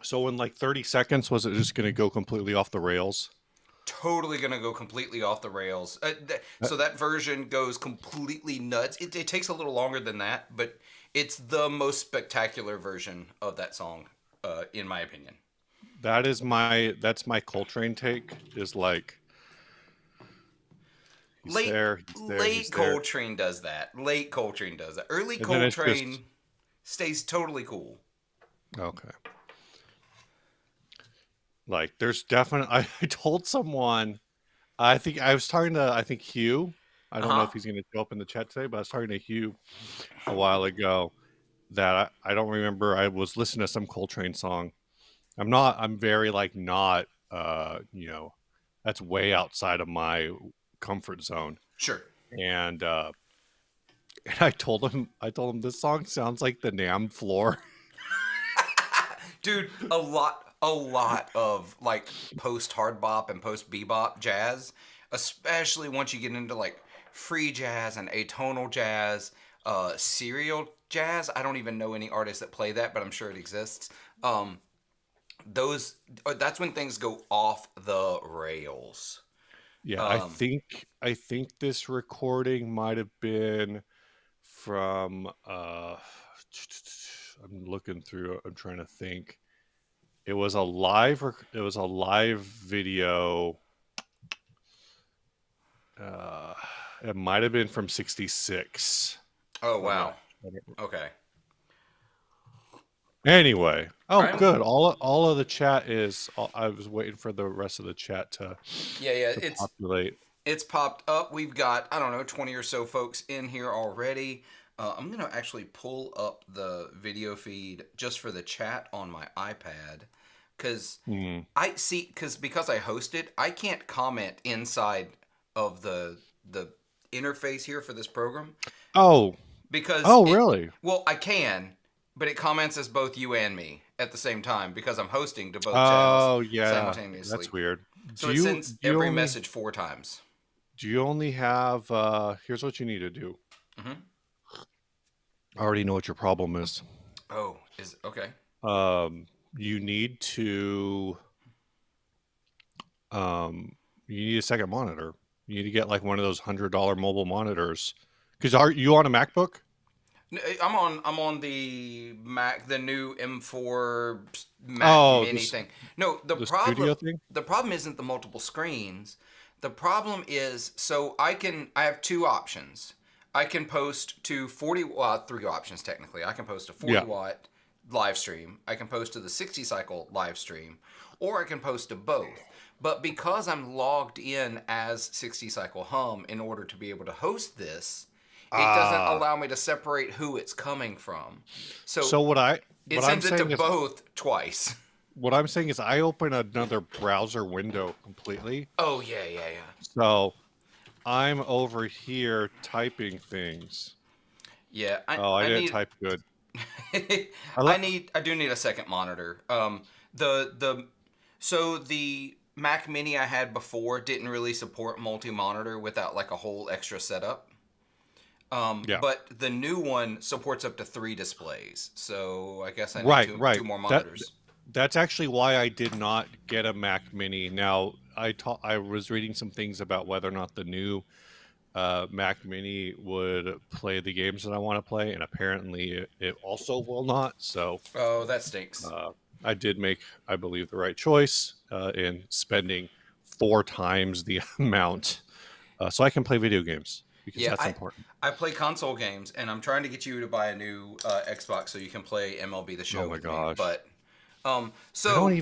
So in like 30 seconds, was it just going to go completely off the rails? Totally gonna go completely off the rails. Uh, So that version goes completely nuts. It takes a little longer than that, but it's the most spectacular version of that song, in my opinion. that's my Coltrane take is like, he's Late there, he's there, he's late there. Coltrane does that. Late Coltrane does that. Early And then it's just, Coltrane stays totally cool. okay. Like there's definitely, I told someone, I think I was talking to, I think Hugh. I Uh don't know if huh. he's going to show up in the chat today, but I was talking to Hugh a while ago that I don't remember. I was listening to some Coltrane song. I'm very like not, that's way outside of my comfort zone. Sure. And, and I told him this song sounds like the NAMM floor. Dude, a lot of like post hard bop and post bebop jazz, especially once you get into like free jazz and atonal jazz, serial jazz. I don't even know any artists that play that, but I'm sure it exists. Um, those that's when things go off the rails. Yeah, Um, I think this recording might have been from I'm looking through, I'm trying to think. It was a live video. Uh it might have been from 66. oh I'm not wow. Okay. Anyway, All oh right. good. All of the chat is I was waiting for the rest of the chat Yeah, yeah. to It's populate. It's popped up. We've got, I don't know, 20 or so folks in here already. I'm going to actually pull up the video feed just for the chat on my iPad. Because Hmm. because I host it, I can't comment inside of the interface here for this program. Oh, Because oh really? well, I can, but it comments as both you and me at the same time because I'm hosting to both channels Oh yeah, simultaneously. that's weird. So it sends Do you every only message 4 times. have here's what you need to do. Hmm. I already know what your problem is. Oh, is okay. Um you need to um you need a second monitor. You need to get like one of those $100 mobile monitors. Cuz are you on a MacBook? I'm on the Mac, the new M4 Mac Oh, Mini thing. No, the studio thing? the problem isn't the multiple screens. The problem is I have two options. I can post to 40 three options technically. I can post to 40 Yeah. watt live stream. I can post to the 60 cycle live stream, or I can post to both. But because I'm logged in as 60 cycle hum in order to be able to host this, it doesn't Ah. allow me to separate who it's coming from. So So it what I'm sends it to saying is both twice. I open another browser window completely. Oh yeah, yeah, yeah. So I'm over here typing things. Yeah, Oh, I I didn't need type good. I I let need I do need a second monitor. The so the Mac Mini I had before didn't really support multi-monitor without like a whole extra setup. Yeah. But the new one supports up to 3 displays. So I guess I need Right, two right. more monitors. That's actually why I did not get a Mac Mini. Now, I was reading some things about whether or not the new Mac Mini would play the games that I want to play, and apparently it also will not. So Oh, that stinks. uh, I did make, I believe, the right choice in spending 4 times the amount so I can play video games because Yeah, that's important. I play console games, and I'm trying to get you to buy a new Xbox so you can play MLB The Oh Show my with me. gosh. But so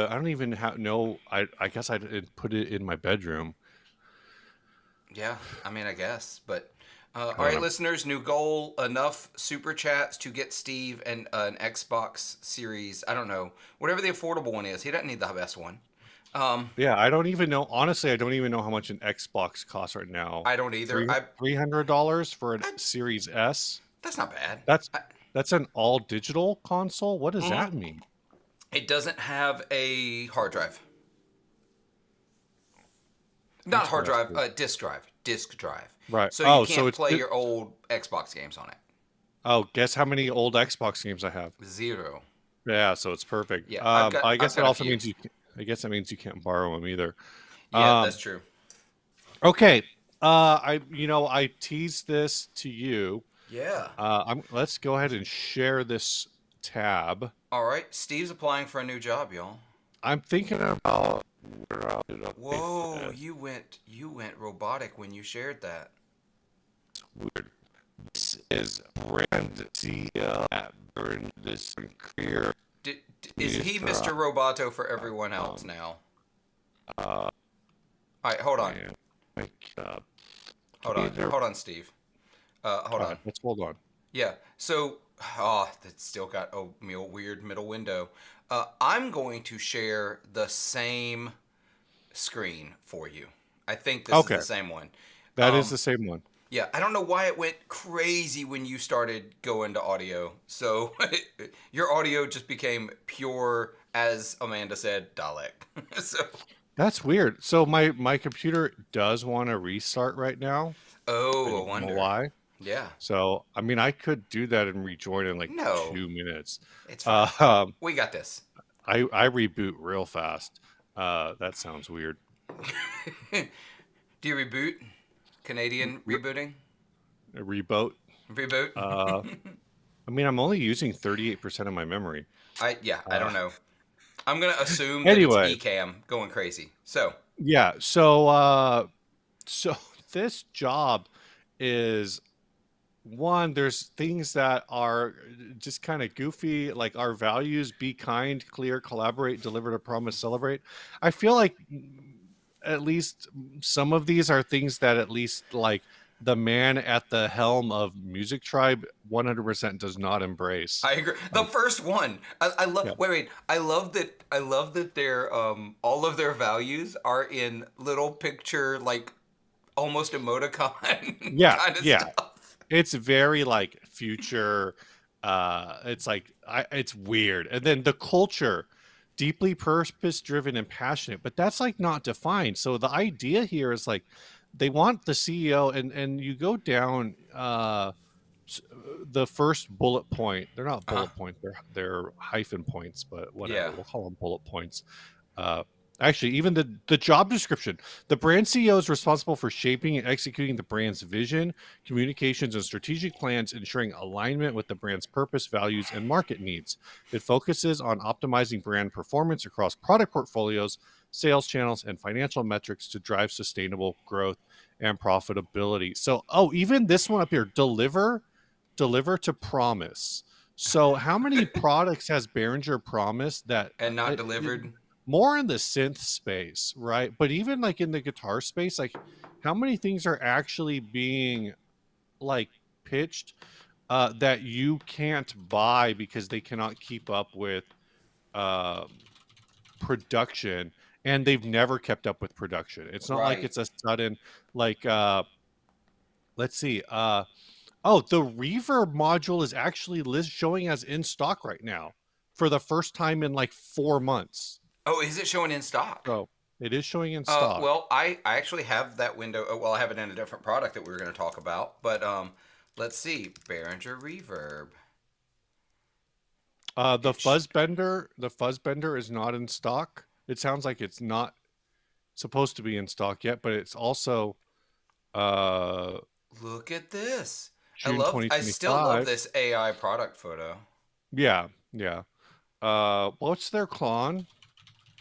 I don't even have no. I guess I didn't put it in my bedroom. yeah, I mean, I guess. But I all don't right, know. listeners, new goal: enough super chats to get Steve an Xbox Series. I don't know, whatever the affordable one is. He doesn't need the best one. Um, Yeah, I don't even know. Honestly, I don't even know how much an Xbox costs right now. I don't either. $300 for a I Series S. That's not bad. That's that's an all digital console. What does Mhm. that mean? It doesn't have a hard drive. Not hard drive, Interesting. disk drive. Disk drive. Right. So you Oh, so can't it's play your old Xbox games on it. oh, guess how many old Xbox games I have? Zero. Yeah, so it's perfect. Yeah, I I've guess it got a also few. means I guess that means you can't borrow them either. Yeah, that's Um, true. okay. I teased this to you. Yeah. Let's go ahead and share this tab. All right, Steve's applying for a new job, y'all. I'm thinking about where I'll do Whoa, this. you went robotic when you shared that. Weird. This is brand CEO at Burn this career. Is he Mr. Roboto for everyone else now? Uh, All right, hold on, and like, hold on, hold on, Steve. Hold on. let's hold on. Yeah. So, that's still got a weird middle window. I'm going to share the same screen for you. I think this is Okay, the same one. that is Um, the same one. yeah, I don't know why it went crazy when you started going to audio. So your audio just became pure, as Amanda said, Dalek. So, That's weird. So my computer does want to restart right now. I oh, a don't know wonder. why. Yeah. So I mean, I could do that and rejoin in like No, 2 minutes. it's fine. Uh, um, We got this. I reboot real fast. That sounds weird. Do you reboot? Canadian rebooting? A reboot. Reboot? Uh, I mean, I'm only using 38% of my memory. I Uh, don't know. I'm gonna assume that it's anyway, Ecamm going crazy. So, yeah. So this job is one. There's things that are just kind of goofy, like our values: be kind, clear, collaborate, deliver to promise, celebrate. I feel like at least some of these are things that at least like the man at the helm of Music Tribe 100% does not embrace. I agree. The Like, first one, I love. yeah, Wait. I love that. I love that their all of their values are in little picture, like almost emoticon yeah, kind of yeah. stuff. It's very like future. It's like it's weird, and then the culture, deeply purpose driven and passionate, but that's like not defined. So the idea here is like they want the CEO, and you go down the first bullet point. They're not Uh huh. bullet points; they're hyphen points, but Yeah. whatever. We'll call them bullet points. Uh, Actually, even the job description, the brand CEO is responsible for shaping and executing the brand's vision, communications, and strategic plans, ensuring alignment with the brand's purpose, values, and market needs. It focuses on optimizing brand performance across product portfolios, sales channels, and financial metrics to drive sustainable growth and profitability. So, oh, even this one up here, deliver to promise. So, how many products has Behringer promised that And not delivered. more in the synth space, right? But even like in the guitar space, like how many things are actually being like pitched that you can't buy because they cannot keep up with um, production, and they've never kept up with production. It's not like Right. it's a sudden like let's see. Oh, the reverb module is actually showing as in stock right now for the first time in like 4 months. Oh, is it showing in stock? So it is showing in stock. Well, I actually have that window. Well, I have it in a different product that we were going to talk about. But let's see, Behringer Reverb. It's The Fuzzbender is not in stock. It sounds like it's not supposed to be in stock yet, but it's also uh Look at this. June I still love 2025. this AI product photo. Yeah, yeah. What's their clone?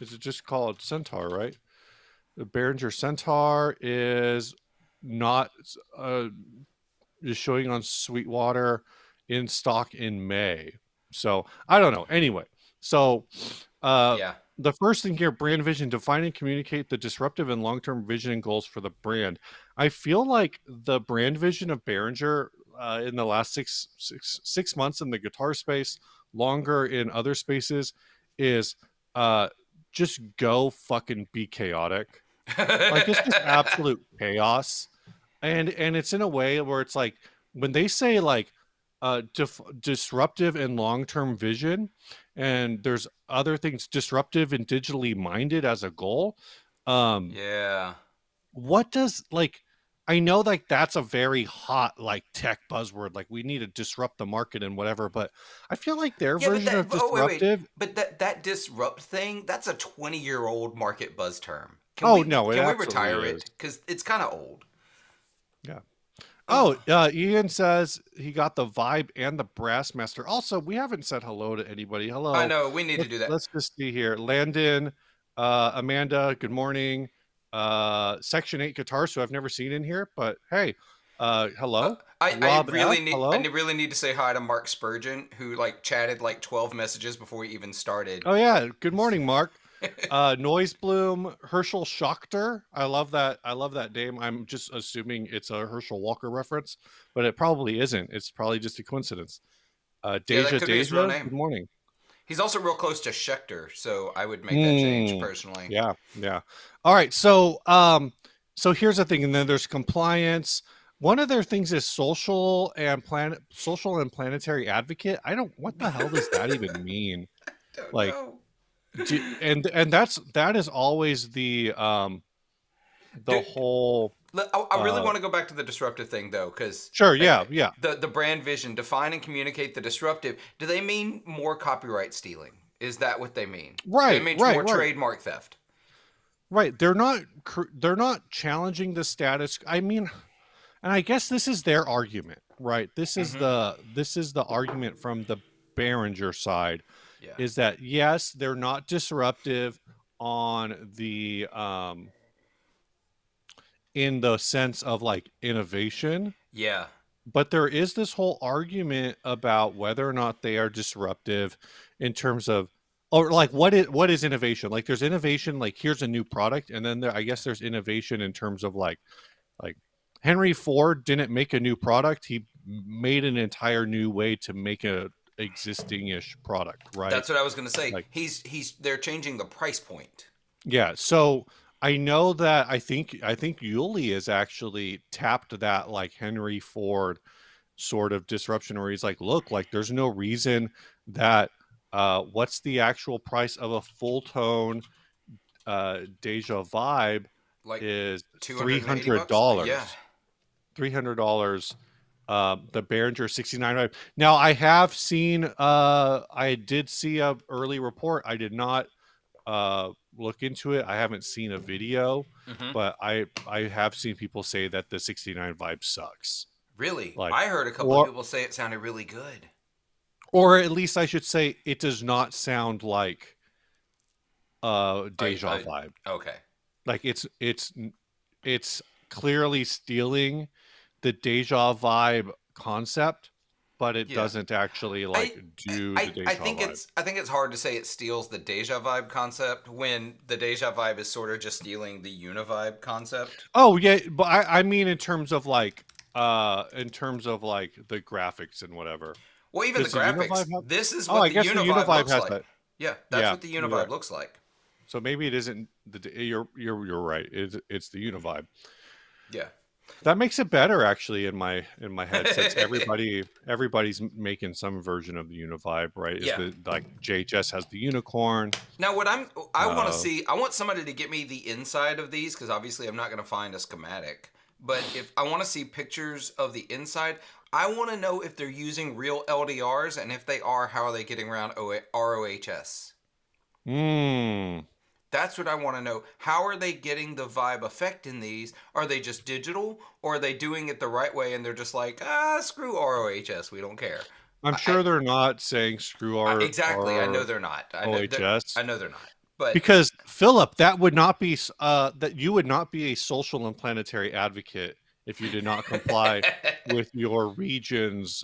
Is it just called Centaur, right? The Behringer Centaur is not is showing on Sweetwater in stock in May. So I don't know. Anyway, so uh, Yeah. the first thing here, brand vision, define and communicate the disruptive and long-term vision and goals for the brand. I feel like the brand vision of Behringer in the last six months in the guitar space, longer in other spaces, is uh, just go fucking be chaotic. Like it's just absolute chaos, and it's in a way where it's like when they say like disruptive and long-term vision, and there's other things disruptive and digitally minded as a goal. um Yeah. what does like I know like that's a very hot like tech buzzword. Like we need to disrupt the market and whatever, but I feel like their Yeah, but version that of oh wait. disruptive. But that disrupt thing, that's a 20-year-old market buzz term. Oh no, it Can we absolutely retire is. it? Cuz it's kind of old. Yeah. Oh, Ugh. Ian says he got the vibe and the brass master. Also, we haven't said hello to anybody. I Hello. know we need to Let's do that. let's just see here. Landon, Amanda, good morning. Section 8 guitars, who I've never seen in here, but hey, Uh, hello. I Rob F, really need hello. really need to say hi to Mark Spurgeon, who like chatted like 12 messages before we even started. Oh yeah, good morning, Mark. Noise Bloom, Herschel Schachter. I love that. I love that name. I'm just assuming it's a Herschel Walker reference, but it probably isn't. It's probably just a coincidence. Yeah, that Deja could be his real Deja, good name. morning. He's also real close to Schechter, so I would make that change Mm, personally. yeah, yeah. All right, so here's the thing, and then there's compliance. One of their things is social and planetary advocate. I don't. What the hell does that even mean? Don't Like, know. and that is always the Do, whole. I really want to go back to the disruptive thing though, because Sure, like yeah, yeah. the brand vision, define and communicate the disruptive. Do they mean more copyright stealing? Is that what they mean? Do they Right, mean right, more right. trademark theft? Right. They're not challenging the status. I mean, and I guess this is their argument, right? Mm-hmm. This is the argument from the Behringer side, Yeah. is that yes, they're not disruptive on the in the sense of like innovation, Yeah. but there is this whole argument about whether or not they are disruptive in terms of, or like what is innovation. Like there's innovation, like here's a new product, and then I guess there's innovation in terms of like Henry Ford didn't make a new product, he made an entire new way to make a existing-ish product, right? That's what I was gonna say. Like, He's they're changing the price point. yeah, so I know that I think Yuli has actually tapped that like Henry Ford sort of disruption where he's like, look, like there's no reason that what's the actual price of a full tone Deja Vibe Like is three 280 hundred bucks. Yeah. dollars. $300. The Behringer 69. Now I have seen I did see a early report. I did not look into it. I haven't seen a video, Mm-hmm. but I have seen people say that the 69 vibe sucks. Really, Like, I heard a couple of or people say it sounded really good. or at least I should say it does not sound like Deja I Vibe. okay. Like it's clearly stealing the Deja Vibe concept, but it Yeah. doesn't actually like I, do the I Deja think Vibe. it's hard to say it steals the deja vibe concept when the deja vibe is sort of just stealing the univibe concept. Oh yeah, but I mean in terms of like the graphics and whatever. Well, even the Does the graphics. Univibe have? This is Oh, what I the guess the univibe Univibe looks has like. that. Yeah, that's Yeah, what the you're right. univibe looks like. So maybe it isn't you're right. It's the Univibe. Yeah. That makes it better actually in my head, since everybody's making some version of the Univibe, right? Is Yeah. the like JHS has the unicorn. Now, what I want to Uh, see, I want somebody to get me the inside of these because obviously I'm not going to find a schematic. But if I want to see pictures of the inside, I want to know if they're using real LDRs, and if they are, how are they getting around ROHS? mm, That's what I want to know. How are they getting the vibe effect in these? Are they just digital, or are they doing it the right way and they're just like, screw ROHS, we don't care? I'm I, sure they're not saying screw exactly. I know our they're not. OHS. I know they're not. But Because Philip, that would not be that you would not be a social and planetary advocate if you did not comply with your region's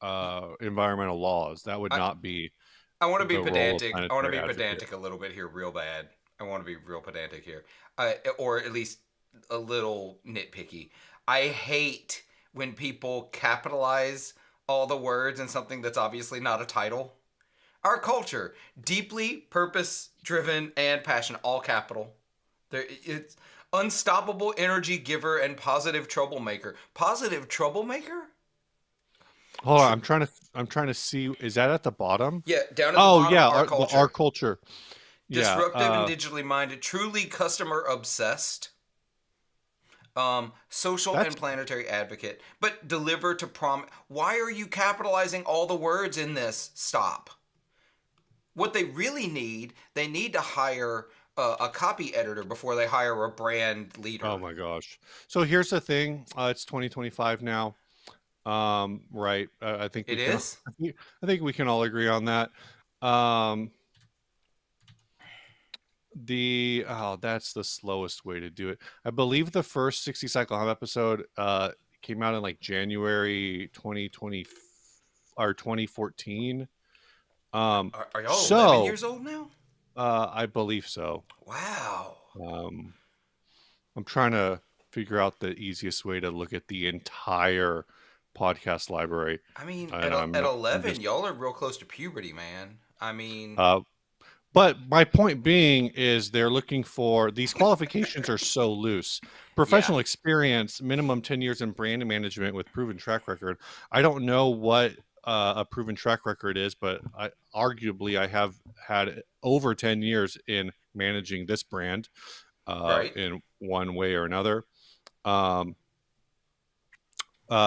environmental laws. That would I, not be I want to be the role of pedantic. I want to planetary be advocate. pedantic a little bit here, real bad. I want to be real pedantic here, or at least a little nitpicky. I hate when people capitalize all the words in something that's obviously not a title. Our culture, deeply purpose driven and passionate, all capital. It's unstoppable energy giver and positive troublemaker. Positive troublemaker? Hold on, I'm trying to see. Is that at the bottom? Yeah, down at the Oh bottom, yeah, our our culture. culture. Yeah. Disruptive and digitally minded, truly customer obsessed. Social That's and planetary advocate, but deliver to prom. Why are you capitalizing all the words in this? Stop. What they really need, they need to hire a copy editor before they hire a brand oh leader. my gosh. So here's the thing. It's 2025 now. Right. I think we It can. is? I think we can all agree on that. Um, that's the slowest way to do it. I believe the first 60 cycle hum episode came out in like January 2020 or 2014. Are y'all 11 So years old now? I believe so. Wow. Um, I'm trying to figure out the easiest way to look at the entire podcast library, I mean, and at I'm 11, just y'all are real close to puberty, man. I mean, uh, but my point being is they're looking for these qualifications are so loose. yeah, Professional experience, minimum 10 years in brand management with proven track record. I don't know what a proven track record is, but arguably I have had over 10 years in managing this brand right? in one way or another. Um,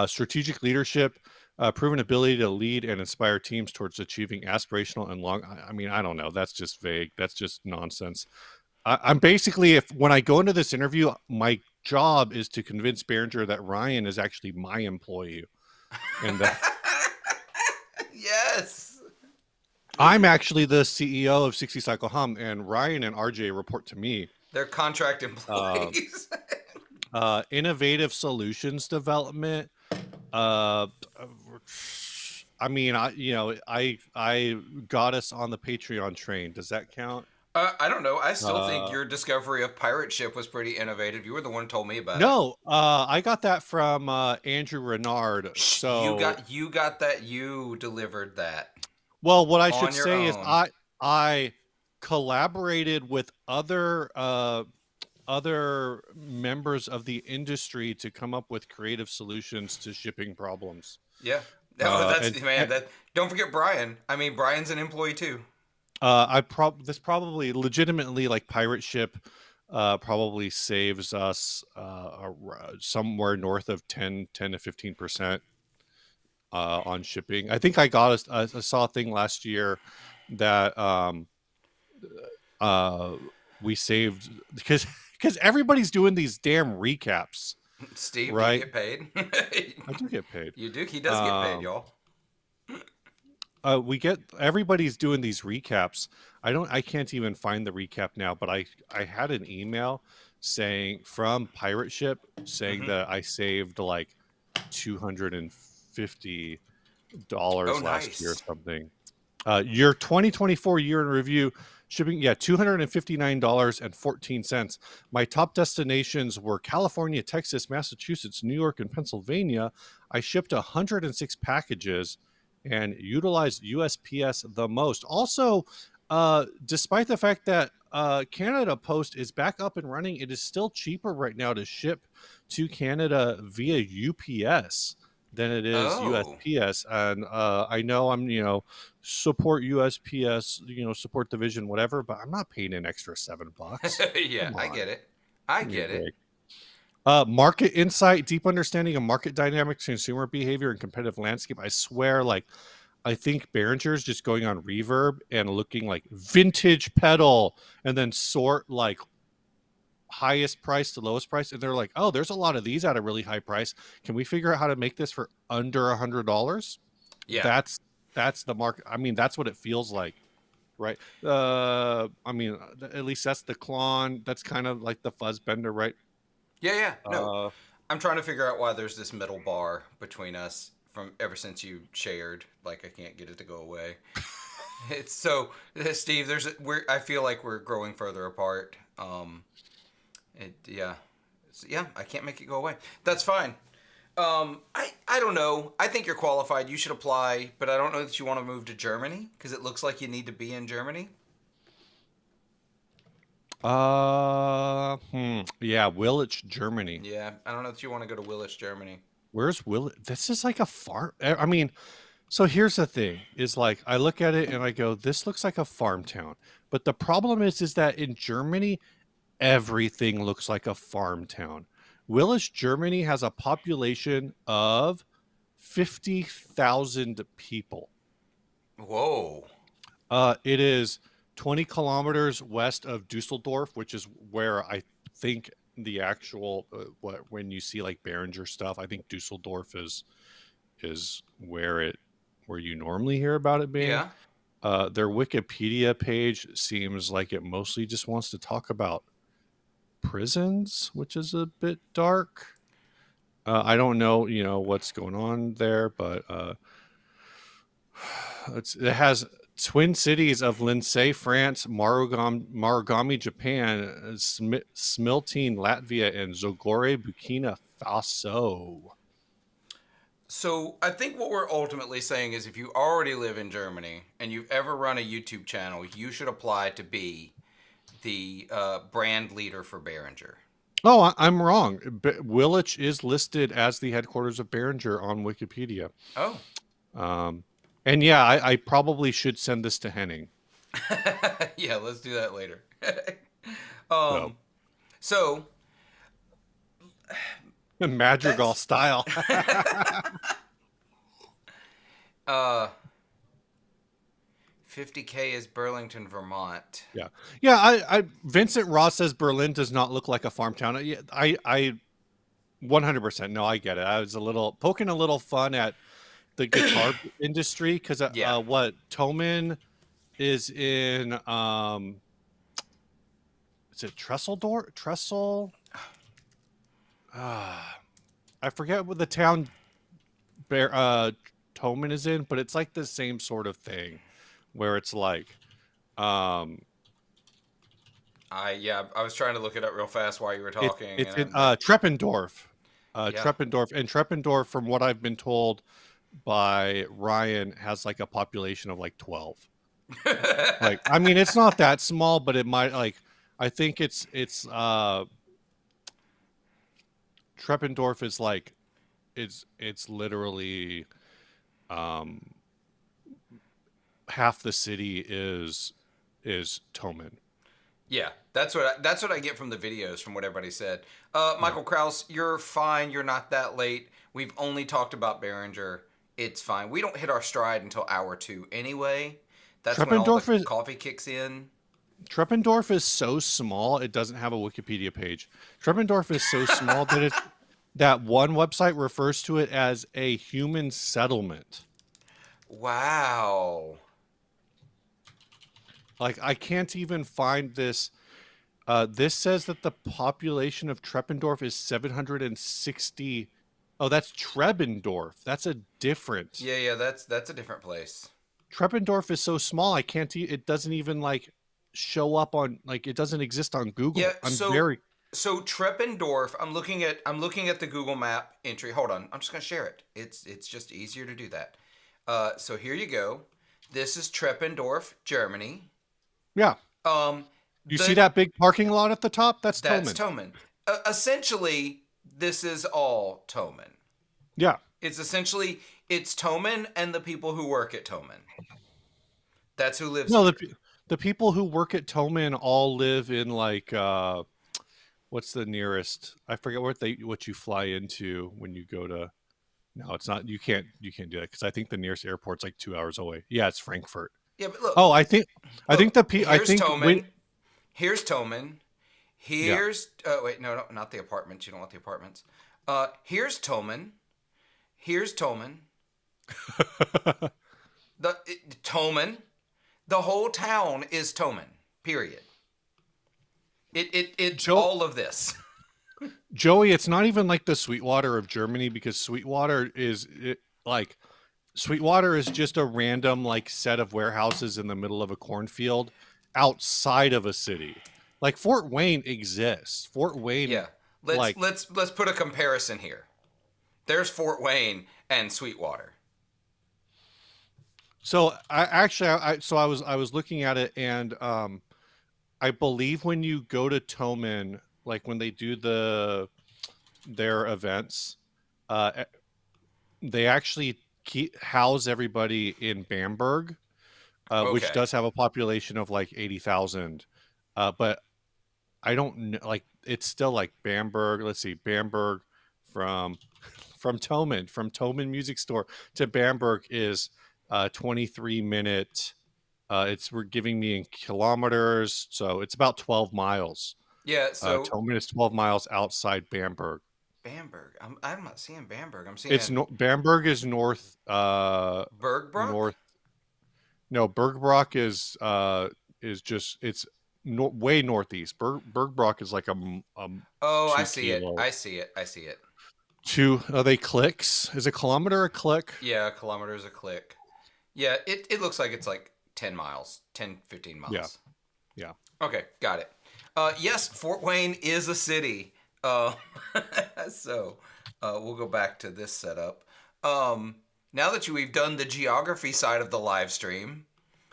strategic leadership, proven ability to lead and inspire teams towards achieving aspirational and long. I mean, I don't know. That's just vague. That's just nonsense. I'm basically, if when I go into this interview, my job is to convince Behringer that Ryan is actually my employee and that yes. I'm actually the CEO of 60 Cycle Hum, and Ryan and RJ report to me. They're contract Uh, employees. innovative solutions development. Uh, I mean, I got us on the Patreon train. Does that count? I don't know. I still think Uh, your discovery of pirate ship was pretty innovative. You were the one who told me about it. no, I got that from Andrew Renard. Shh, So, you got that. You delivered that well, what I should on your say is own. I collaborated with other members of the industry to come up with creative solutions to shipping problems. Yeah. No, And that's man. That don't forget Brian. I mean, Brian's an employee too. this probably legitimately like pirate ship probably saves us somewhere north of 10 to 15% on shipping. I think I saw a thing last year that uh we saved because everybody's doing these damn recaps, Steve, do you right? get paid? I do get paid. You do. He does get paid, um y'all. we get everybody's doing these recaps. I can't even find the recap now, but I had an email saying from pirate ship saying Hmm. that I saved like $250 Oh, last year or nice. something. Your 2024 year in review shipping, yeah, $259.14. My top destinations were California, Texas, Massachusetts, New York, and Pennsylvania. I shipped 106 packages and utilized USPS the most. Also, despite the fact that Canada Post is back up and running, it is still cheaper right now to ship to Canada via UPS than it is Oh, USPS. And I know I'm, support USPS, support the vision, whatever, but I'm not paying an extra $7. yeah. Come I on, get it. I give me a get it. break. Market insight, deep understanding of market dynamics, consumer behavior, and competitive landscape. I swear, like, I think Behringer's just going on Reverb and looking like vintage pedal and then sort like highest price to lowest price. And they're like, oh, there's a lot of these at a really high price. Can we figure out how to make this for under $100? Yeah. That's the market. I mean, that's what it feels like, right? I mean, at least that's the Klon. That's kind of like the fuzz bender, right? Yeah. Yeah. No, Uh, I'm trying to figure out why there's this middle bar between us from ever since you shared. Like, I can't get it to go away. It's so, Steve. I feel like we're growing further apart. Yeah. Yeah. I can't make it go away. That's fine. I don't know. I think you're qualified. You should apply, but I don't know that you want to move to Germany because it looks like you need to be in Germany. yeah, Willits, Germany. Yeah, I don't know that you want to go to Willis, Germany. Where's Willits? This is like a farm. I mean, so here's the thing: is like I look at it and I go, "This looks like a farm town." But the problem is that in Germany, everything looks like a farm town. Willis, Germany has a population of 50,000 people. Whoa. It is 20 kilometers west of Dusseldorf, which is where I think the actual when you see like Behringer stuff, I think Dusseldorf is where you normally hear about it being. Yeah. Their Wikipedia page seems like it mostly just wants to talk about prisons, which is a bit dark. I don't know, what's going on there, but it has twin cities of Lindsay, France, Marugami, Japan, Smiltene, Latvia, and Zogore, Burkina Faso. So I think what we're ultimately saying is if you already live in Germany and you've ever run a YouTube channel, you should apply to be the brand leader for Behringer. Oh, I'm wrong. Willich is listed as the headquarters of Behringer on Wikipedia. Oh. Um, and yeah, I probably should send this to Henning. Yeah, let's do that later. So So Madrigal that's style. uh 50K is Burlington, Vermont. Yeah, yeah. I Vincent Ross says Berlin does not look like a farm town. Yeah, I 100%. No, I get it. I was poking a little fun at the guitar industry because Yeah. what Toman is in is it Trestle? I forget what the town Bear Toman is in, but it's like the same sort of thing where it's like um I was trying to look it up real fast while you were talking it's and in I'm like, Treppendorf. yeah. Treppendorf, from what I've been told by Ryan, has like a population of like 12. Like, I mean, it's not that small, but it might like I think it's Treppendorf is like it's literally um half the city is Toman. Yeah, that's what I get from the videos, from what everybody said. Yeah. Michael Kraus, you're fine. You're not that late. We've only talked about Behringer. It's fine. We don't hit our stride until hour 2 anyway. That's when all the Treppendorf is coffee kicks in. Treppendorf is so small it doesn't have a Wikipedia page. Treppendorf is so small that that one website refers to it as a human settlement. Wow. Like I can't even find this. This says that the population of Treppendorf is 760. Oh, that's Trebendorf. That's a different. Yeah, that's a different place. Treppendorf is so small I can't. It doesn't even like show up on like it doesn't exist on Yeah, Google. I'm so very so Treppendorf, I'm looking at the Google Map entry. Hold on. I'm just going to share it. It's just easier to do that. So here you go. This is Treppendorf, Germany. yeah. Um You see the that big parking lot at the top? That's That's Toman. Toman. Essentially, this is all Toman. Yeah. It's Toman and the people who work at Toman. That's who lives No, here. the people who work at Toman all live in like what's the nearest? I forget what you fly into when you go to. No, it's not. You can't do that because I think the nearest airport's like 2 hours away. Yeah, it's Frankfurt. Yeah, but look, Oh, I think look. I Here's think wait. Toman. Here's Toman. Yeah. Here's wait, no, not the apartments. You don't want the apartments. Here's Toman. Here's Toman. Toman. The whole town is Toman. Period. It's Joe all of this. Joey, it's not even like the Sweetwater of Germany because like Sweetwater is just a random like set of warehouses in the middle of a cornfield outside of a city. Like Fort Wayne exists. Fort Wayne Yeah. Let's like let's let's put a comparison here. There's Fort Wayne and Sweetwater. so I actually I was looking at it and I believe when you go to Toman, like when they do their events, uh they actually house everybody in Bamberg, which Okay. does have a population of like 80,000. But I don't know, like it's still like Bamberg. Let's see, Bamberg from from Toman Music Store to Bamberg is 23-minute. It's we're giving me in kilometers, so it's about 12 miles. Yeah, so Toman is 12 miles outside Bamberg. Bamberg. I'm not seeing Bamberg. I'm It's seeing no, Bamberg is north. Bergbrock. North. No, Bergbrock is just it's way northeast. Bergbrock is like Oh, I 2 see it. kilo. I see it. I see it. Two, are they clicks? Is a kilometer a click? Yeah, kilometers a click. Yeah, it looks like it's like 10 miles, 10, 15 Yeah, miles. yeah, Okay, got it. Yes, Fort Wayne is a city. Uh, so we'll go back to this setup. Um, now that we've done the geography side of the live stream,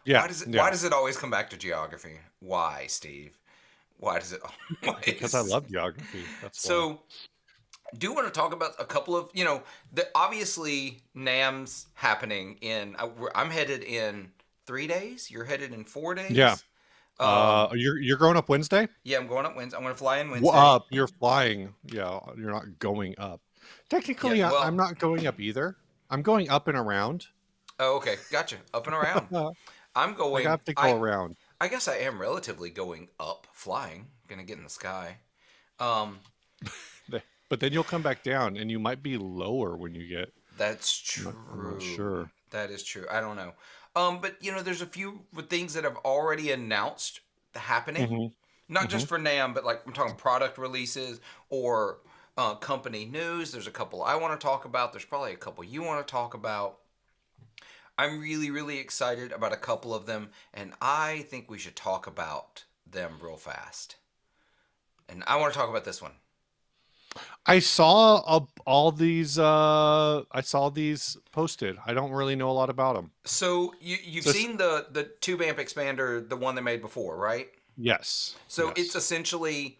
yeah, why yeah. does it always come back to geography? Why, Steve? Why does it Because I always? love geography. That's why. So do want to talk about a couple of the obviously NAMM's happening in. I'm headed in 3 days. You're headed in four Yeah. days. Um, You're growing up Wednesday? yeah, I'm going up Wednesday. I'm going to fly in Wednesday. You're flying. Yeah, you're not going up. Yeah, Technically, I'm well, not going up either. I'm going up and around. oh, okay, gotcha. Up and around. I'm Like I going. have to go around. I guess I am relatively going up, flying. Gonna get in the sky. Um, But then you'll come back down, and you might be lower when you get. that's I'm not true. sure. That is true. I don't know. But there's a few things that have already announced happening. Hmm. Not Hmm. just for NAMM, but like I'm talking product releases or company news. There's a couple I want to talk about. There's probably a couple you want to talk about. I'm really, really excited about a couple of them, and I think we should talk about them real fast. And I want to talk about this one. I saw all these. I saw these posted. I don't really know a lot about them. So you've Just seen the tube amp expander, the one they made before, right? yes, So it's yes. essentially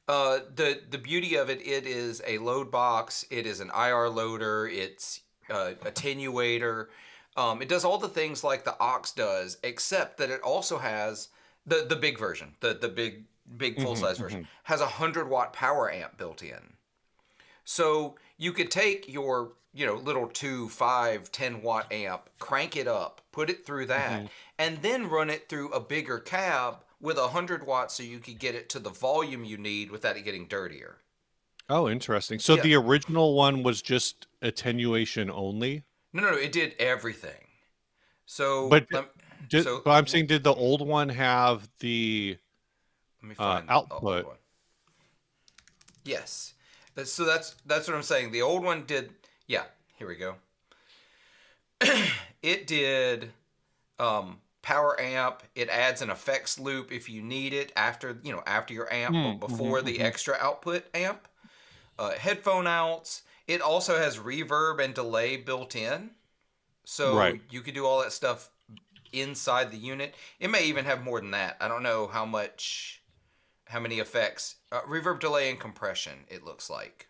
the beauty of it. It is a load box. It is an IR loader. It's attenuator. It does all the things like the aux does, except that it also has the big version, the big full Hmm. size version, Hmm. has a 100-watt power amp built in. So you could take your little 2, 5, 10-watt amp, crank it up, put it through Hmm. that, and then run it through a bigger cab with 100 watts, so you could get it to the volume you need without it getting dirtier. Oh, interesting. So Yeah. the original one was just attenuation only, No, it did everything. So but so but I'm saying, did the old one have the let me find the old output? one. Yes. So that's what I'm saying. The old one did. Yeah. Here we go. It did power amp. It adds an effects loop if you need it after your amp, but Mm-hmm, before the hmm. extra output amp. Headphone outs. It also has reverb and delay built in, so Right. you could do all that stuff inside the unit. It may even have more than that. I don't know how many effects. Reverb, delay, and compression. It looks like.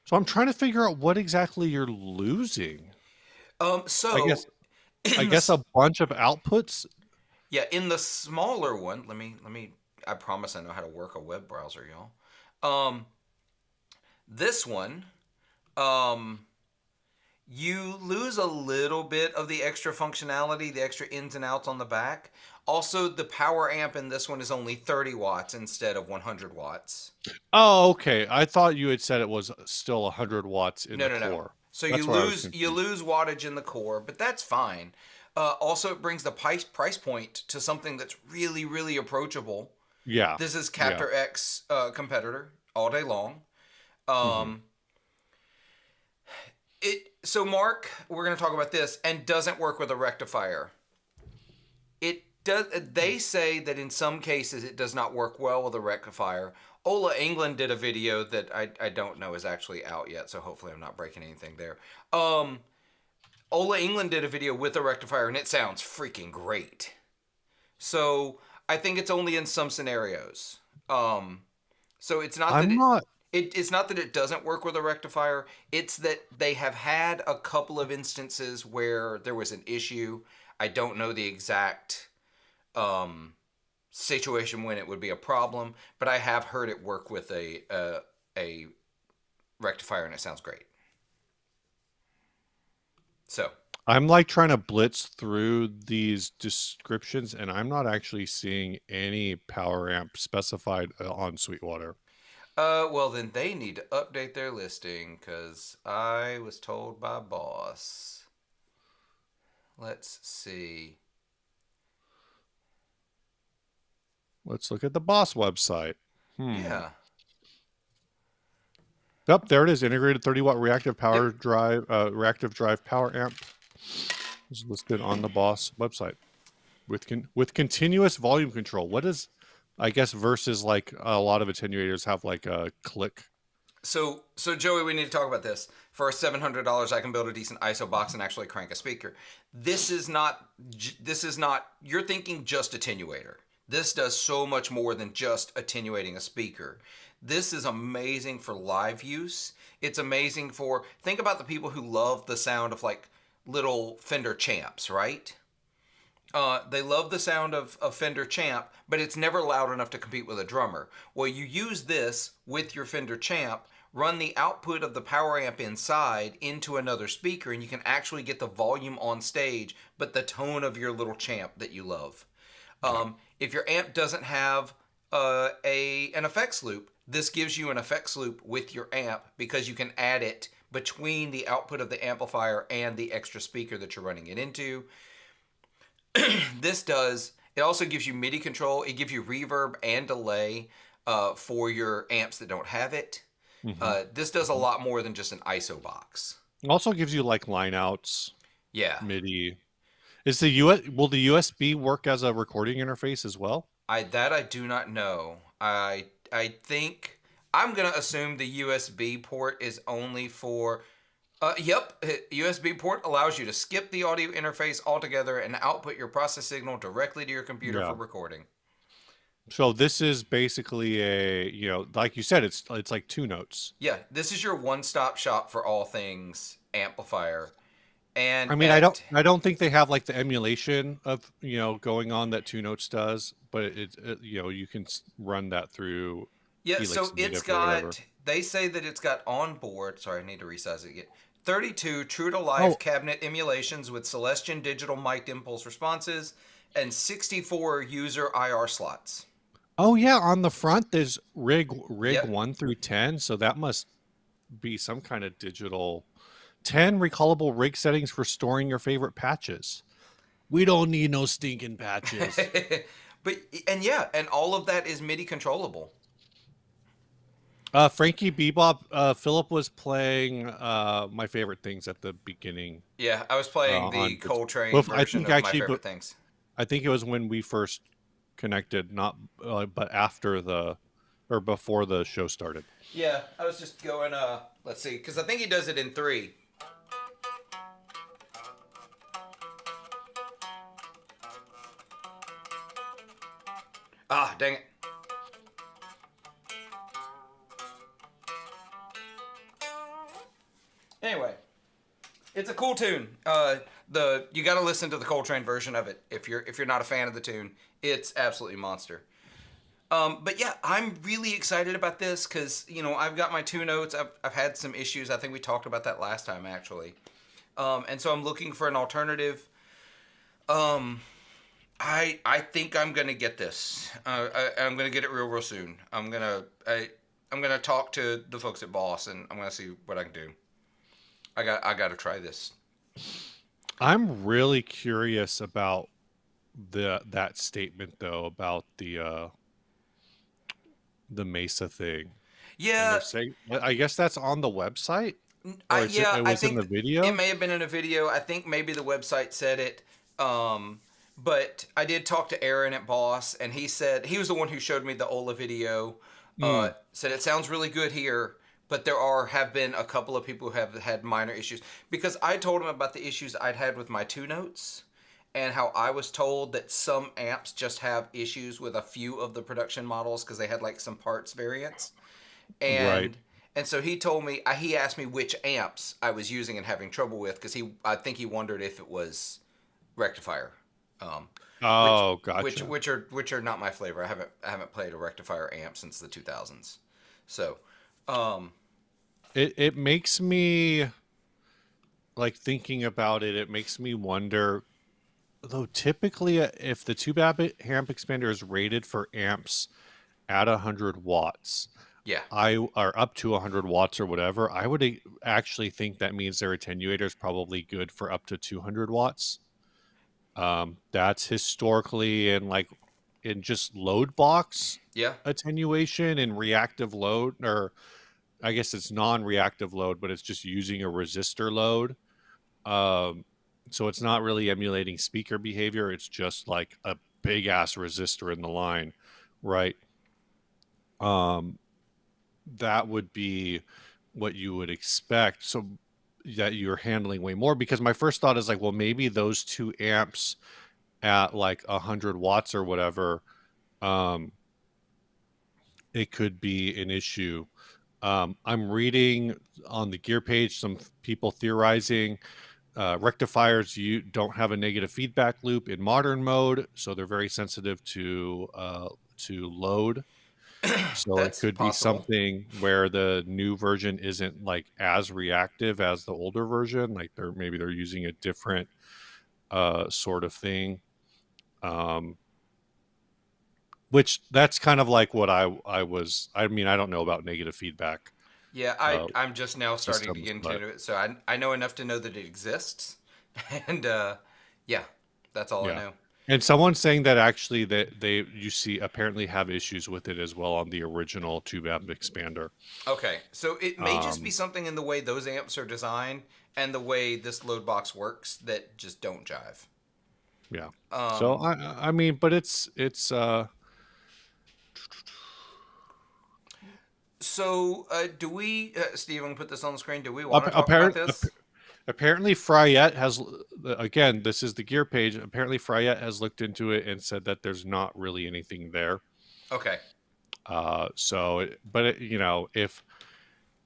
So I'm trying to figure out what exactly you're losing. I guess So I in guess the a bunch of outputs. in the smaller one, let me. I promise I know how to work a web browser, y'all. This one, um, you lose a little bit of the extra functionality, the extra ins and outs on the back. Also, the power amp in this one is only 30 watts instead of 100 watts. Oh, okay. I thought you had said it was still 100 watts in No, the no, no. core. So That's where I was you confused. lose wattage in the core, but that's fine. Also, it brings the price point to something that's really, really approachable. Yeah. This is Yeah. Captor X competitor all day long. Hmm. Um, so Mark, we're going to talk about this, and doesn't work with a rectifier. It does. They say that in some cases it does not work well with a rectifier. Ola England did a video that I don't know is actually out yet, so hopefully I'm not breaking anything there. Um, Ola England did a video with a rectifier, and it sounds freaking great. So I think it's only in some scenarios. So it's not that I'm not. it's not that it doesn't work with a rectifier. It's that they have had a couple of instances where there was an issue. I don't know the exact um, situation when it would be a problem, but I have heard it work with a rectifier, and it sounds great. So, I'm like trying to blitz through these descriptions, and I'm not actually seeing any power amp specified on Sweetwater. well, then they need to update their listing because I was told by boss. Let's see. Let's look at the Boss website. Hmm. Yeah. Yep, there it is. Integrated 30-watt Yep. reactive drive power amp is listed on the Boss website with continuous volume control. What is, I guess, versus like a lot of attenuators have like a click. So Joey, we need to talk about this. For $700, I can build a decent ISO box and actually crank a speaker. This is not. This is not. You're thinking just attenuator. This does so much more than just attenuating a speaker. This is amazing for live use. It's amazing for. Think about the people who love the sound of like little Fender champs, right? They love the sound of Fender Champ, but it's never loud enough to compete with a drummer. Well, you use this with your Fender Champ, run the output of the power amp inside into another speaker, and you can actually get the volume on stage, but the tone of your little champ that you love. Yeah. If your amp doesn't have an effects loop, this gives you an effects loop with your amp because you can add it between the output of the amplifier and the extra speaker that you're running it into. This does. It also gives you MIDI control. It gives you reverb and delay for your amps that don't have it. Mm-hmm. This does a Mm-hmm. lot more than just an ISO box. It also gives you like line outs, Yeah, MIDI. Is the US will the USB work as a recording interface as well? I do not know. I think I'm gonna assume the USB port is only for. Yep, USB port allows you to skip the audio interface altogether and output your process signal directly to your computer for Yeah. recording. So this is basically a, like you said, it's like two notes. Yeah, this is your one-stop shop for all things amplifier. And I mean, at I don't think they have like the emulation of, going on that Two Notes does, but you can run that through yeah, so Helix it's Native or whatever. got. They say that it's got on board. Sorry, I need to resize it again. 32 true to life Oh, cabinet emulations with Celestion digital mic'd impulse responses and 64 user IR slots. oh yeah, on the front there's rig Yep. 1 through 10, so that must be some kind of digital 10 recallable rig settings for storing your favorite patches. We don't need no stinking patches. but and yeah, and all of that is MIDI controllable. Frankie Bebop, Philip was playing my favorite things at the beginning Yeah, I was playing the on Coltrane well, I version think of my actually, favorite but things. I think it was when we first connected, not but after the or before the show started. Yeah, I was just going. Let's see, because I think he does it in three. Ah, dang it. Anyway, it's a cool tune. The you got to listen to the Coltrane version of it if you're not a fan of the tune. It's absolutely monster. But yeah, I'm really excited about this because I've got my two notes. I've had some issues. I think we talked about that last time actually. And so I'm looking for an alternative. Um, I think I'm gonna get this. I'm gonna get it real soon. I'm gonna talk to the folks at Boss and I'm gonna see what I can do. I got to try this. I'm really curious about that statement though about the Mesa thing. And Yeah, they're saying, I guess that's on the website, or yeah, it I was in the think it video. may have been in a video. I think maybe the website said it. But I did talk to Aaron at Boss, and he said he was the one who showed me the Ola video. Mm, Said it sounds really good here, but there have been a couple of people who have had minor issues because I told him about the issues I'd had with my two notes and how I was told that some amps just have issues with a few of the production models because they had like some parts variants right. and so he told me he asked me which amps I was using and having trouble with because I think he wondered if it was rectifier. which Oh, gotcha. which are not my flavor. I haven't played a rectifier amp since the 2000s. So, um, It makes me like thinking about it. It makes me wonder. Though typically, if the tube amp expander is rated for amps at 100 watts, yeah, I are up to 100 watts or whatever, I would actually think that means their attenuator is probably good for up to 200 watts. That's historically in just load box yeah. attenuation and reactive load, or I guess it's non-reactive load, but it's just using a resistor load. Um, so it's not really emulating speaker behavior. It's just like a big ass resistor in the line, right? Um, that would be what you would expect. So that you're handling way more, because my first thought is like, well, maybe those two amps at like 100 watts or whatever, um, it could be an issue. I'm reading on the gear page some people theorizing rectifiers you don't have a negative feedback loop in modern mode, so they're very sensitive to load. So it That's could be possible. something where the new version isn't like as reactive as the older version. Like they're using a different sort of thing. Um, which that's kind of like what I was. I mean, I don't know about negative feedback Yeah, uh, I'm just now starting to systems, get into but it, so I know enough to know that it exists, and yeah, that's all I yeah. know. And someone's saying that actually that they you see apparently have issues with it as well on the original tube amp expander. Okay, so it may just be Um, something in the way those amps are designed and the way this load box works that just don't jive. yeah. So Um, I mean, but it's so do we, Steve? I'm gonna put this on the screen. Do we want to talk about apparent this? apparently Fryette has, again, this is the gear page. Apparently Fryette has looked into it and said that there's not really anything there. Okay. You know, if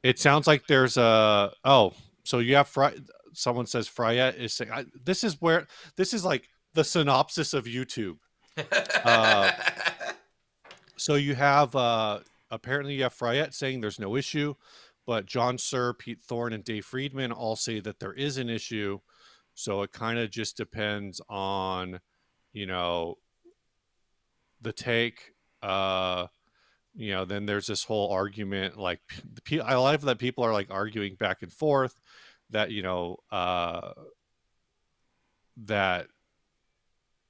it sounds like there's a, oh, so you have someone says Fryette is saying, this is like the synopsis of YouTube. Uh, so you have apparently you have Fryette saying there's no issue, but John Sir, Pete Thorne, and Dave Friedman all say that there is an issue. So it kind of just depends on, you know, the take. Then there's this whole argument, like I love that people are like arguing back and forth that that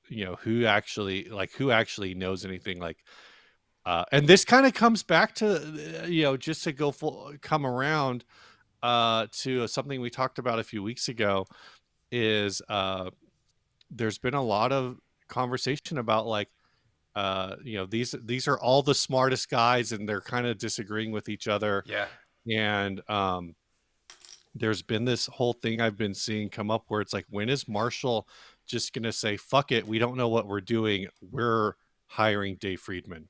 who actually knows anything, like and this kind of comes back to just to come around to something we talked about a few weeks ago is there's been a lot of conversation about like these are all the smartest guys and they're kind of disagreeing with each other. Yeah. And there's been this whole thing I've been seeing come up where it's like, when is Marshall just gonna say, fuck it, we don't know what we're doing, we're hiring Dave Friedman?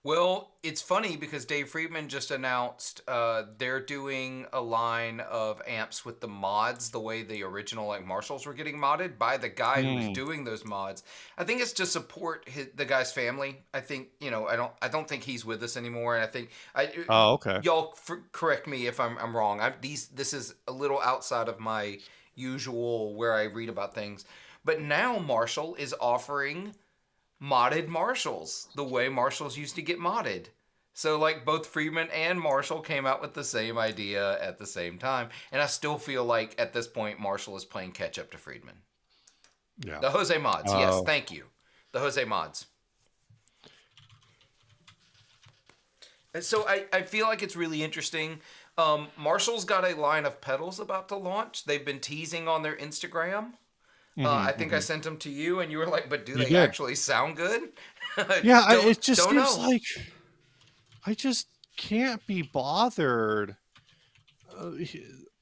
Well, it's funny because Dave Friedman just announced they're doing a line of amps with the mods, the way the original like Marshalls were getting modded by the guy who was Hmm. doing those mods. I think it's to support the guy's family. I think I don't think he's with us anymore, and I think Oh, okay. y'all correct me if I'm wrong. This is a little outside of my usual where I read about things, but now Marshall is offering modded Marshalls the way Marshalls used to get modded. So like both Friedman and Marshall came out with the same idea at the same time, and I still feel like at this point Marshall is playing catch up to Friedman. Yeah. The Jose mods, yes, Oh. thank you. The Jose mods. And so I feel like it's really interesting. Marshall's got a line of pedals about to launch. They've been teasing on their Instagram. Hmm. I think I Hmm. sent them to you, and you were like, "But do You they did. actually sound good?" Yeah, don't it just don't seems know. like I just can't be bothered. uh,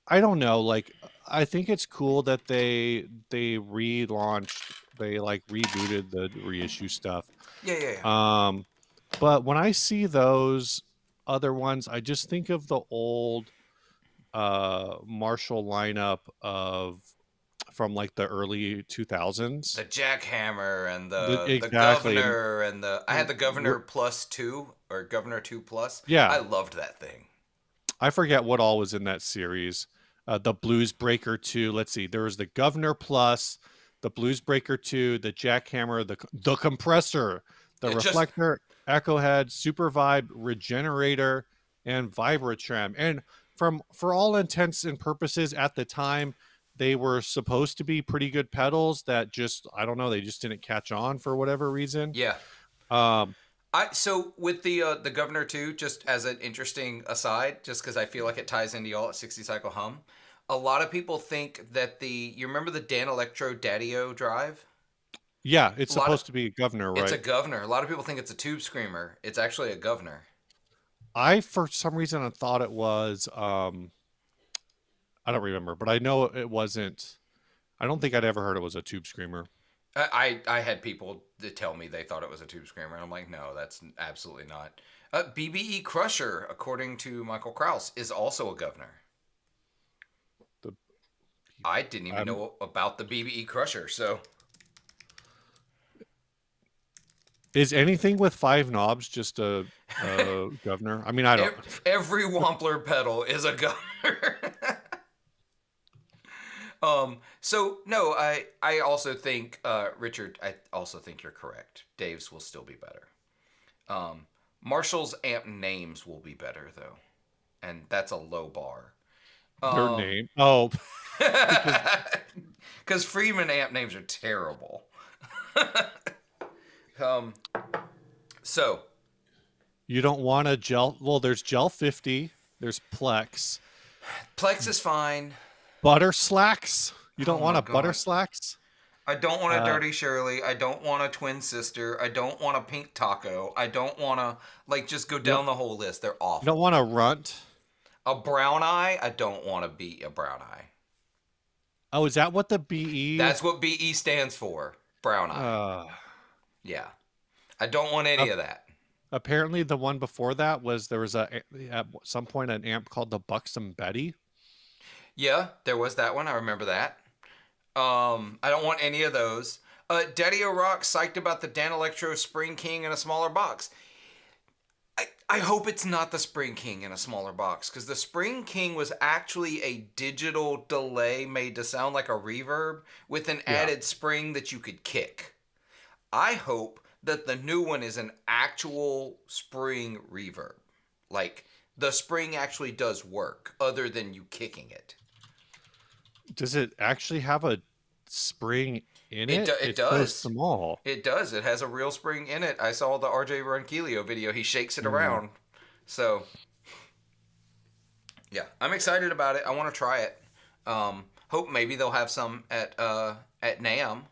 I don't know. Like, I think it's cool that they relaunched, they like rebooted the reissue stuff. Yeah, yeah, yeah. Um, but when I see those other ones, I just think of the old Marshall lineup of, from like the early 2000s. The jackhammer and the Exactly. And governor and the I had the r- governor plus two or governor two plus. I yeah, loved that thing. I forget what all was in that series. The Blues Breaker 2. Let's see. There was the Governor Plus, the Blues Breaker 2, the Jackhammer, the Compressor, the It just Reflector, Echo Head, Super Vibe, Regenerator, and Vibratram. And for all intents and purposes at the time, they were supposed to be pretty good pedals that just, I don't know, they just didn't catch on for whatever reason. yeah. Um, I so with the governor too, just as an interesting aside, just because I feel like it ties into y'all at 60 cycle hum. A lot of people think that you remember the Dan Electro Daddio drive? yeah, it's A lot of supposed to be a governor, It's a right? governor. A lot of people think it's a tube screamer. It's actually a governor. I for some reason I thought it was I don't remember, but I know it wasn't. I don't think I'd ever heard it was a tube screamer. I had people that tell me they thought it was a tube screamer, and I'm like, no, that's absolutely not. BBE Crusher, according to Michael Kraus, is also a governor. The I didn't even um, know about the BBE Crusher, so is anything with five knobs just a governor? I mean, I don't. every Wampler pedal is a governor. So no, I also think Richard, I also think you're correct. Dave's will still be better. Marshall's amp names will be better though, and that's a low bar. Their name. Oh, because Because Freeman amp names are terrible. um, so you don't want a gel. Well, there's Gel 50. There's Plex. Plex is fine. Butter Slacks. You Oh don't want my a Butter god. Slacks. I don't want a Uh, dirty Shirley. I don't want a twin sister. I don't want a pink taco. I don't want to like just go you don't, down the whole list. They're you don't awful. want a Runt. A brown eye. I don't want to be a brown eye. Oh, is that what the BE? That's what BE stands for. Brown eye. Uh, Yeah. I don't want any of that. Apparently the one before that was there was at some point an amp called the Buxom Betty. Yeah, there was that one. I remember that. I don't want any of those. Daddy O'Rock psyched about the Dan Electro Spring King in a smaller box. I hope it's not the Spring King in a smaller box because the Spring King was actually a digital delay made to sound like a reverb with an Yeah. added spring that you could kick. I hope that the new one is an actual spring reverb. Like the spring actually does work other than you kicking it. Does it actually have a spring in it? It It's so does. small. It does. It has a real spring in it. I saw the RJ Ronquillo video. He shakes it Mm. around. So, yeah, I'm excited about it. I want to try it. Hope maybe they'll have some at NAMM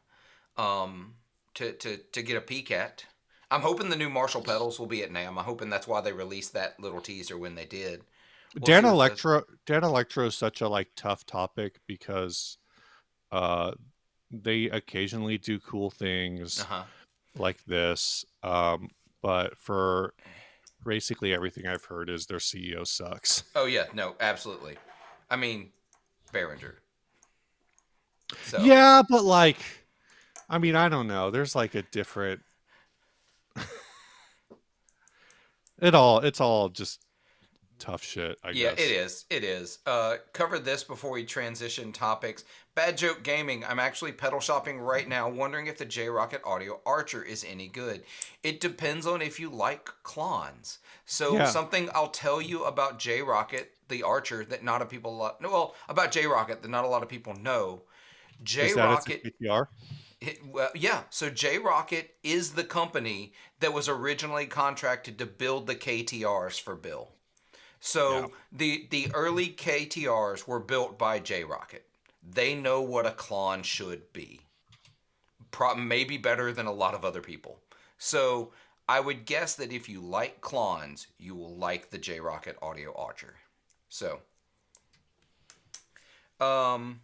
to get a peek at. I'm hoping the new Marshall pedals will be at NAMM. I'm hoping that's why they released that little teaser when they did. We'll see what those. Dan Electro is such a like tough topic because uh they occasionally do cool Uh things huh. like this. But for basically everything I've heard is their CEO sucks. Oh yeah, no, absolutely. I mean, Behringer. So Yeah, but like I mean, I don't know. There's like a different it's all just tough shit, I yeah, it guess. is. It is. Cover this before we transition topics. Bad Joke Gaming. I'm actually pedal shopping right now, wondering if the J Rocket Audio Archer is any good. It depends on if you like clones. So Yeah. something I'll tell you about J Rocket, the Archer, that not a people well about J Rocket that not a lot of people know. J Is that it's a Rocket KTR? well, yeah. So J Rocket is the company that was originally contracted to build the KTRs for Bill. Yeah. So the early KTRs were built by J Rocket. They know what a clone should be. Maybe better than a lot of other people. So I would guess that if you like clones, you will like the J Rocket Audio Archer. So, um,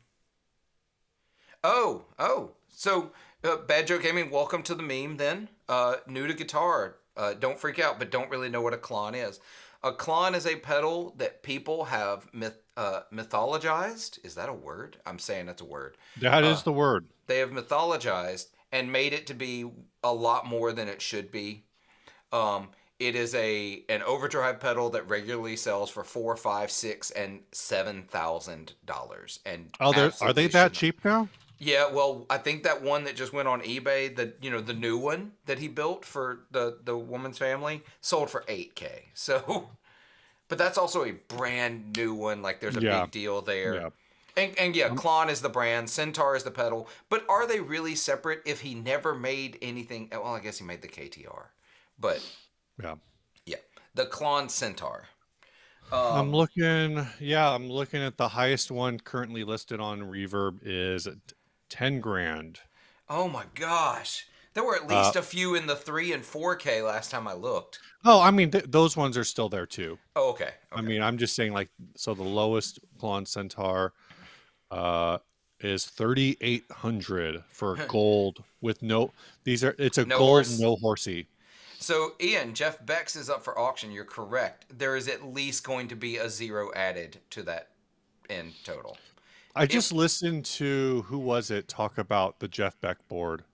so Bad Joke Gaming, welcome to the meme. Then, new to guitar. Don't freak out, but don't really know what a clon is. A clon is a pedal that people have mythologized. Is that a word? I'm saying that's a word. That Uh, is the word. they have mythologized and made it to be a lot more than it should be. Um, it is an overdrive pedal that regularly sells for $4, 5, 6, and $7,000, and Oh, are they absolutely that should not. cheap now? Yeah, well, I think that one that just went on eBay, the new one that he built for the woman's family, sold for 8K. So, but that's also a brand new one. Like, there's a Yeah, big deal there. yeah. And yeah, Um, Klon is the brand, Centaur is the pedal. But are they really separate if he never made anything? Well, I guess he made the KTR, but yeah. yeah, the Klon Centaur. I'm Um, looking. Yeah, I'm looking at the highest one currently listed on Reverb is 10 grand. oh my gosh, there were at Uh, least a few in the 3 and 4K last time I looked. oh, I mean those ones are still there too. Oh, okay, I okay. mean, I'm just saying like so the lowest Klon Centaur uh is 3,800 for gold with no these are it's a No gold horse. no horsey. So, Ian, Jeff Beck's is up for auction. You're correct. There is at least going to be a 0 added to that in total. I If just listened to who was it talk about the Jeff Beck board.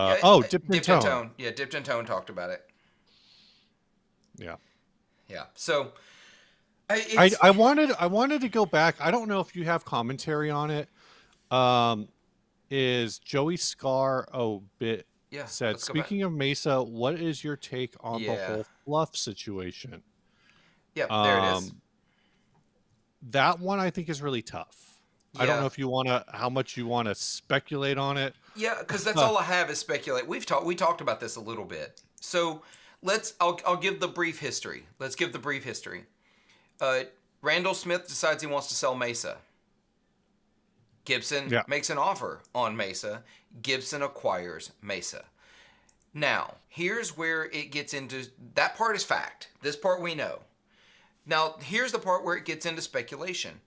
yeah, Oh, Dipped in Dipped in Tone. Tone. Yeah, Dipped in Tone talked about it. Yeah. Yeah. So, I it's I wanted I wanted to go back. I don't know if you have commentary on it. Um is Joey Scar bit yeah. said, Let's go back. speaking of Mesa, what is your take on the Yeah. whole fluff situation? Yep. There it is. Um that one I think is really tough. I don't know Yeah. if you want to how much you want to speculate on it. Yeah. Because that's all I have is speculate. We talked about this a little bit. So I'll give the brief history. Let's give the brief history. Uh, Randall Smith decides he wants to sell Mesa. Gibson Yeah. makes an offer on Mesa. Gibson acquires Mesa. Now, here's where it gets into that part is fact. This part we know. Now, here's the part where it gets into speculation.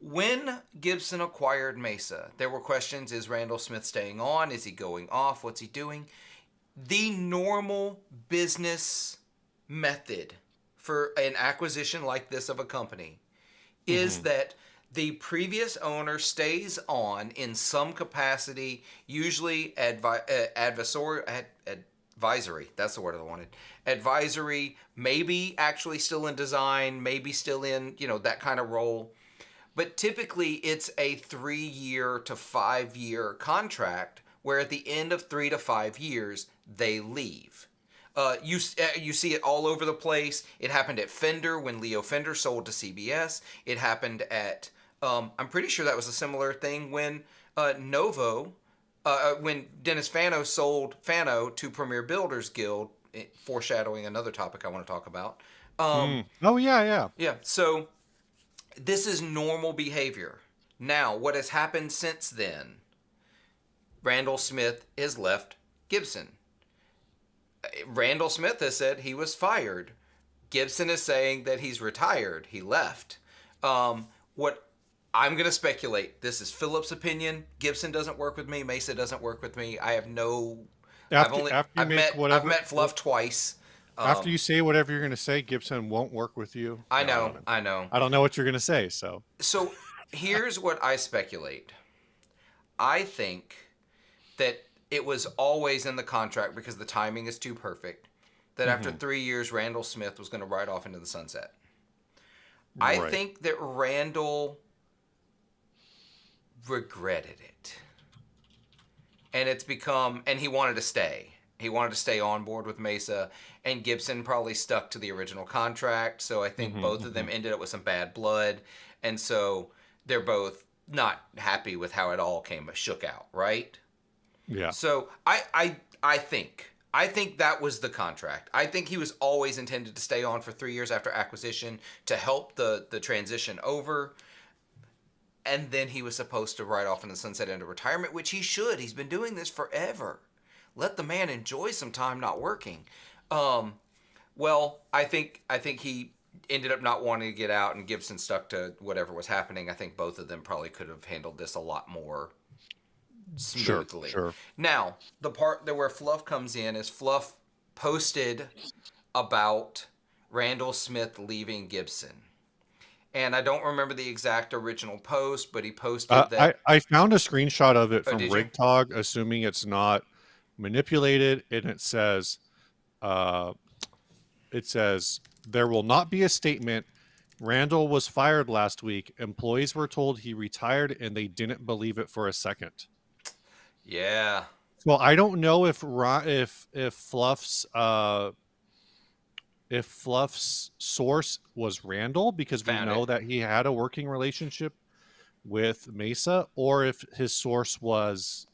When Gibson acquired Mesa, there were questions: is Randall Smith staying on? Is he going off? What's he doing? The normal business method for an acquisition like this of a company is Mhm. that the previous owner stays on in some capacity, usually advisory. That's the word I wanted. Advisory, maybe actually still in design, maybe still in, that kind of role. But typically it's a 3-year to 5-year contract where at the end of 3 to 5 years, they leave. You see it all over the place. It happened at Fender when Leo Fender sold to CBS. It happened at I'm pretty sure that was a similar thing when Novo, when Dennis Fano sold Fano to Premier Builders Guild, foreshadowing another topic I want to talk about. Oh yeah, yeah. Yeah, so this is normal behavior. Now, what has happened since then? Randall Smith has left Gibson. Randall Smith has said he was fired. Gibson is saying that he's retired. He left. What I'm going to speculate. This is Philip's opinion. Gibson doesn't work with me. Mesa doesn't work with me. I have no. After you make I've whatever met Fluff twice. after you say whatever you're going to say, Gibson won't work with you. I No, I know. don't know. I know. I don't know what you're going to say, so. So here's what I speculate. I think that it was always in the contract because the timing is too perfect. That after Mhm. 3 years, Randall Smith was going to ride off into the sunset. I Right. think that Randall regretted it. And he wanted to stay. He wanted to stay on board with Mesa, and Gibson probably stuck to the original contract. So I think Mhm, both of them mhm. ended up with some bad blood. And so they're both not happy with how it all came shook out, right? Yeah. So I think that was the contract. I think he was always intended to stay on for 3 years after acquisition to help the transition over. And then he was supposed to ride off in the sunset into retirement, which he should. He's been doing this forever. Let the man enjoy some time not working. Well, I think he ended up not wanting to get out, and Gibson stuck to whatever was happening. I think both of them probably could have handled this a lot more Sure, smoothly. sure. Now, the part that where Fluff comes in is Fluff posted about Randall Smith leaving Gibson. and I don't remember the exact original post, but he posted I that. I found a screenshot of it Oh, from did you? RigTog, assuming it's not manipulated, and uh, it says there will not be a statement. Randall was fired last week. Employees were told he retired, and they didn't believe it for a second. Yeah, So I don't know if Fluff's source was Randall, because we found it. know that he had a working relationship with Mesa, or if his source was,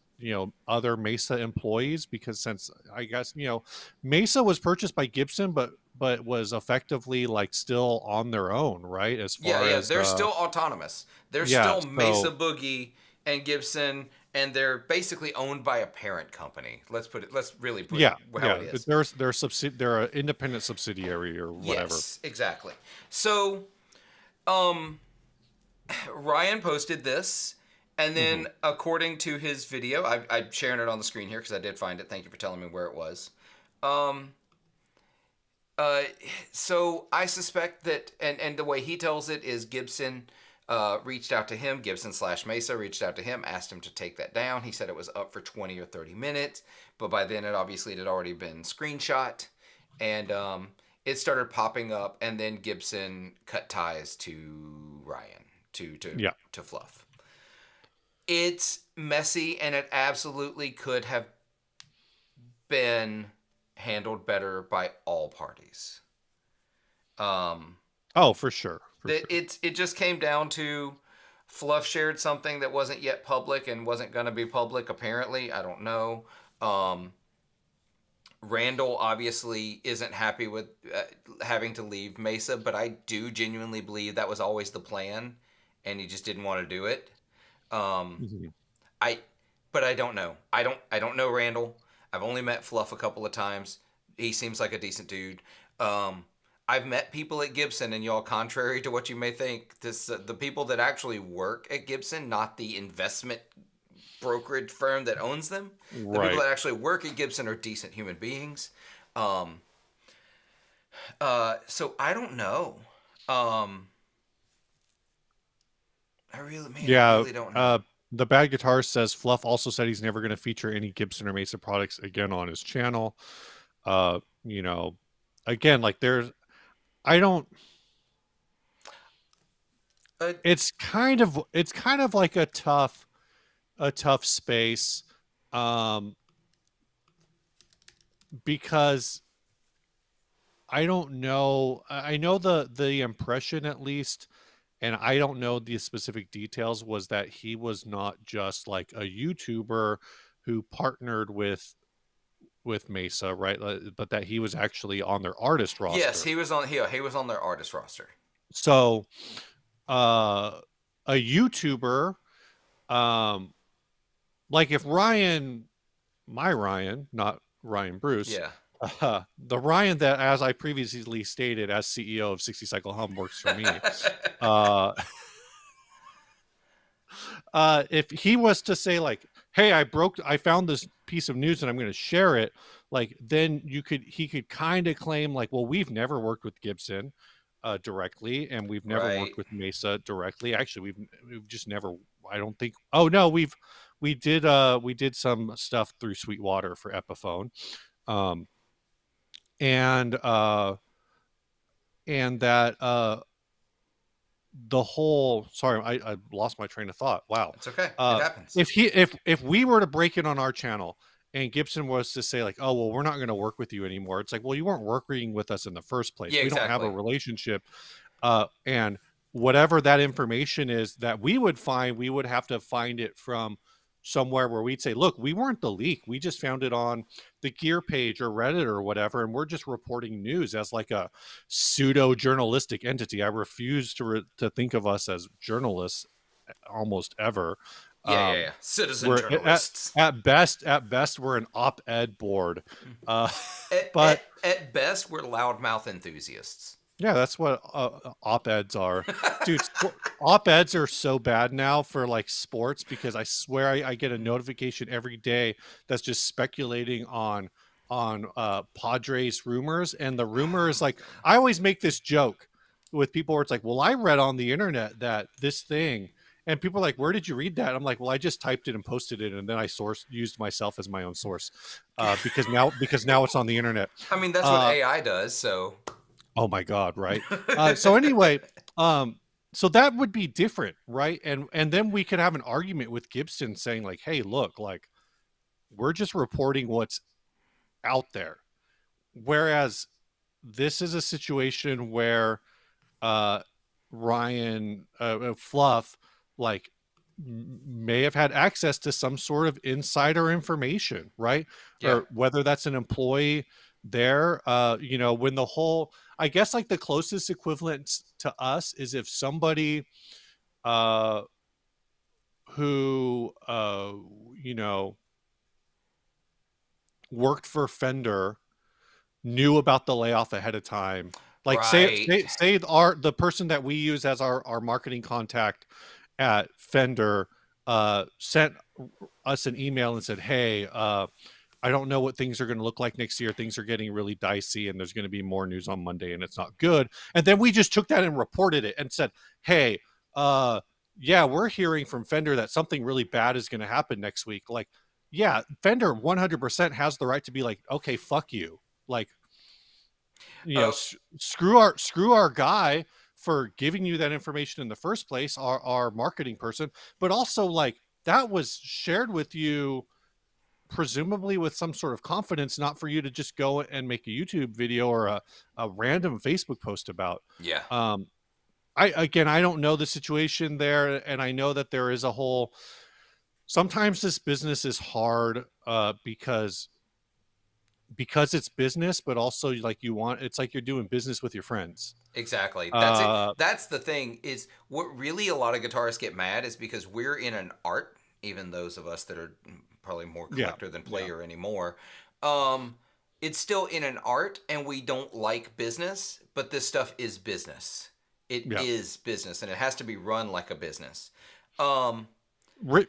other Mesa employees, because since I guess, Mesa was purchased by Gibson, but was effectively like still on their own, right? As Yeah, far yeah, as they're still autonomous. They're yeah, still Mesa so Boogie and Gibson, and they're basically owned by a parent company. Let's put it. Let's really put it yeah, how it yeah, is. they're an independent subsidiary or whatever. Yes, exactly. So, um, Ryan posted this, and Hmm. then according to his video, I'm sharing it on the screen here because I did find it. Thank you for telling me where it was. Um, Uh, so I suspect that, and the way he tells it is Gibson reached out to him. Gibson slash Mesa reached out to him, asked him to take that down. He said it was up for 20 or 30 minutes, but by then it had already been screenshot, and it started popping up. And then Gibson cut ties to Ryan Yeah. to Fluff. It's messy, and it absolutely could have been handled better by all parties. Um, Oh, for sure, for that sure. it just came down to Fluff shared something that wasn't yet public and wasn't going to be public. Apparently, I don't know. Um, Randall obviously isn't happy with having to leave Mesa, but I do genuinely believe that was always the plan, and he just didn't want to do it. Um, Mhm. I, but I don't know. I don't know Randall. I've only met Fluff a couple of times. He seems like a decent dude. Um, I've met people at Gibson, and y'all, contrary to what you may think, the people that actually work at Gibson, not the investment brokerage firm that owns them, the people Right. that actually work at Gibson are decent human beings. Um, so I don't know. Um, I Yeah. really don't know. The bad guitar says Fluff also said he's never going to feature any Gibson or Mesa products again on his channel. You know, again, like I don't. Uh, It's kind of like a tough space, um, because I don't know. I know the impression, at least, and I don't know the specific details, was that he was not just like a YouTuber who partnered with Mesa, right? But that he was actually on their artist yes, roster. he was on their artist roster. So, uh, a YouTuber, um, like if my Ryan, not Ryan Bruce, Yeah. the Ryan that, as I previously stated, as CEO of 60 Cycle Hum, works for me. Uh, if he was to say like, "Hey, I found this piece of news and I'm going to share it," like then he could kind of claim like, "Well, we've never worked with Gibson directly, and we've never Right. worked with Mesa directly. Actually, we've just never. I don't think. Oh no, we did some stuff through Sweetwater for Epiphone, um, and that the whole sorry, I lost my train of thought. Wow. It's okay. It uh happens. if we were to break it on our channel and Gibson was to say like, "Oh well, we're not going to work with you anymore," it's like, well, you weren't working with us in the first place. Yeah, We don't have a exactly. relationship. And whatever that information is that we would find, we would have to find it from somewhere where we'd say, "Look, we weren't the leak. We just found it on the Gear page or Reddit or whatever, and we're just reporting news as like a pseudo journalistic entity." I refuse to think of us as journalists almost ever. Yeah, yeah, Um, yeah. Citizen we're journalists. at best we're an op-ed board. Uh, At, but at, at best, we're loudmouth enthusiasts. yeah, that's what op-eds are. Dude, op-eds are so bad now for like sports, because I swear I get a notification every day that's just speculating on Padres rumors, and the rumor Oh is my like, god. I always make this joke. with people where it's like, well, I read on the internet that this thing, and people are like, where did you read that? I'm like, well, I just typed it and posted it, and then I used myself as my own source, because now it's on the internet. I mean, that's what Uh, AI does. So, oh my god, right? So anyway, um, so that would be different, right? And then we could have an argument with Gibson saying like, hey, look, like we're just reporting what's out there, whereas this is a situation where uh Ryan Fluff like may have had access to some sort of insider information, right? yeah. Or whether that's an employee there, when the whole, I guess like the closest equivalent to us is if somebody uh who you know worked for Fender knew about the layoff ahead of time. Like Right. the person that we use as our marketing contact at Fender sent us an email and said, hey, I don't know what things are going to look like next year. Things are getting really dicey and there's going to be more news on Monday and it's not good. And then we just took that and reported it and said, hey, yeah, we're hearing from Fender that something really bad is going to happen next week. Like, yeah, Fender 100% has the right to be like, okay, fuck you. Like, Uh, screw our guy for giving you that information in the first place, our marketing person, but also like that was shared with you presumably with some sort of confidence, not for you to just go and make a YouTube video or a random Facebook post about. yeah. um I don't know the situation there, and I know that there is a whole, sometimes this business is hard because it's business, but also like it's like you're doing business with your friends. Exactly. That's it. uh That's the thing is what really a lot of guitarists get mad is because we're in an art, even those of us that are probably more yeah, collector than yeah, player anymore. Um, it's still in an art and we don't like business, but this stuff is business. It yeah. is business and it has to be run like a business. Um,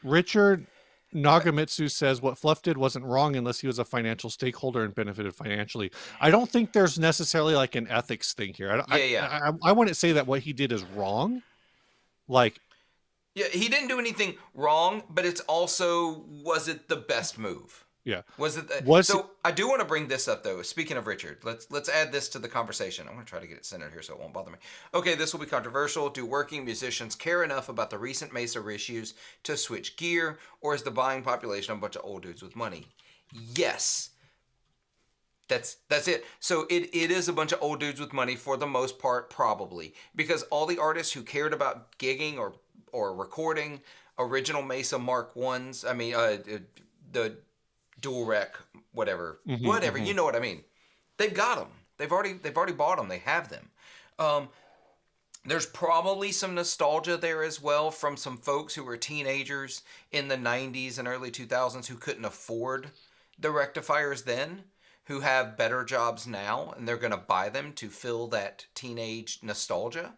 Richard Nagamitsu says what Fluff did wasn't wrong unless he was a financial stakeholder and benefited financially. I don't think there's necessarily like an ethics thing here. yeah, yeah. I wouldn't say that what he did is wrong. Like, Yeah, he didn't do anything wrong, but it's also was it the best move? yeah, Was it was so? I do want to bring this up though. Speaking of Richard, let's add this to the conversation. I'm going to try to get it centered here so it won't bother me. Okay, this will be controversial. Do working musicians care enough about the recent Mesa issues to switch gear, or is the buying population a bunch of old dudes with money? Yes, that's it. So it is a bunch of old dudes with money for the most part, probably because all the artists who cared about gigging or recording original Mesa Mark Ones. I mean, the dual rec, whatever, mhm, whatever. mhm. You know what I mean? They've got them. They've already bought them. They have them. Um, there's probably some nostalgia there as well from some folks who were teenagers in the 90s and early 2000s who couldn't afford the rectifiers then, who have better jobs now, and they're going to buy them to fill that teenage nostalgia.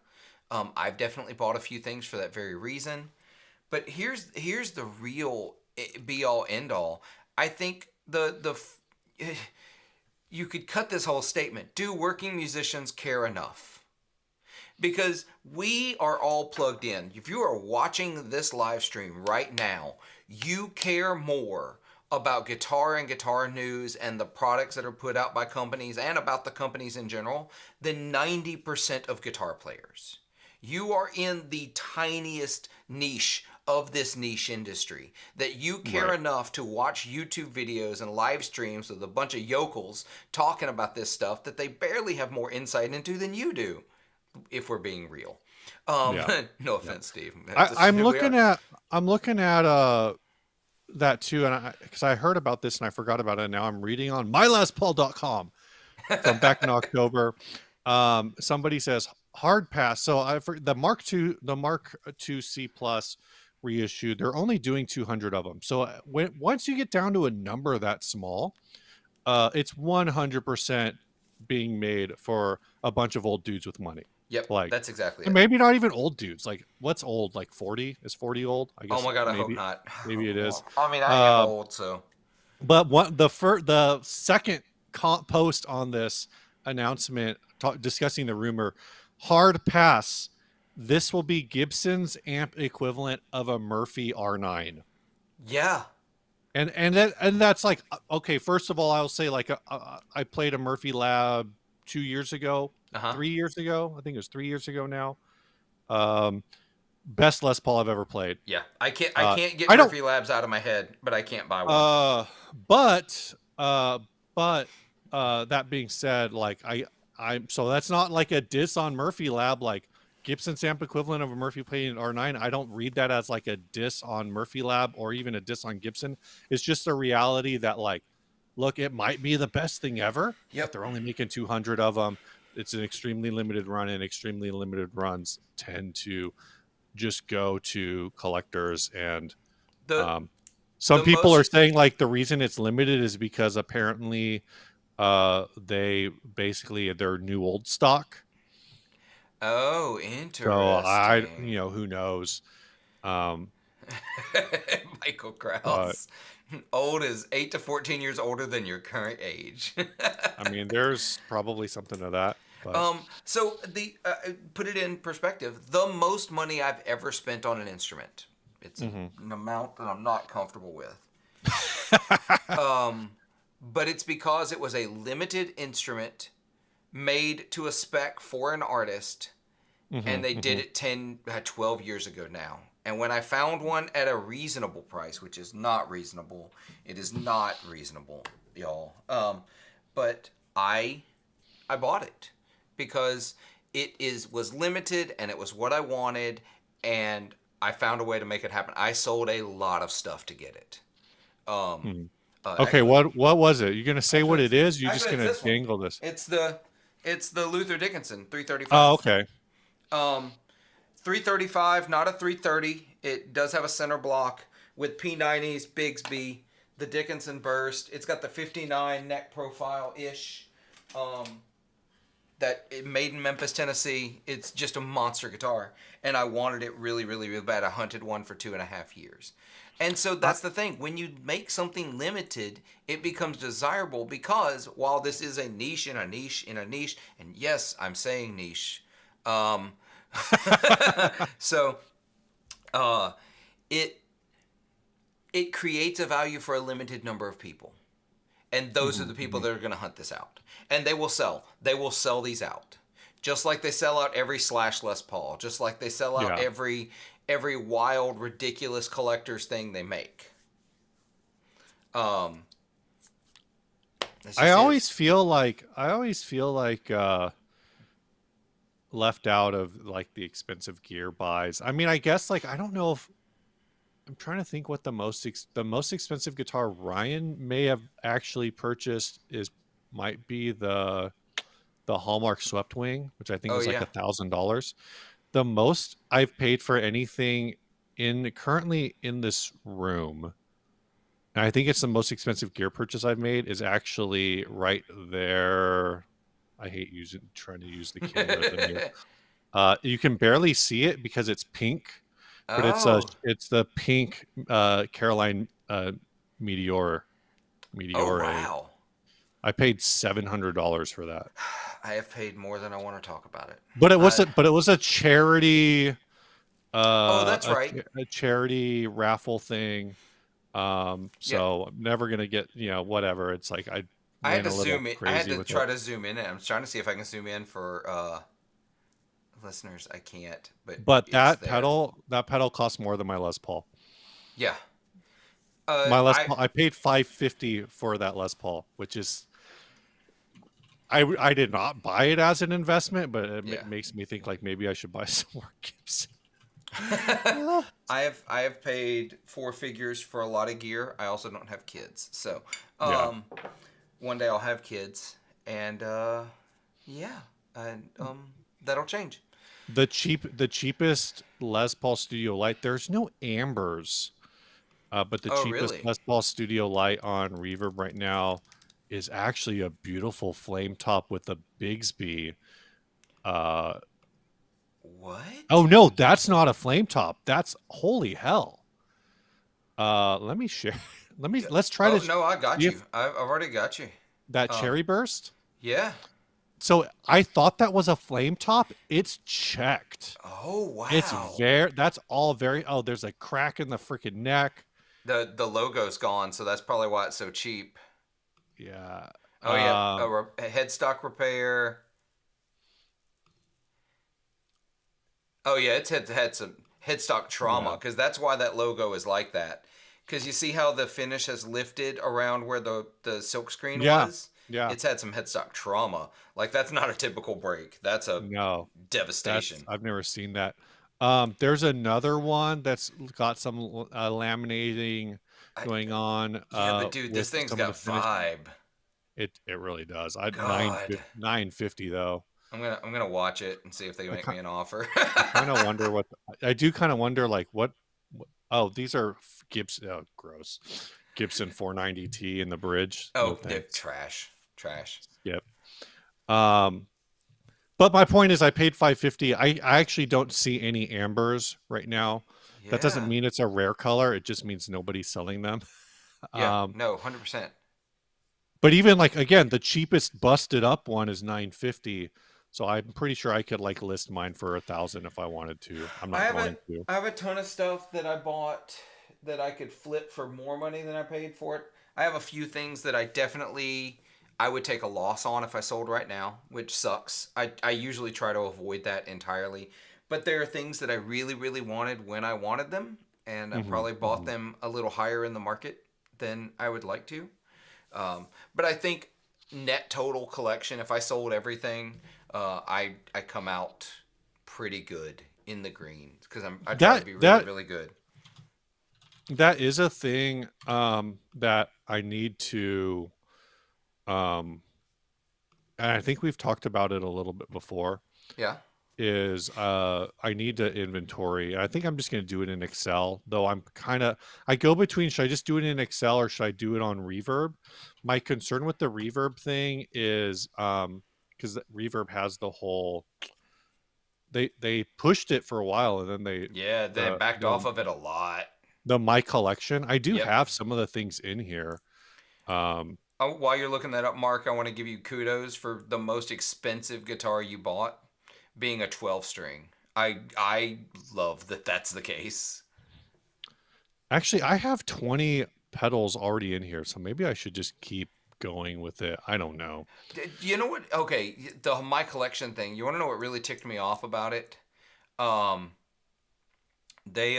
I've definitely bought a few things for that very reason. But here's the real be all end all. I think you could cut this whole statement. Do working musicians care enough? Because we are all plugged in. If you are watching this live stream right now, you care more about guitar and guitar news and the products that are put out by companies and about the companies in general than 90% of guitar players. You are in the tiniest niche of this niche industry that you care Right. enough to watch YouTube videos and live streams with a bunch of yokels talking about this stuff that they barely have more insight into than you do, if we're being real. Yeah, No yeah. offense, Steve. That's I, just I'm who we looking are. at I'm looking at that too, and because I heard about this and I forgot about it. And now I'm reading on mylastpaul.com from back in October. Somebody says hard pass. So the Mark II C Plus reissued. They're only doing 200 of them. So once you get down to a number that small, it's 100% being made for a bunch of old dudes with money. Yep, Like, that's exactly and it. maybe not even old dudes. Like, what's old? Like 40? Is 40 old? I Oh guess my god, I hope maybe not. maybe it is. I mean, I am Uh, old, so but the second post on this announcement discussing the rumor, hard pass. This will be Gibson's amp equivalent of a Murphy R9. Yeah. And that's like, okay. First of all, I'll say like I played a Murphy Lab 2 years ago, Uh huh. 3 years ago. I think it was 3 years ago now. Um, Best Les Paul I've ever played. Yeah. I can't get I don't Murphy Labs out of my head, but I can't buy one. Uh, but but that being said, like I'm so that's not like a diss on Murphy Lab, like Gibson amp equivalent of a Murphy playing R9. I don't read that as like a diss on Murphy Lab or even a diss on Gibson. It's just a reality that like, look, it might be the best thing ever, but Yep. they're only making 200 of them. It's an extremely limited run, and extremely limited runs tend to just go to collectors. And The um, some the people are most saying like the reason it's limited is because apparently they basically they're new old stock. Oh, So I, interesting. who knows. Um Michael but Krause. Old is 8 to 14 years older than your current age. I mean there's probably something to that, but So the put it in perspective. The most money I've ever spent on an instrument. It's mhm. an amount that I'm not comfortable with. But it's because it was a limited instrument made to a spec for an artist, and Mhm, they did mhm. it 12 years ago now. And when I found one at a reasonable price, which is not reasonable, it is not reasonable, y'all. But I bought it because it was limited and it was what I wanted, and I found a way to make it happen. I sold a lot of stuff to get it. Um, Mhm. Okay, actually, what was it? You gonna say what it is? You're just actually, it's gonna this one. dangle this? It's the Luther Dickinson Oh, 335. okay. Um, 335, not a 330. It does have a center block with P90s, Bigsby, the Dickinson burst. It's got the 59 neck profile ish. Um, that it made in Memphis, Tennessee. It's just a monster guitar, and I wanted it really, really, really bad. I hunted one for 2.5 years, and so I, that's the thing. When you make something limited, it becomes desirable because while this is a niche in a niche in a niche, and yes, I'm saying niche. Um, so uh, it it creates a value for a limited number of people, and those are the mhm, people mhm. that are going to hunt this out, and they will sell these out, just like they sell out every Slash Les Paul, just like they sell out Yeah. every wild ridiculous collector's thing they make. um this I just always is. feel like left out of like the expensive gear buys. I mean, I guess like I don't know if I'm trying to think what the most expensive guitar Ryan may have actually purchased is might be the Hallmark Swept Wing, which I think Oh was like yeah. $1,000. The most I've paid for anything in currently in this room, and I think it's the most expensive gear purchase I've made, is actually right there. I hate trying to use the camera. You can barely see it because it's pink, but Oh. it's the pink Caroline Meteor Oh Meteore. wow. I paid $700 for that, I have paid more than I want to talk about it. but I it was a charity Oh, that's right. a charity raffle thing. Yeah. So I'm never gonna get, whatever. It's like I I had went to a little zoom in. I had crazy to with try it. to zoom in, and I'm trying to see if I can zoom in for listeners. I can't, but But it's there. that pedal costs more than my Les Paul. Yeah. I I paid 550 for that Les Paul, which is I did not buy it as an investment, but it yeah. makes me think like maybe I should buy some more Gibson. I have paid four figures for a lot of gear. I also don't have kids, so Yeah. um, one day I'll have kids, and yeah, and that'll change. The cheapest Les Paul Studio Light, there's no ambers. But the Oh cheapest really? Les Paul Studio Light on Reverb right now is actually a beautiful flame top with a Bigsby. Uh, oh What? no, that's not a flame top. That's holy hell. Let me share. Yeah. Let's try to Oh see no, I got you. if I've already got you. that Um, cherry burst. yeah. So I thought that was a flame top. It's checked. Oh It's wow. very, that's all very, oh, there's a crack in the freaking neck. The logo's gone, so that's probably why it's so cheap. Yeah. Oh yeah, a headstock repair. Oh yeah, it's had some headstock trauma Yeah. because that's why that logo is like that. Because you see how the finish has lifted around where the silk screen Yeah. was. Yeah. It's had some headstock trauma. Like that's not a typical break. That's a No, that's, devastation. I've never seen that. There's another one that's got some laminating I, going on yeah, but dude, with this thing's some of the got finish. vibe. It really does. I God, 950 though. I'm gonna watch it and see if they I make ki- me an offer. I kind of wonder what I do kind of wonder like oh, these are Gibson, oh, gross. Gibson 490T in the bridge. No Oh, they're thanks. trash, trash. Skip. Um but my point is I paid 550. I actually don't see any ambers right now. That doesn't Yeah, mean it's a rare color. It just means nobody's selling them. yeah, Um no, 100%. but even like again, the cheapest busted up one is 950. So I'm pretty sure I could like list mine for 1,000 if I wanted to. I'm I not have a going to. I have a ton of stuff that I bought that I could flip for more money than I paid for it. I have a few things that I would take a loss on if I sold right now, which sucks. I usually try to avoid that entirely. But there are things that I really, really wanted when I wanted them, and I Hmm. probably bought Hmm. them a little higher in the market than I would like to. But I think net total collection, if I sold everything, I come out pretty good in the green because I try to That be really that really good. that is a thing that I need to um and I think we've talked about it a little bit before Yeah. is I need to inventory. I think I'm just going to do it in Excel, though I'm kind of I go between should I just do it in Excel or should I do it on Reverb? My concern with the Reverb thing is cuz Reverb has the whole they pushed it for a while and then they Yeah. They the backed off the of it a lot. the my collection. I do Yep. have some of the things in here. Um Oh, while you're looking that up, Mark, I want to give you kudos for the most expensive guitar you bought being a 12 string. I love that that's the case. Actually, I have 20 pedals already in here, so maybe I should just keep going with it. I don't know. You know what? Okay, the my collection thing. You want to know what really ticked me off about it? Um, they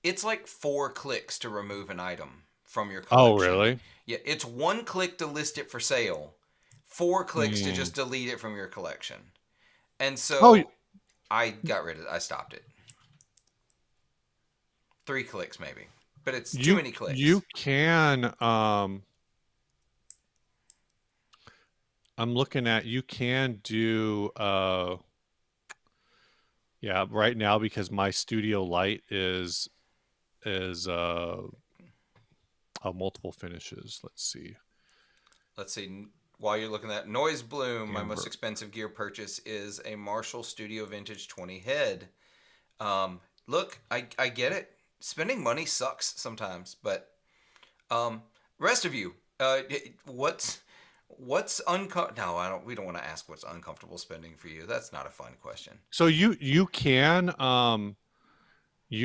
it's like 4 clicks to remove an item from your Oh, collection. really? Yeah, it's 1 click to list it for sale, 4 clicks to Mm. just delete it from your collection. And Oh, so I got rid of it. I stopped it. 3 clicks maybe, but it's too many clicks. you can I'm looking at you can do yeah, right now because my studio light is multiple finishes. Let's see. Let's see. While you're looking at Noise Bloom, my most Amber. expensive gear purchase is a Marshall Studio Vintage 20 head. Look, I get it. Spending money sucks sometimes, but rest of you, what's uncomfortable? No, I don't. We don't want to ask what's uncomfortable spending for you. That's not a fun question. So you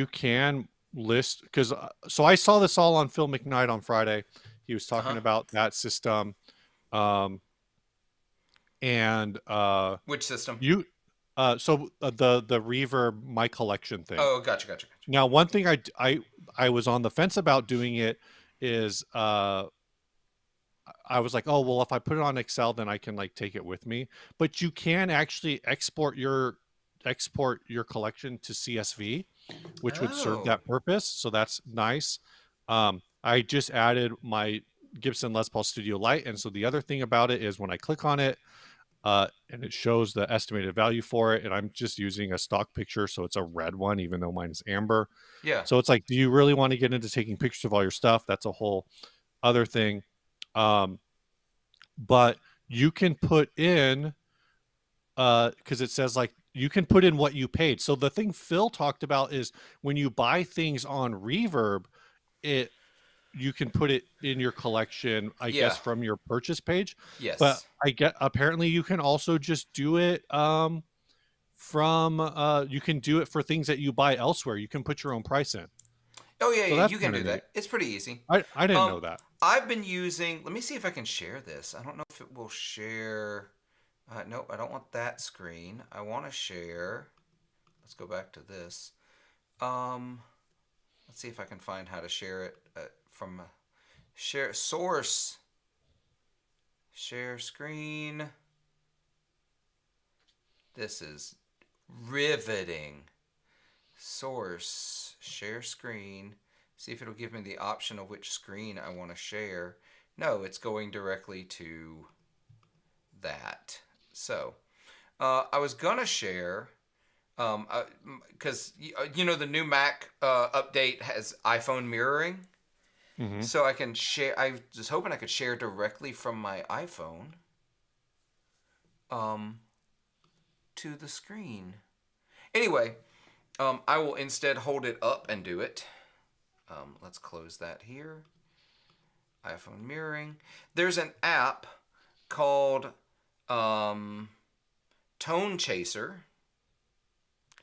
can list because so I saw this all on Phil McKnight on Friday. He was Uh talking huh. about that system, um, and Which system? you the reverb my collection thing. Oh, gotcha, gotcha, gotcha. Now, one thing I was on the fence about doing it is I was like, oh well, if I put it on Excel, then I can like take it with me. But you can actually export your collection to CSV, which would serve Oh, that purpose. So that's nice. I just added my Gibson Les Paul Studio Lite, and so the other thing about it is when I click on it, and it shows the estimated value for it, and I'm just using a stock picture, so it's a red one, even though mine is amber. yeah. So it's like, do you really want to get into taking pictures of all your stuff? That's a whole other thing. Um, but you can put in because it says like you can put in what you paid. So the thing Phil talked about is when you buy things on Reverb, it you can put it in your collection, I guess, Yeah. from your purchase page. But Yes. I get apparently you can also just do it from you can do it for things that you buy elsewhere. You can put your own price in. Oh yeah, So yeah, that's you can kind of do neat. that. It's pretty easy. I didn't Um, know that. I've been using. Let me see if I can share this. I don't know if it will share. Nope, I don't want that screen. I want to share. Let's go back to this. Um, let's see if I can find how to share it from share source. Share screen. This is riveting. Source. Share screen. See if it'll give me the option of which screen I want to share. No, it's going directly to that. So, I was gonna share because you know the new Mac update has iPhone mirroring, Hmm. so I can share. I was hoping I could share directly from my iPhone um, to the screen. Anyway, I will instead hold it up and do it. Let's close that here. iPhone mirroring. There's an app called um, Tone Chaser.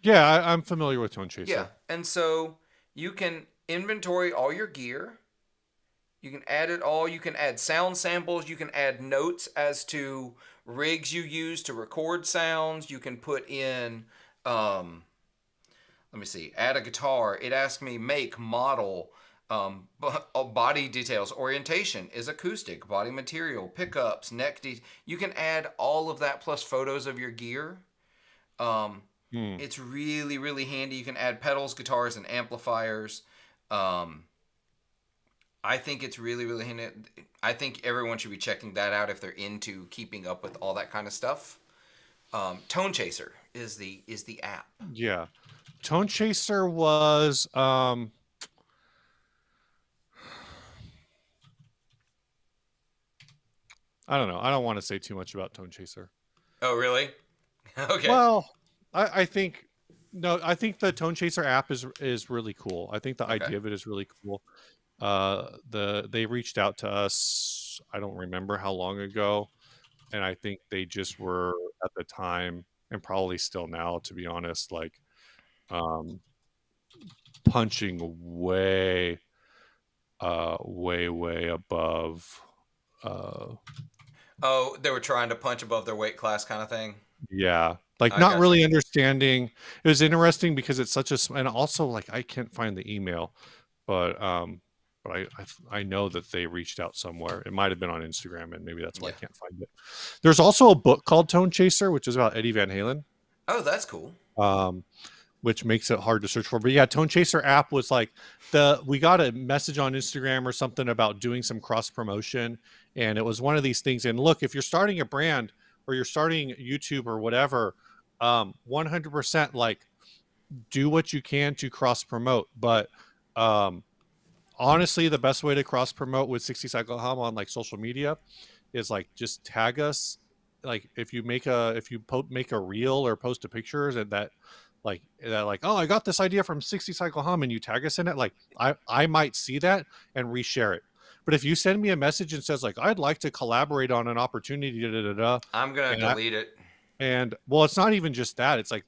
Yeah, I'm familiar with Tone Yeah, Chaser. and so you can inventory all your gear. You can add it all. You can add sound samples. You can add notes as to rigs you use to record sounds. You can put in, let me see, add a guitar. It asks me make, model, body details, orientation is acoustic, body material, pickups, You can add all of that plus photos of your gear. Um, Hmm. it's really, really handy. You can add pedals, guitars, and amplifiers. Um, I think it's really, really handy. I think everyone should be checking that out if they're into keeping up with all that kind of stuff. Tone Chaser is the app. Yeah. Tone Chaser was I don't know. I don't want to say too much about Tone Chaser. Oh, really? Okay. Well, I think no, I think the Tone Chaser app is really cool. I think the Okay. idea of it is really cool. They reached out to us, I don't remember how long ago, and I think they just were at the time and probably still now, to be honest, like um punching way above uh Oh, they were trying to punch above their weight class kind of thing. yeah, like I not gotcha. really understanding. It was interesting because it's such a and also like I can't find the email, but I know that they reached out somewhere. It might have been on Instagram, and maybe that's why I Yeah. can't find it. There's also a book called Tone Chaser, which is about Eddie Van Halen. Oh, that's cool. Um, which makes it hard to search for. But yeah, Tone Chaser app was like we got a message on Instagram or something about doing some cross promotion, and it was one of these things. And look, if you're starting a brand or you're starting YouTube or whatever, 100% like do what you can to cross promote. But um, honestly, the best way to cross promote with 60 Cycle Hum on like social media is like just tag us. Like if you make a reel or post a picture and that oh, I got this idea from 60 Cycle Hum and you tag us in it, like I might see that and reshare it. But if you send me a message and says like I'd like to collaborate on an opportunity, da, da, da, da, I'm gonna and I delete it. and well, it's not even just that. It's like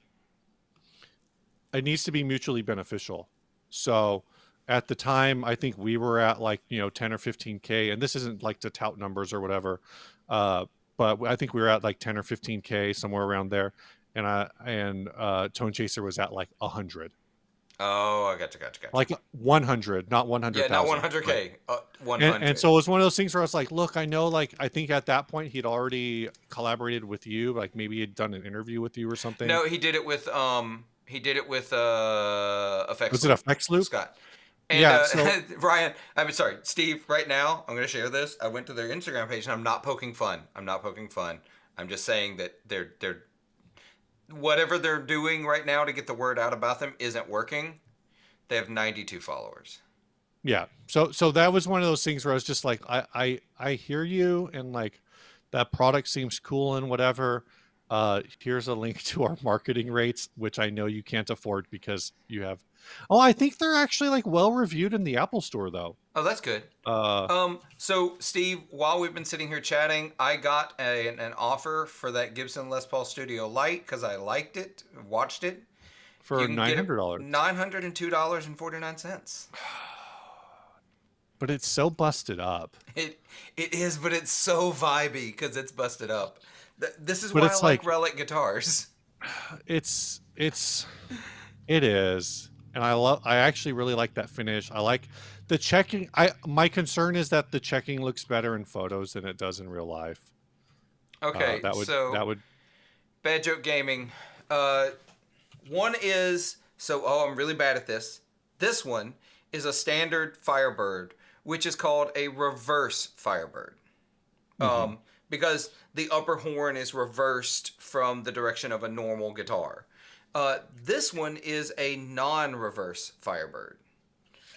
it needs to be mutually beneficial. So at the time, I think we were at like, 10 or 15K, and this isn't like to tout numbers or whatever. Uh, but I think we were at like 10 or 15K, somewhere around there. And Tone Chaser was at like 100, Oh, I gotcha. like 100, not Yeah, not 100,000. Right. 100K. And 100. so it was one of those things where I was like, look, I know, like, I think at that point he'd already collaborated with you, like maybe he'd done an interview with you or something. No, he did it with Effects Was it Loop, FX Loop? Scott. And Yeah. So Ryan, I'm sorry, Steve. Right now, I'm going to share this. I went to their Instagram page, and I'm not poking fun. I'm not poking fun. I'm just saying that they're whatever they're doing right now to get the word out about them isn't working. They have 92 followers. yeah, so that was one of those things where I was just like I hear you, and like that product seems cool and whatever, Here's a link to our marketing rates, which I know you can't afford because you have. Oh, I think they're actually like well reviewed in the Apple Store though. Oh, that's good. Uh, So Steve, while we've been sitting here chatting, I got an offer for that Gibson Les Paul Studio Lite because I liked it, watched it. You for can get it $900. $902.49. But it's so busted up. It is, but it's so vibey because it's busted up. This is But why I it's like like Relic guitars. it's it is. And I actually really like that finish. I like the checking. I My concern is that the checking looks better in photos than it does in real life. Okay, That would so that would Bad Joke Gaming. Uh, One is I'm really bad at this. This one is a standard Firebird, which is called a reverse Firebird. mhm. Because the upper horn is reversed from the direction of a normal guitar. This one is a non-reverse Firebird.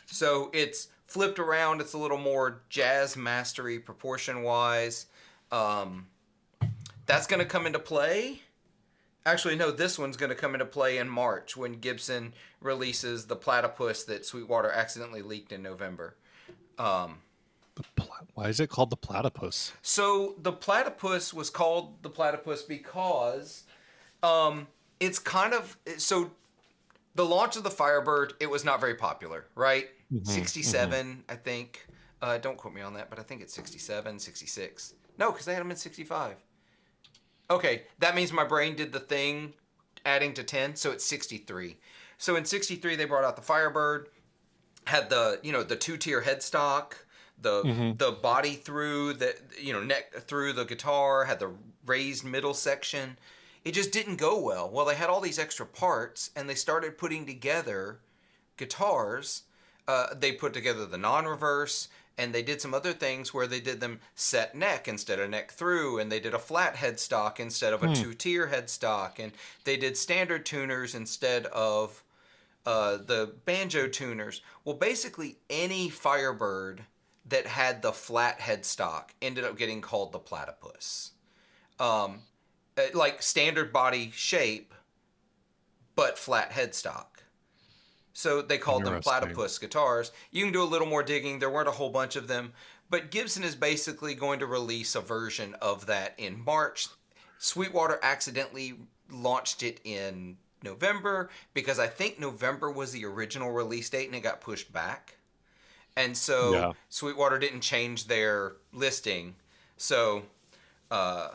So it's flipped around. It's a little more jazz mastery proportion wise. Um, that's going to come into play. Actually, no, this one's going to come into play in March when Gibson releases the platypus that Sweetwater accidentally leaked in November. Um, Why is it called the platypus? so the platypus was called the platypus because it's kind of so the launch of the Firebird, it was not very popular, right? Mhm, mhm. 67, I think. Don't quote me on that, but I think it's 67, 66. No, because they had them in 65. Okay, that means my brain did the thing adding to 10, so it's 63. So in 63, they brought out the Firebird, had the two-tier headstock, Mhm. the body through the neck through the guitar, had the raised middle section. It just didn't go well. Well, they had all these extra parts, and they started putting together guitars. They put together the non-reverse, and they did some other things where they did them set neck instead of neck through, and they did a flat headstock instead of a Hmm. two-tier headstock, and they did standard tuners instead of the banjo tuners. Well, basically any Firebird that had the flat headstock ended up getting called the platypus. Um, like standard body shape, but flat headstock. So they called them Interesting. platypus guitars. You can do a little more digging. There weren't a whole bunch of them, but Gibson is basically going to release a version of that in March. Sweetwater accidentally launched it in November because I think November was the original release date and it got pushed back. And so Yeah. Sweetwater didn't change their listing. So uh,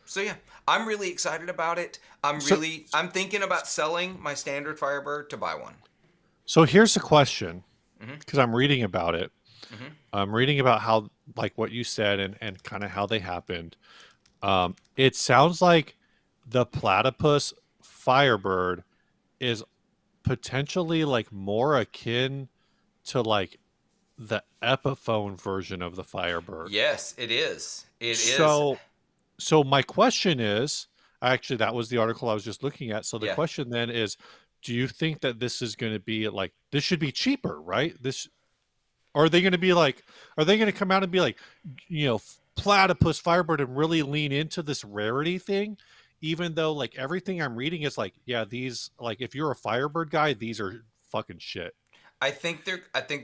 so yeah, I'm really excited about it. So I'm thinking about selling my standard Firebird to buy one. so here's a question Hmm. because I'm reading about it. Hmm. I'm reading about how like what you said and kind of how they happened. It sounds like the platypus Firebird is potentially like more akin to like the Epiphone version of the Firebird. Yes, it is. It is. So so my question is, actually that was the article I was just looking at. So the Yeah. question then is, do you think that this is going to be like this should be cheaper, right? This or are they going to be like are they going to come out and be like, platypus Firebird and really lean into this rarity thing? Even though like everything I'm reading is like, yeah, these like if you're a Firebird guy, these are fucking shit. I think they're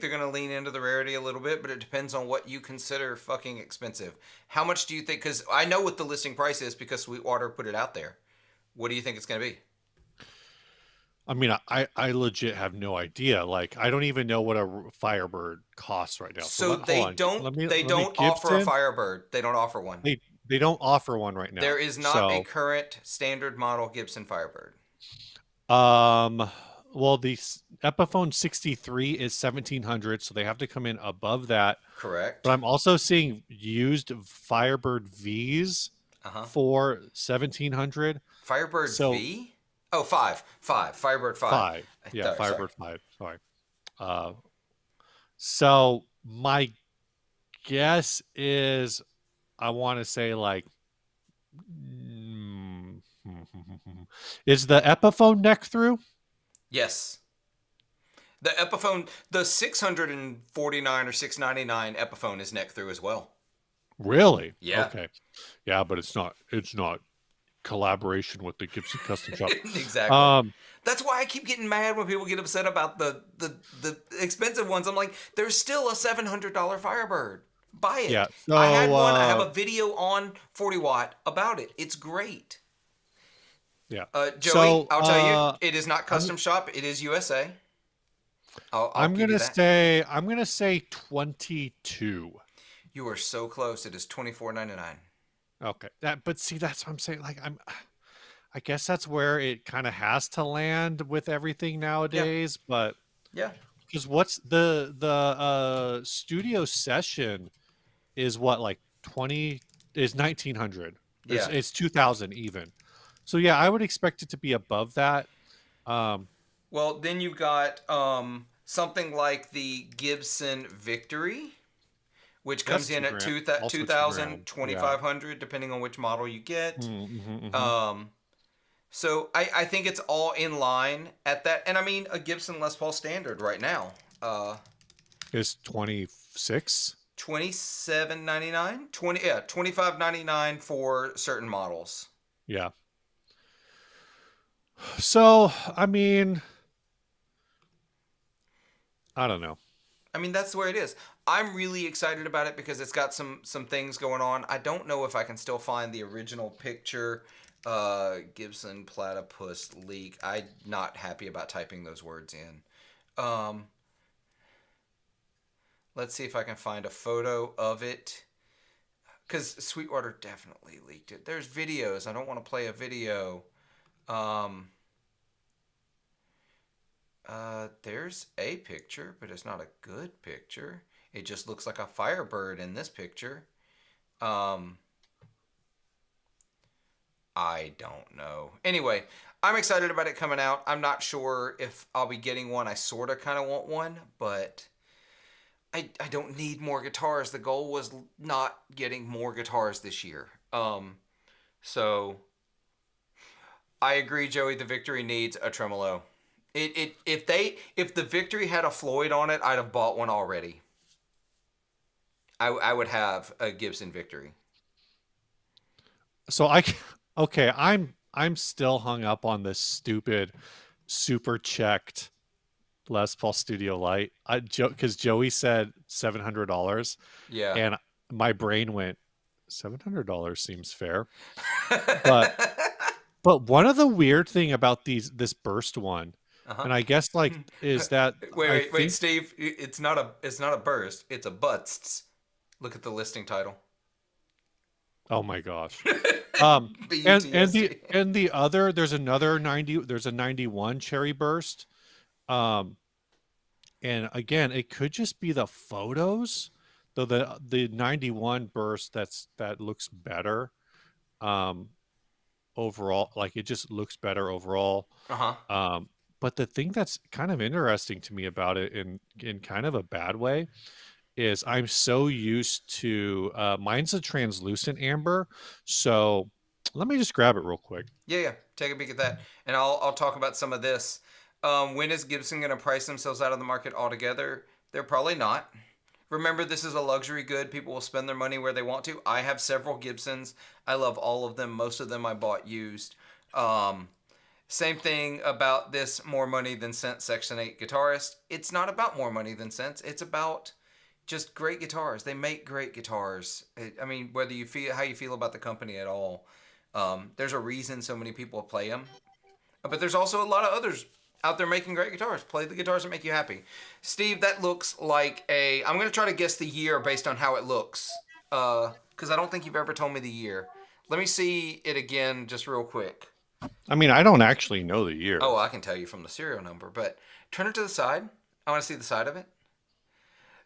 gonna lean into the rarity a little bit, but it depends on what you consider fucking expensive. How much do you think? Because I know what the listing price is because Sweetwater put it out there. What do you think it's gonna be? I mean, I legit have no idea. Like, I don't even know what a Firebird costs right now. So So hold on. they Let me don't offer a Gibson. Firebird. They don't offer one. They don't offer one right There now. is not a So, current standard model Gibson Firebird. um, well, the Epiphone 63 is 1700, so they have to come in above that. But Correct. I'm also seeing used Firebird V's Uh huh. for 1700. Firebird So V. Oh, five. Firebird five. five, yeah, Sorry. Firebird 5. Sorry. Uh, so my guess is I want to say like mm, is the Epiphone neck through? Yes. The Epiphone, the 649 or 699 Epiphone is neck through as well. Really? Yeah. Okay. Yeah, but it's not. It's not. collaboration with the Gibson Custom Shop. Exactly. Um, That's why I keep getting mad when people get upset about the expensive ones. I'm like, there's still a $700 Firebird. Buy yeah. it. I So, had one. I have a video on 40 watt about it. It's great. yeah. Joey, So, I'll tell you, it is not I'm custom shop. It is USA. I'll I'm give you gonna that. say 22. You are so close. It is $24.99. Okay. But see, that's what I'm saying. Like, I guess that's where it kind of has to land with everything Yeah, nowadays. But yeah, because what's the studio session is what, like 20 is 1900. yeah. It's 2000 even. So yeah, I would expect it to be above that. Um, Well, then you've got something like the Gibson Victory, which comes that's in two at grand, also 2 grand. 2000, Yeah. 2500, depending on which model you get. Mm-hmm, mm-hmm. Um, so I think it's all in line at that. And I mean, a Gibson Les Paul Standard right now, Is 26. 27.99, 25.99 for certain models. Yeah. So I mean, I don't know. I mean, that's where it is. I'm really excited about it because it's got some things going on. I don't know if I can still find the original picture. Gibson platypus leak. I'm not happy about typing those words in. Um, let's see if I can find a photo of it. Because Sweetwater definitely leaked it. There's videos. I don't want to play a video. Um, there's a picture, but it's not a good picture. It just looks like a Firebird in this picture. Um, I don't know. Anyway, I'm excited about it coming out. I'm not sure if I'll be getting one. I sort of kind of want one, but I don't need more guitars. The goal was not getting more guitars this year. So I agree, Joey. The Victory needs a tremolo. If the Victory had a Floyd on it, I'd have bought one already. I would have a Gibson Victory. So okay, I'm still hung up on this stupid super checked Les Paul Studio Light. Because Joey said $700, Yeah. and my brain went $700 seems fair. But one of the weird thing about this burst one, Uh-huh. and I guess like is that I Wait, think Steve. It's not a burst. It's a butts. Look at the listing title. oh my gosh. And BUTST. the other there's another 90 there's a 91 cherry burst. Um and again, it could just be the photos, though the 91 burst that looks better um overall, like it just looks better overall. Uh-huh. But the thing that's kind of interesting to me about it in kind of a bad way is I'm so used to mine's a translucent amber. So let me just grab it real quick. Yeah. Take a peek at that, and I'll talk about some of this. When is Gibson going to price themselves out of the market altogether? They're probably not. Remember, this is a luxury good. People will spend their money where they want to. I have several Gibsons. I love all of them. Most of them I bought used. Same thing about this more money than sense Section 8 guitarist. It's not about more money than sense. It's about just great guitars. They make great guitars. I mean, whether you feel how you feel about the company at all, there's a reason so many people play them. But there's also a lot of others out there making great guitars. Play the guitars that make you happy. Steve, that looks like a... I'm going to try to guess the year based on how it looks. Because I don't think you've ever told me the year. Let me see it again just real quick. I mean, I don't actually know the year. Oh, I can tell you from the serial number. But turn it to the side. I want to see the side of it.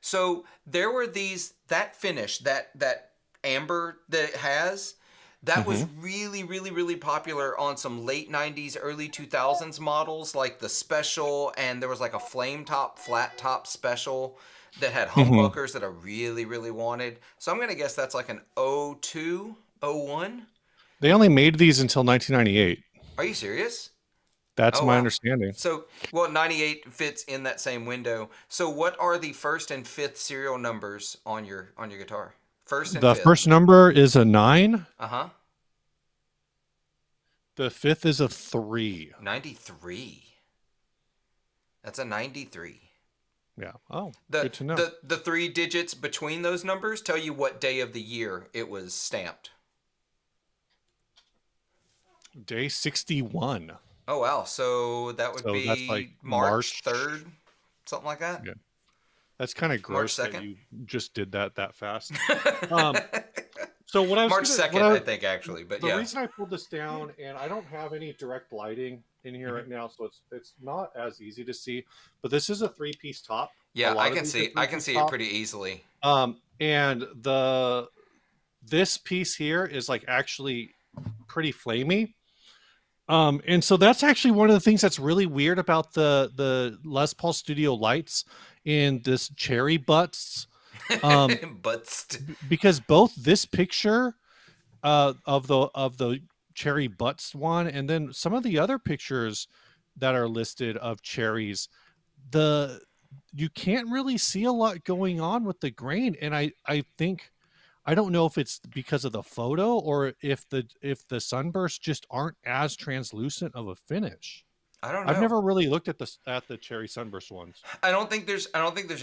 So there were these... That finish, that amber that it has... That was really, really, really popular on some late 90s, early 2000s models, like the Special, and there was like a flame top, flat top Special that had humbuckers that I really, really wanted. So I'm going to guess that's like an 02, 01? They only made these until 1998. Are you serious? That's Oh, my wow. understanding. So, well, 98 fits in that same window. So what are the first and fifth serial numbers on your guitar? First and The fifth. first number is a 9. Uh-huh. The fifth is a 3. 93. That's a 93. Yeah. Oh, The good to know. the 3 digits between those numbers tell you what day of the year it was stamped. Day 61. Oh wow, so that would So that's like be March March. 3rd, something like that. Yeah. That's kind of March gross that 2nd. you just did that fast. Um, so what I was March gonna, what 2nd, I think actually, but the yeah. reason I pulled this down, and I don't have any direct lighting in here Mhm. right now, so it's not as easy to see. But this is a 3-piece top. A Yeah, lot of these are I three can piece see it top. pretty easily. And this piece here is like actually pretty flamey. And so that's actually one of the things that's really weird about the Les Paul Studio lights in this cherry butts. Um, because both this picture of the cherry butts one, and then some of the other pictures that are listed of cherries, the you can't really see a lot going on with the grain, and I think I don't know if it's because of the photo or if the sunbursts just aren't as translucent of a finish. I don't I've know. never really looked at the cherry sunburst ones. I don't think there's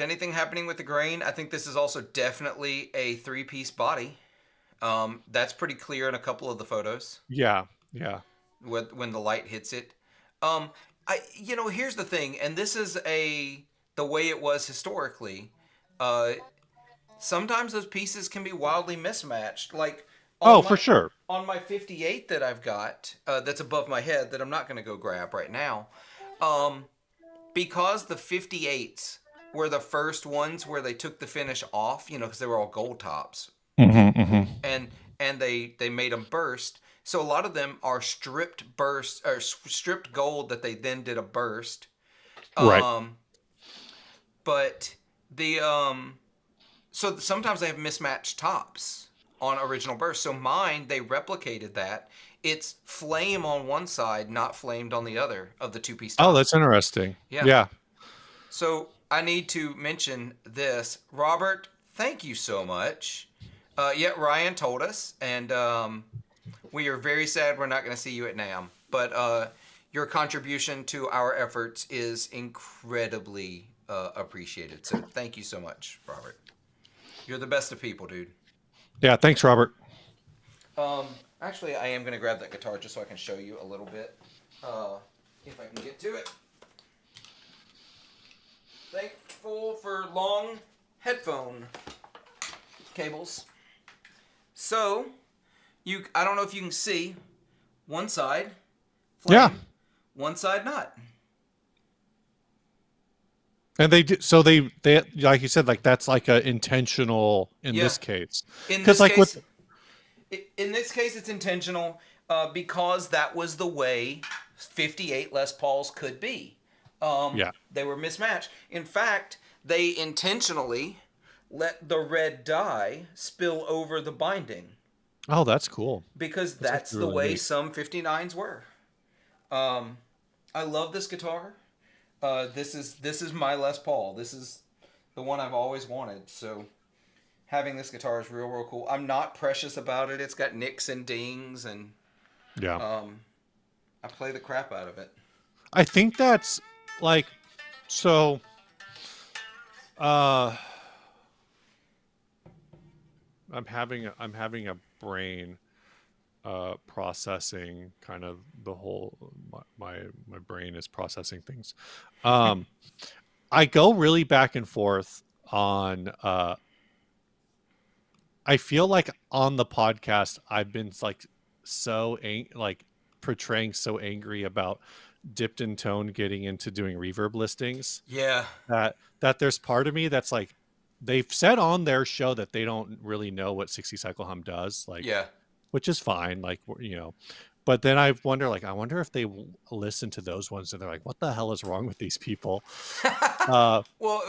anything happening with the grain. I think this is also definitely a three-piece body. That's pretty clear in a couple of the photos Yeah, yeah. when the light hits it. Here's the thing, and this is the way it was historically. Uh, Sometimes those pieces can be wildly mismatched. Like Oh, on for my sure. 58 that I've got, that's above my head that I'm not going to go grab right now. Um, because the 58s were the first ones where they took the finish off, because they were all gold tops, and they made them burst. So a lot of them are stripped burst or stripped gold that they then did a burst. Right. Um, but the so sometimes they have mismatched tops on original burst. So mine, they replicated that. It's flame on one side, not flamed on the other of the two-piece Oh, top. that's interesting. Yeah. Yeah. So I need to mention this. Robert, thank you so much. Yeah, Ryan told us, and we are very sad we're not going to see you at NAMM. But your contribution to our efforts is incredibly appreciated. So thank you so much, Robert. You're the best of people, dude. Yeah, thanks, Robert. Actually, I am going to grab that guitar just so I can show you a little bit, uh, if I can get to it. Thankful for long headphone cables. So, I don't know if you can see one side Yeah. flame, one side not. And they do, so they like you said, like that's like a intentional in Yeah. this case. In Because this like with case, it's intentional because that was the way 58 Les Pauls could be. yeah. They were mismatched. In fact, they intentionally let the red dye spill over the binding Oh, that's cool. because That's that's actually the really way neat. some 59s were. I love this guitar. This is my Les Paul. This is the one I've always wanted. So having this guitar is real cool. I'm not precious about it. It's got nicks and dings, and Yeah. um, I play the crap out of it. I think that's like so uh I'm having a brain processing kind of the whole my brain is processing things. Um I go really back and forth on I feel like on the podcast I've been like like portraying so angry about dipped in tone getting into doing reverb listings Yeah, that there's part of me that's like they've said on their show that they don't really know what 60 cycle hum does, like, yeah. which is fine, like, but then I wonder, like, I wonder if they listen to those ones and they're like, what the hell is wrong with these people? uh Well,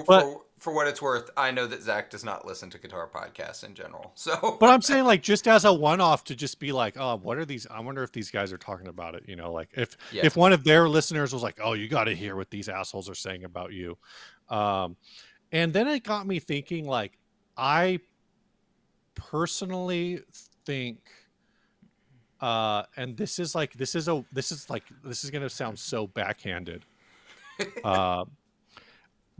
but for what it's worth, I know that Zach does not listen to guitar podcasts in general. So But I'm saying, like, just as a one-off to just be like, oh, what are these? I wonder if these guys are talking about it. Like yeah, if one of their listeners was like, oh, you got to hear what these assholes are saying about you. Um, and then it got me thinking, like, I personally think And this is gonna sound so backhanded. Uh,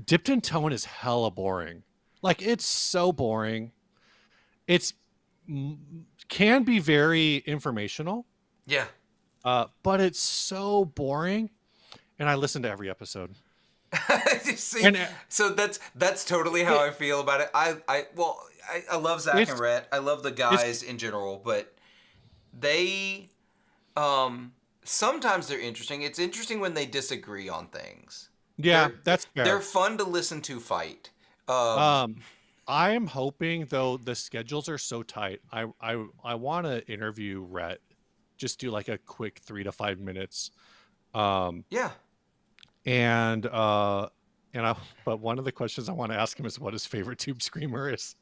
Dipped in Tone is hella boring. Like it's so boring. It's can be very informational, Yeah. but it's so boring. And I listen to every episode. See, And so that's totally how it, I feel about it. I love Zach and it's Rhett. I love the it's guys in general, but they sometimes they're interesting. It's interesting when they disagree on things. yeah, that's They're fair. fun to listen to fight. Um, Um, I am hoping though the schedules are so tight. I want to interview Rhett, just do like a quick 3 to 5 minutes. Um, yeah. and uh, and I but one of the questions I want to ask him is what his favorite Tube Screamer is.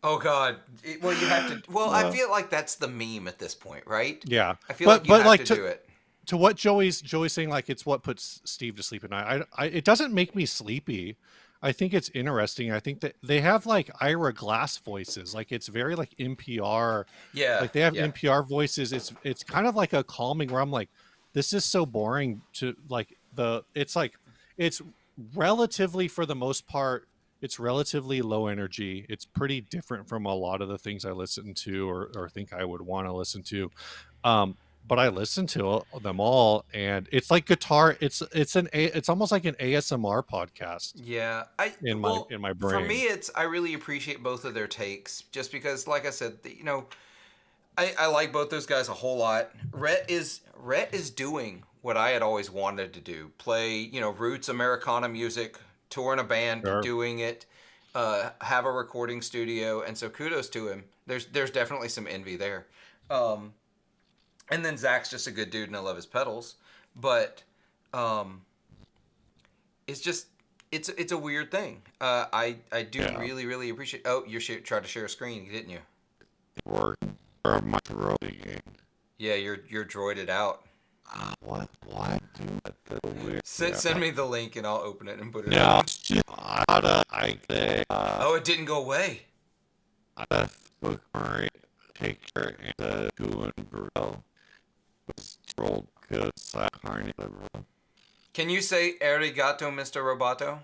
Oh God. Well, you have to. Well, I Uh, feel like that's the meme at this point, right? yeah, I feel like you but have like to do it. to what Joey's saying, like it's what puts Steve to sleep at night. It doesn't make me sleepy. I think it's interesting. I think that they have like Ira Glass voices. Like it's very like NPR. Yeah. Like they have Yeah. NPR voices. It's kind of like a calming where I'm like, this is so boring to like the. It's like it's relatively for the most part. It's relatively low energy. It's pretty different from a lot of the things I listen to or think I would want to listen to. But I listen to them all, and it's like guitar. It's almost like an ASMR podcast Yeah, I in my well, in my for brain. me, it's I really appreciate both of their takes, just because, like I said, I like both those guys a whole lot. Rhett is doing what I had always wanted to do: play roots Americana music, tour in a band, Sure. doing it, have a recording studio, and so kudos to him. There's definitely some envy there. Um, and then Zach's just a good dude, and I love his pedals, but um, it's just it's a weird thing. I do Yeah. really appreciate. Oh, you tried to share a screen, didn't you? Or my throaty. Yeah, you're droided out. What? Why do it that weird? Send me the link and I'll open it and put it No, up. it's just I gotta I say Oh, it didn't go away. I gotta took my picture and the doing grill was trolled because I can't even. Can you say arigato, Mr. Roboto?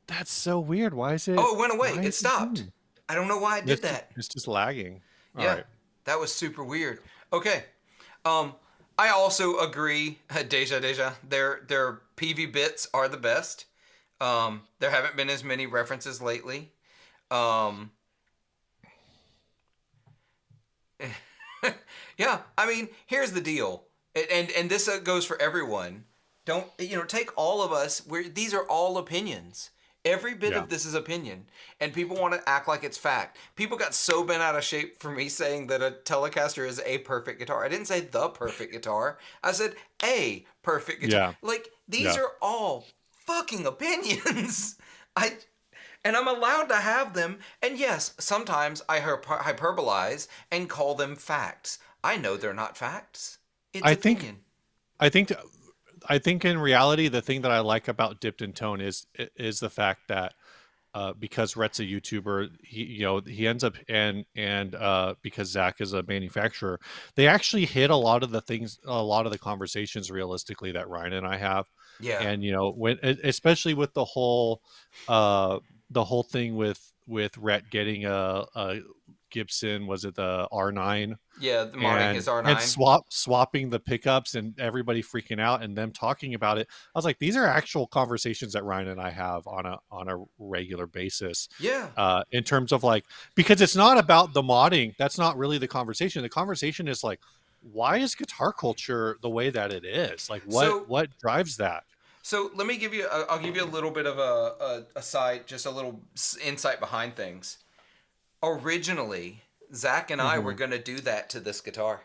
That's so weird. Why is it? Oh, it went away. Why It is it stopped. doing? I don't know why it did that. It's just lagging. All Yeah, right. that was super weird. Okay. Um, I also agree, Deja. Their PV bits are the best. There haven't been as many references lately. Um, yeah, I mean, here's the deal, and this goes for everyone. Don't take all of us. These are all opinions. Every bit Yeah. of this is opinion, and people want to act like it's fact. People got so bent out of shape for me saying that a Telecaster is a perfect guitar. I didn't say the perfect guitar. I said a perfect guitar. Yeah. Like these Yeah. are all fucking opinions. I and I'm allowed to have them. And yes, sometimes I hyperbolize and call them facts. I know they're not facts. It's I think opinion. I think I think in reality the thing that I like about Dipped in Tone is the fact that because Rhett's a YouTuber, he ends up and because Zach is a manufacturer, they actually hit a lot of the conversations realistically that Ryan and I have, Yeah. and when especially with uh the whole thing with Rhett getting a Gibson, was it the R9, Yeah, the modding and his R9. swapping the pickups and everybody freaking out and them talking about it. I was like, these are actual conversations that Ryan and I have on a regular basis, Yeah. in terms of like, because it's not about the modding. That's not really the conversation. The conversation is like, why is guitar culture the way that it is? Like So what drives that? so let me give you. I'll give you a little bit of a side, just a little insight behind things. Originally, Zach and I were Hmm. gonna do that to this guitar.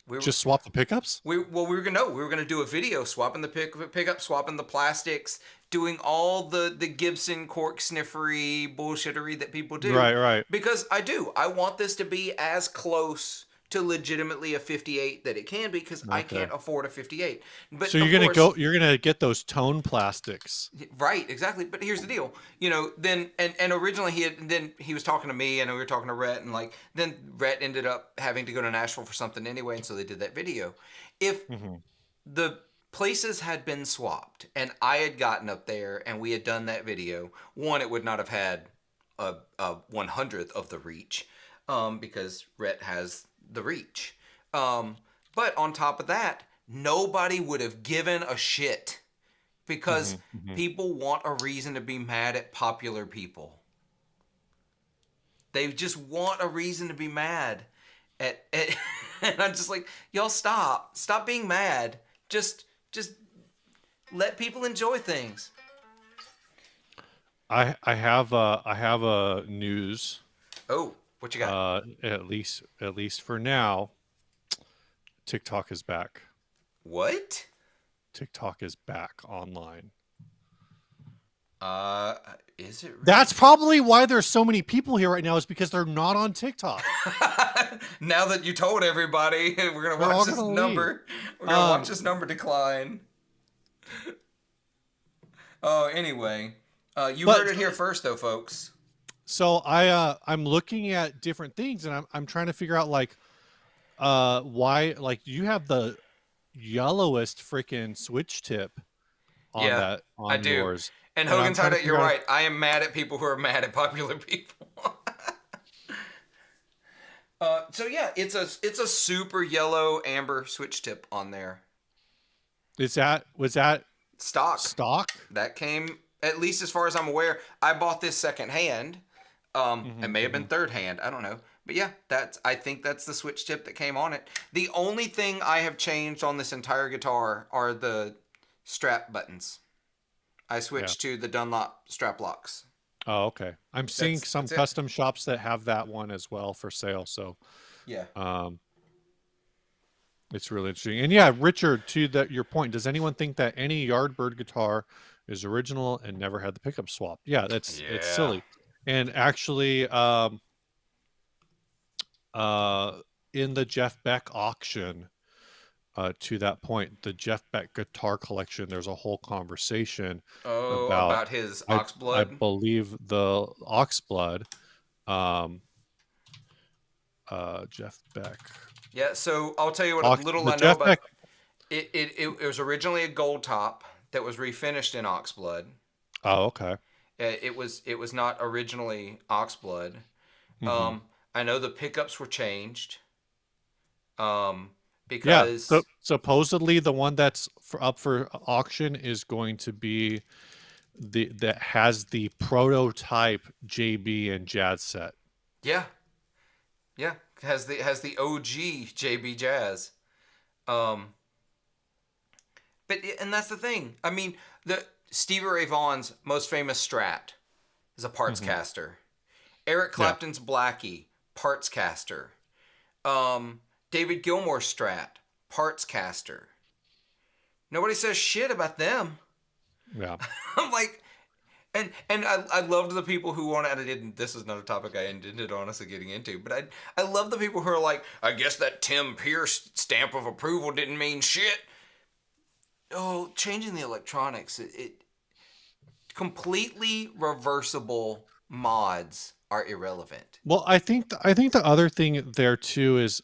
We were Just swap the pickups. we were gonna no, we were gonna do a video swapping the pickup, swapping the plastics, doing all the Gibson cork sniffery bullshittery that people do. Right. Because I want this to be as close to legitimately a 58 that it can be, because I Okay. can't afford a 58. But So of course, you're gonna get those tone plastics. right, exactly. But here's the deal, you know. Then and originally he was talking to me, and we were talking to Rhett, and like then Rhett ended up having to go to Nashville for something anyway, and so they did that video. If Hmm. the places had been swapped and I had gotten up there and we had done that video, one, it would not have had a 100th of the reach, because Rhett has the reach. But on top of that, nobody would have given a shit, Hmm. because Hmm. people want a reason to be mad at popular people. They just want a reason to be mad at and I'm just like, y'all stop being mad. Just let people enjoy things. I have a news. Oh, what you got? At least for now, TikTok is back. What? TikTok is back online. Uh, is it That's really? probably why there's so many people here right now, is because they're not on TikTok. Now that you told everybody, we're gonna They're watch all this gonna leave. number. We're gonna watch Um, this number decline. Anyway, you heard but it here first, though, folks. so I'm looking at different things, and I'm trying to figure out like why, like, you have the yellowest freaking switch tip on Yeah, that I on do. yours, And and I'm Hogan's trying to Hideout, you're figure out. right. I am mad at people who are mad at popular people. So yeah, it's a super yellow amber switch tip on there. Was that Stock. stock? That came, at least as far as I'm aware. I bought this second hand. It Hmm. may have been Hmm. third hand. I don't know. But yeah, I think that's the switch tip that came on it. The only thing I have changed on this entire guitar are the strap buttons. I Yeah. switched to the Dunlop strap locks. Oh, okay. I'm seeing some That's it. custom shops that have that one as well for sale. So, Yeah. um, it's really interesting. And yeah, Richard, to that your point, does anyone think that any Yardbird guitar is original and never had the pickup swap? Yeah, it's Yeah. silly. And actually, uh, in the Jeff Beck auction, to that point, the Jeff Beck guitar collection, there's a whole conversation Oh, about, about his I I oxblood. believe the Oxblood, um, Jeff Beck, Yeah. So I'll tell you what little The I know Jeff about Beck. it was originally a gold top that was refinished in oxblood. Oh, okay. It was not originally oxblood. Hmm. Um, I know the pickups were changed. Um, Yeah. So because supposedly the one that's up for auction is going to be the that has the prototype JB and Jazz set. yeah, yeah, has the OG JB Jazz. Um, but and that's the thing. I mean, the Stevie Ray Vaughan's most famous Strat is a parts Hmm. caster. Eric Yeah. Clapton's Blackie, parts caster. Um, David Gilmour's Strat, parts caster. Nobody says shit about them. Yeah. I'm like, and I loved the people who wanted. And I didn't. This is not a topic I intended honestly getting into, but I love the people who are like, I guess that Tim Pierce stamp of approval didn't mean shit. Oh, changing the electronics, it completely reversible mods are irrelevant. Well, I think the other thing there too is,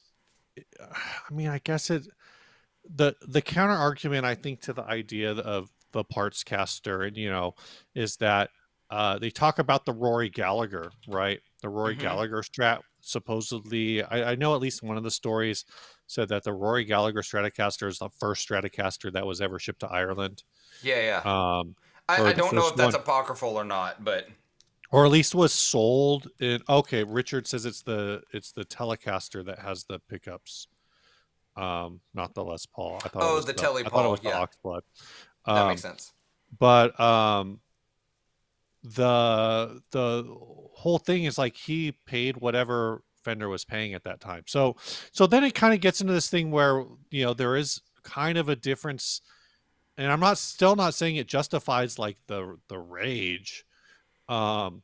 I mean, I guess the counter argument, I think, to the idea of the parts caster, and is that they talk about the Rory Gallagher, right? The Rory Mm-hmm. Gallagher Strat. Supposedly, I know at least one of the stories said that the Rory Gallagher Stratocaster is the first Stratocaster that was ever shipped to Ireland, Yeah, yeah. um, I or the don't know first if that's one, apocryphal or not, but or at least was sold in. Okay, Richard says it's the Telecaster that has the pickups, not the Les Paul. oh, the Telly I thought it Paul. was the Yeah, Oxblood. that makes Um, sense. but the whole thing is like he paid whatever Fender was paying at that time. So then it kind of gets into this thing where there is kind of a difference, and I'm not still not saying it justifies like the rage um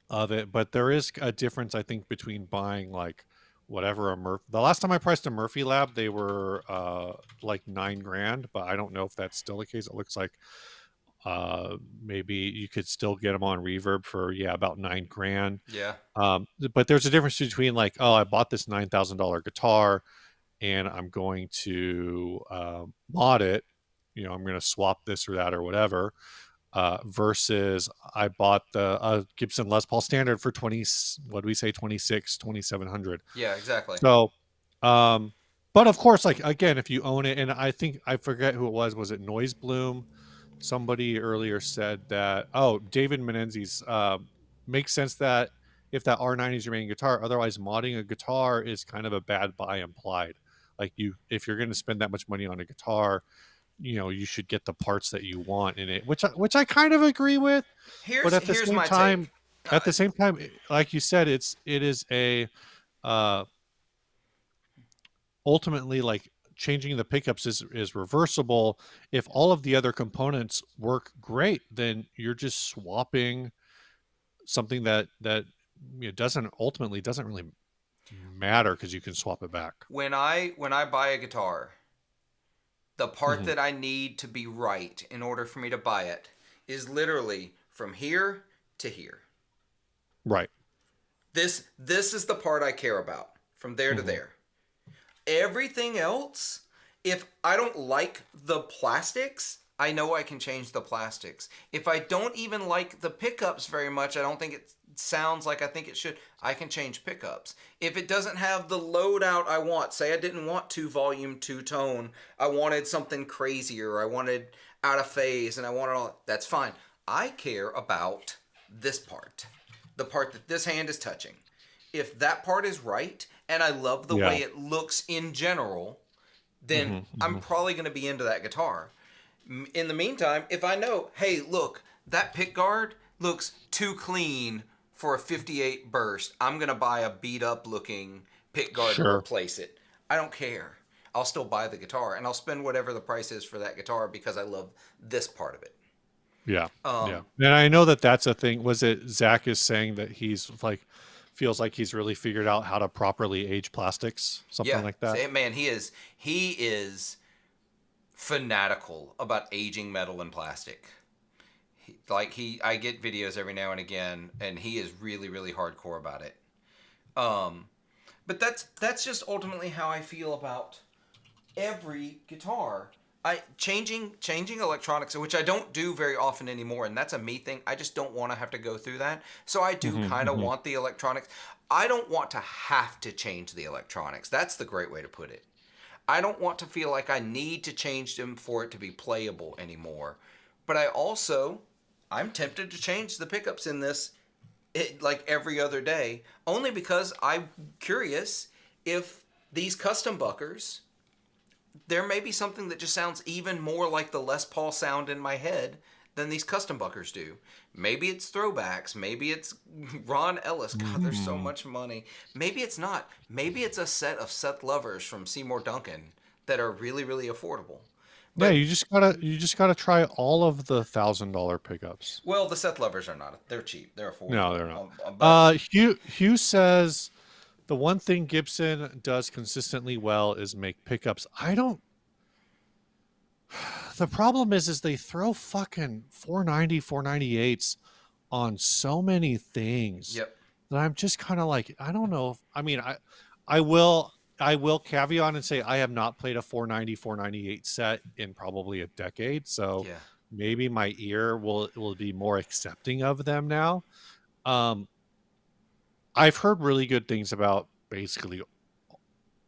of it, but there is a difference, I think, between buying like whatever a Murphy. The last time I priced a Murphy Lab, they were like 9 grand, but I don't know if that's still the case. It looks like maybe you could still get them on Reverb for about 9 grand. Yeah. But there's a difference between like, oh, I bought this $9,000 guitar and I'm going to mod it. I'm going to swap this or that or whatever. Versus I bought the Gibson Les Paul Standard for 20, what do we say, 26, 2,700. Yeah, exactly. So, but of course, like again, if you own it, and I think I forget who it was it Noise Bloom? Somebody earlier said that, oh, David Menenzies, makes sense that if that R90 is your main guitar, otherwise modding a guitar is kind of a bad buy implied. Like if you're going to spend that much money on a guitar, you should get the parts that you want in it, which I kind of agree with. But Here's here's my take. at Uh, the same time, like you said, it is a uh ultimately, like, changing the pickups is reversible. If all of the other components work great, then you're just swapping something that doesn't really matter because you can swap it back. when I buy a guitar, the part Hmm. that I need to be right in order for me to buy it is literally from here to here. Right. This is the part I care about, from there to Hmm. there. Everything else, if I don't like the plastics, I know I can change the plastics. If I don't even like the pickups very much, I don't think it sounds like I think it should, I can change pickups. If it doesn't have the loadout I want, say I didn't want 2 volume, 2 tone, I wanted something crazier, I wanted out of phase, and I wanted all, that's fine. I care about this part, the part that this hand is touching. If that part is right, and I love the Yeah. way it looks in general, then Hmm. I'm Hmm. probably going to be into that guitar. In the meantime, if I know, hey, look, that pick guard looks too clean for a 58 burst, I'm going to buy a beat up looking pick guard to Sure. replace it. I don't care. I'll still buy the guitar and I'll spend whatever the price is for that guitar because I love this part of it. Yeah. Yeah. Um, And I know that that's a thing. Was it Zach is saying that he's like feels like he's really figured out how to properly age plastics, something yeah, like that? say, man, he is fanatical about aging metal and plastic. I get videos every now and again, and he is really really hardcore about it. Um, but that's just ultimately how I feel about every guitar. I changing electronics, which I don't do very often anymore, and that's a me thing. I just don't want to have to go through that. So I do Hmm. kind of Hmm. want the electronics. I don't want to have to change the electronics. That's the great way to put it. I don't want to feel like I need to change them for it to be playable anymore. But I'm tempted to change the pickups in this like every other day, only because I'm curious if these custom buckers, there may be something that just sounds even more like the Les Paul sound in my head than these custom buckers do. Maybe it's throwbacks. Maybe it's Ron Ellis. God, there's so Hmm. much money. Maybe it's not. Maybe it's a set of Seth Lovers from Seymour Duncan that are really, really affordable. Yeah, But, you just gotta try all of the $1,000 pickups. well, the Seth Lovers are not. They're cheap. They're No, affordable. they're not. But Hugh says the one thing Gibson does consistently well is make pickups. I don't. The problem is they throw fucking 498s on so many things yep. that I'm just kind of like, I don't know. I mean, I will I will caveat and say I have not played a 498 set in probably a decade, so Yeah. maybe my ear will be more accepting of them now. Um, I've heard really good things about basically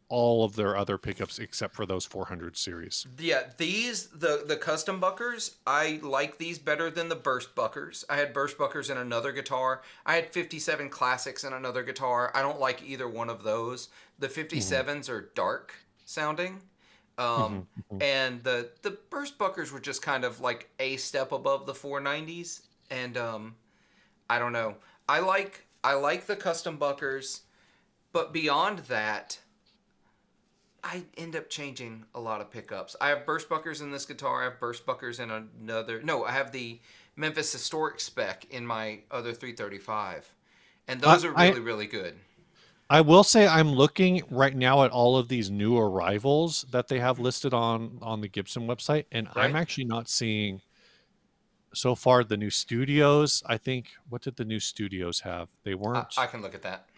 all of their other pickups except for those 400 series. Yeah, the custom buckers, I like these better than the burst buckers. I had burst buckers in another guitar. I had 57 classics in another guitar. I don't like either one of those. The Hmm. 57s are dark sounding. Hmm. Um, Hmm. and the burst buckers were just kind of like a step above the 490s. And I don't know. I like the custom buckers, but beyond that, I end up changing a lot of pickups. I have burst buckers in this guitar. I have burst buckers in another. No, I have the Memphis Historic spec in my other 335, and I, those are I really really good. I will say I'm looking right now at all of these new arrivals that they have listed on the Gibson website, and I'm Right? actually not seeing so far the new studios. I think what did the new studios have? They I weren't. can look at that.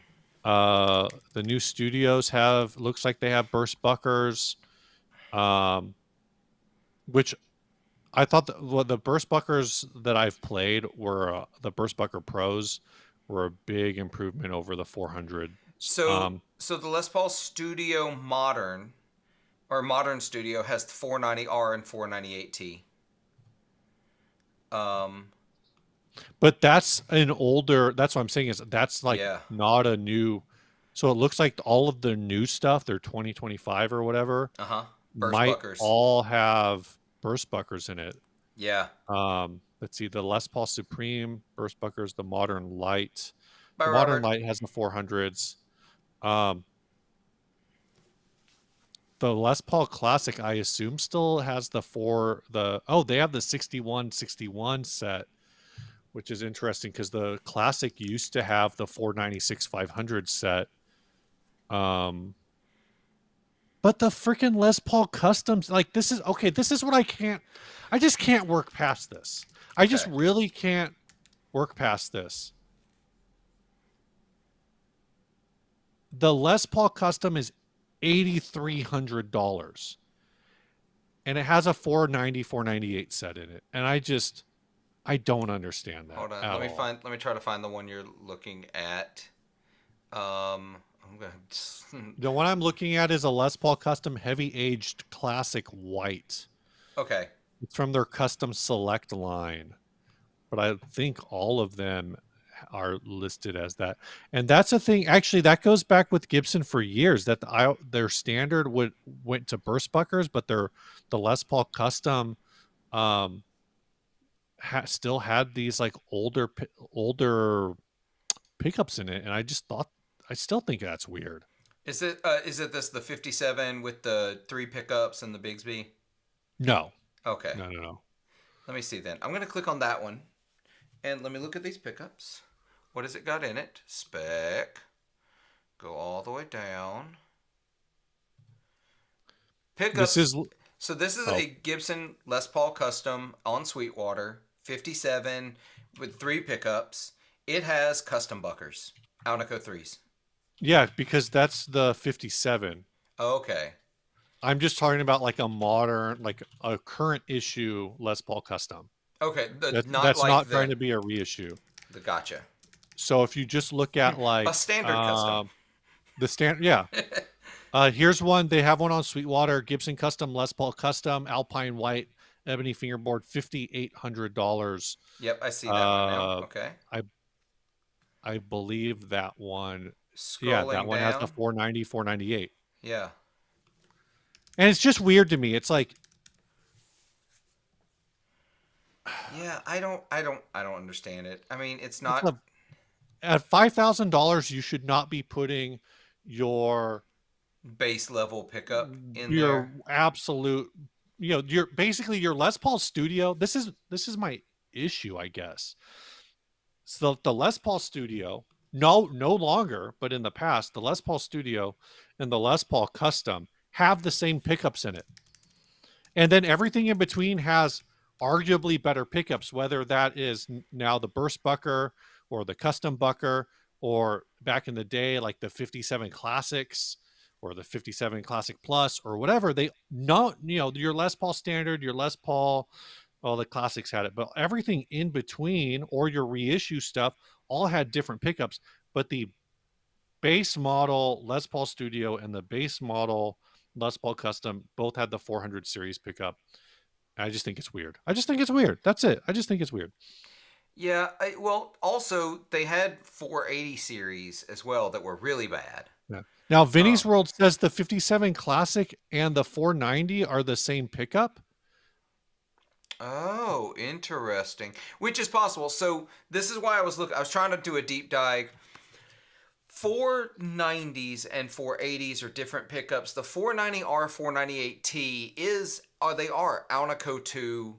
The new studios have looks like they have burst buckers, um, which I thought the burst buckers that I've played were the burst bucker pros were a big improvement over the 400. So the Les Paul Studio Modern or Modern Studio has the 490R and 498T. Um, But that's an older. That's what I'm saying is that's like yeah. not a new. So it looks like all of the new stuff, they're 2025 or whatever, Uh huh. Burst might Buckers. all have burst buckers in it. Yeah. Let's see, the Les Paul Supreme burst buckers, the Modern Light. Bye, The Modern Robert. Light has the 400s. Um, the Les Paul Classic, I assume, still has they have the 6161 set, which is interesting because the Classic used to have the 496 500 set. Um, but the freaking Les Paul Customs, like this is okay. This is what I just can't work past this. I just Okay. really can't work past this. The Les Paul Custom is $8,300, and it has a 498 set in it, and I don't understand that Hold on. at Let me all. find. Let me try to find the one you're looking at. I'm gonna. The one I'm looking at is a Les Paul Custom Heavy Aged Classic White. Okay. It's from their Custom Select line, but I think all of them are listed as that. And that's a thing. Actually, that goes back with Gibson for years. That their standard went to burst buckers, but the Les Paul Custom um, still had these like older pickups in it, and I still think that's weird. Is it this the 57 with the three pickups and the Bigsby? No, Okay. no. Let me see then. I'm gonna click on that one and let me look at these pickups. What has it got in it? Spec. Go all the way down. This Pickups. is So this is oh a Gibson Les Paul Custom on Sweetwater 57 with three pickups. It has custom buckers, Alnico threes. yeah, because that's the 57. Okay. I'm just talking about like a modern, like a current issue Les Paul Custom. Okay. Not That's like not trying to be a reissue. the gotcha. So if you just look at A like standard custom. the standard, yeah. Here's one. They have one on Sweetwater Gibson Custom Les Paul Custom Alpine White Ebony Fingerboard, $5,800. Yep, I see that one now. Uh, Okay. I I believe that one. Yeah, that Scrolling one has the down. 490, 498, Yeah. and it's just weird to me. It's like Yeah, I don't understand it. I mean, it's it's not a at $5,000, you should not be putting your base level pickup in your there. absolute, your basically your Les Paul Studio. This is my issue, I guess. So the Les Paul Studio, no longer, but in the past, the Les Paul Studio and the Les Paul Custom have the same pickups in it. And then everything in between has arguably better pickups, whether that is now the burst bucker or the custom bucker, or back in the day, like the 57 classics or the 57 classic plus or whatever. They not, your Les Paul standard, your Les Paul, well, the classics had it, but everything in between or your reissue stuff all had different pickups. But the base model Les Paul Studio and the base model Les Paul Custom both had the 400 series pickup. I just think it's weird. I just think it's weird. That's it. I just think it's weird. Yeah, well, also they had 480 series as well that were really bad. Yeah. Now, Vinny's Um, World says the 57 Classic and the 490 are the same pickup. oh, interesting. Which is possible. So this is why I was trying to do a deep dive. 490s and 480s are different pickups. The 490R 498T they are Alnico 2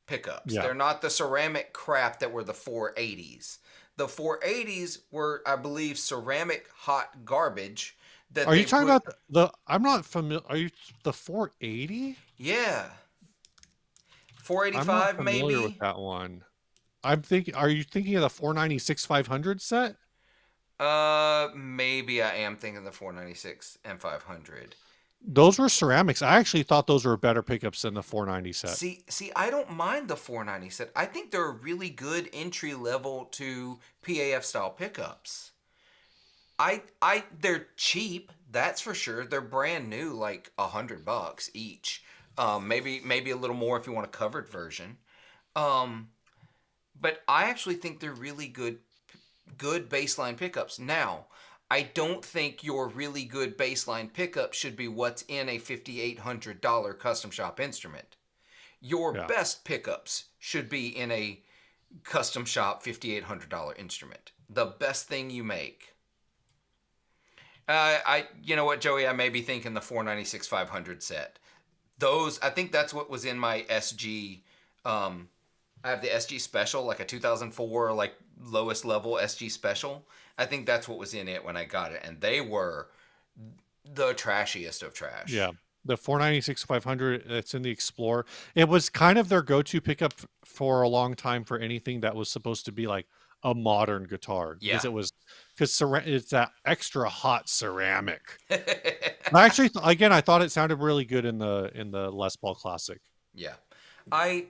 pickups. Yeah. They're not the ceramic crap that were the 480s. The 480s were, I believe, ceramic hot garbage that Are you they talking put. about the I'm not familiar. Are you the 480? Yeah, I'm not 485 familiar with maybe. that one. I'm thinking, are you thinking of the 496 500 set? Maybe I am thinking the 496 and 500. Those were ceramics. I actually thought those were better pickups than the 490 set. See, I don't mind the 490 set. I think they're really good entry level to PAF style pickups. They're cheap. That's for sure. They're brand new, like $100 each. Maybe a little more if you want a covered version. Um, but I actually think they're really good baseline pickups. Now, I don't think your really good baseline pickup should be what's in a $5,800 custom shop instrument. Your Yeah. best pickups should be in a custom shop $5,800 instrument. The best thing you make. You know what, Joey? I may be thinking the 496 500 set. Those, I think that's what was in my SG. I have the SG Special, like a 2004, like lowest level SG Special. I think that's what was in it when I got it, and they were the trashiest of trash. Yeah. The 496 500, it's in the Explorer. It was kind of their go-to pickup for a long time for anything that was supposed to be like a modern guitar, Yeah. because it's that extra hot ceramic. I actually again, I thought it sounded really good in the Les Paul Classic. Yeah. I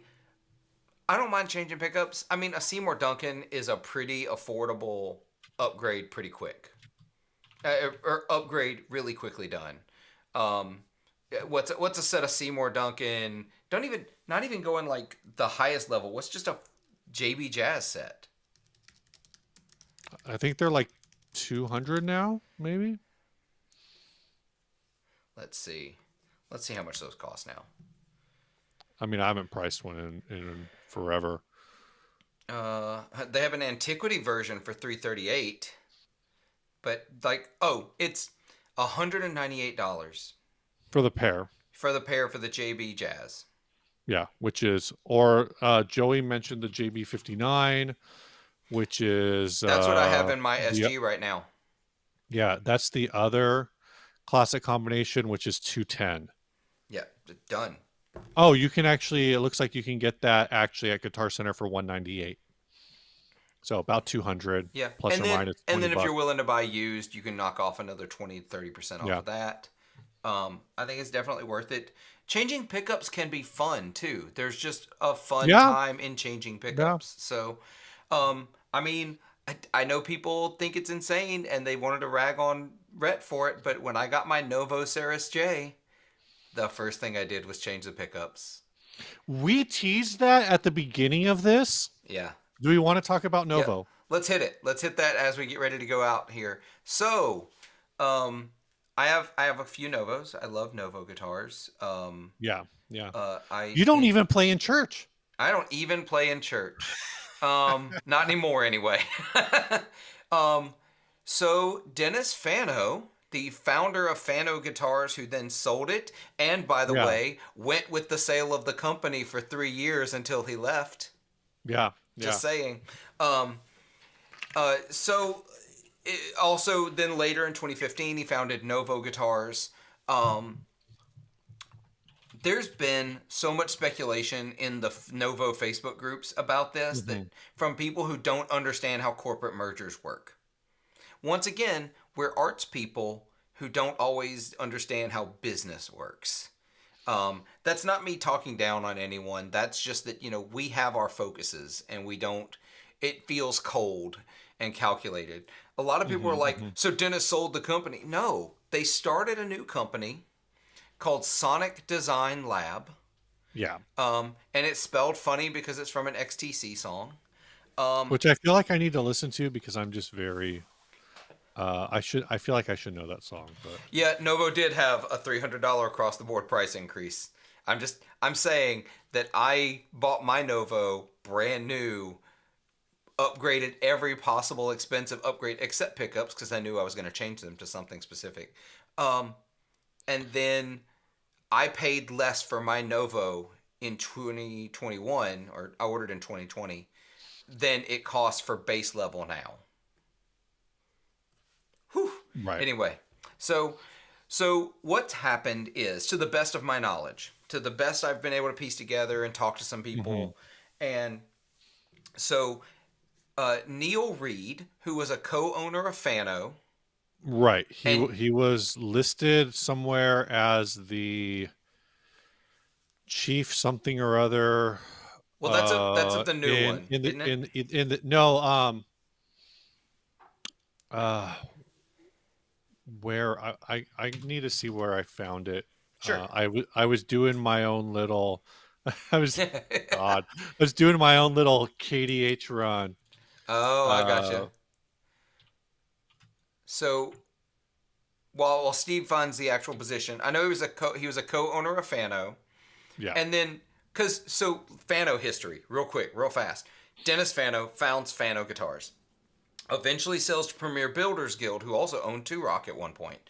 I don't mind changing pickups. I mean, a Seymour Duncan is a pretty affordable upgrade pretty quick. Or upgrade really quickly done. Um, what's a set of Seymour Duncan? Don't even not even going like the highest level. What's just a JB Jazz set? I think they're like 200 now, maybe. Let's see. Let's see how much those cost now. I mean, I haven't priced one in forever. They have an antiquity version for 338, but like, oh, it's $198 For the pair. for the pair for the JB Jazz. Yeah, which is, or Joey mentioned the JB59, which is That's what I have in my the SG right now. yeah, that's the other classic combination, which is 210. Yeah, done. Oh, you can actually, it looks like you can get that actually at Guitar Center for 198. So about 200 Yeah, plus or minus and 20 then if you're bucks. willing to buy used, you can knock off another 20-30% off Yeah. of that. I think it's definitely worth it. Changing pickups can be fun too. There's just a fun Yeah. time in changing Yeah. pickups. So, I mean, I know people think it's insane and they wanted to rag on Rhett for it, but when I got my Novo Ceres J, the first thing I did was change the pickups. We teased that at the beginning of this. Yeah. Do we want to talk about Yep. Novo? Let's hit it. Let's hit that as we get ready to go out here. So, I have a few Novos. I love Novo guitars. Yeah. Yeah. I You don't even play in church. I don't even play in church. Not anymore anyway. um, so Dennis Fano, the founder of Fano Guitars, who then sold it, and by the Yeah. way, went with the sale of the company for 3 years until he left. Yeah. Yeah. Just saying. Um, also then later in 2015 he founded Novo Guitars. There's been so much speculation in the Novo Facebook groups about this that Mhm. from people who don't understand how corporate mergers work. Once again, we're arts people who don't always understand how business works. That's not me talking down on anyone. That's just that, we have our focuses and we don't, it feels cold and calculated. A lot of people are Mhm. like, Mhm. so Dennis sold the company. No, they started a new company called Sonic Design Lab. Yeah. And it's spelled funny because it's from an XTC song. Um, Which I feel like I need to listen to because I'm just very I feel like I should know that song, but yeah, Novo did have a $300 across the board price increase. I'm saying that I bought my Novo brand new, upgraded every possible expensive upgrade except pickups because I knew I was going to change them to something specific. And then I paid less for my Novo in 2021, or I ordered in 2020, than it costs for base level now. Whew. Right. Anyway, so what's happened is, to the best of my knowledge, to the best I've been able to piece together and talk to some Hmm. people, and so Neil Reed, who was a co-owner of Fano, Right. and He was listed somewhere as the chief something or other well, that's of the new one, isn't it? in the no uh where I need to see where I found it. Sure. I was doing my own little I was God I was doing my own little KDH run. Oh, I Uh gotcha. So while Steve finds the actual position, I know he was a co-owner of Fano, yeah. and then because so Fano history, real quick, real fast. Dennis Fano founds Fano Guitars, eventually sells to Premier Builders Guild, who also owned Two Rock at one point.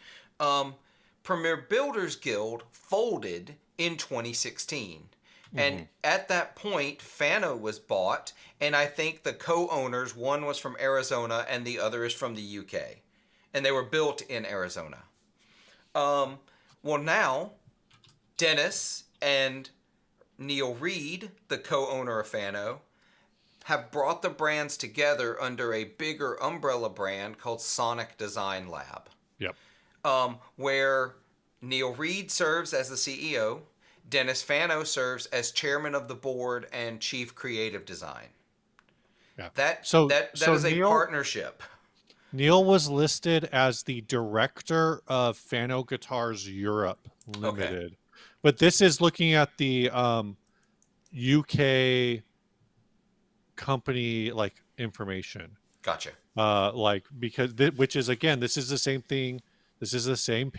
Um, Premier Builders Guild folded in 2016. And Hmm. at that point, Fano was bought, and I think the co owners, one was from Arizona and the other is from the UK. And they were built in Arizona. Um, well, now, Dennis and Neil Reed, the co owner of Fano, have brought the brands together under a bigger umbrella brand called Sonic Design Lab, Yep. where Neil Reed serves as the CEO, Dennis Fano serves as chairman of the board and chief creative design. Yeah. That So is a partnership. Neil was listed as the director of Fano Guitars Europe Okay, Limited. But this is looking at the UK company like information. gotcha. Like because which is again, this is the same thing. This is the same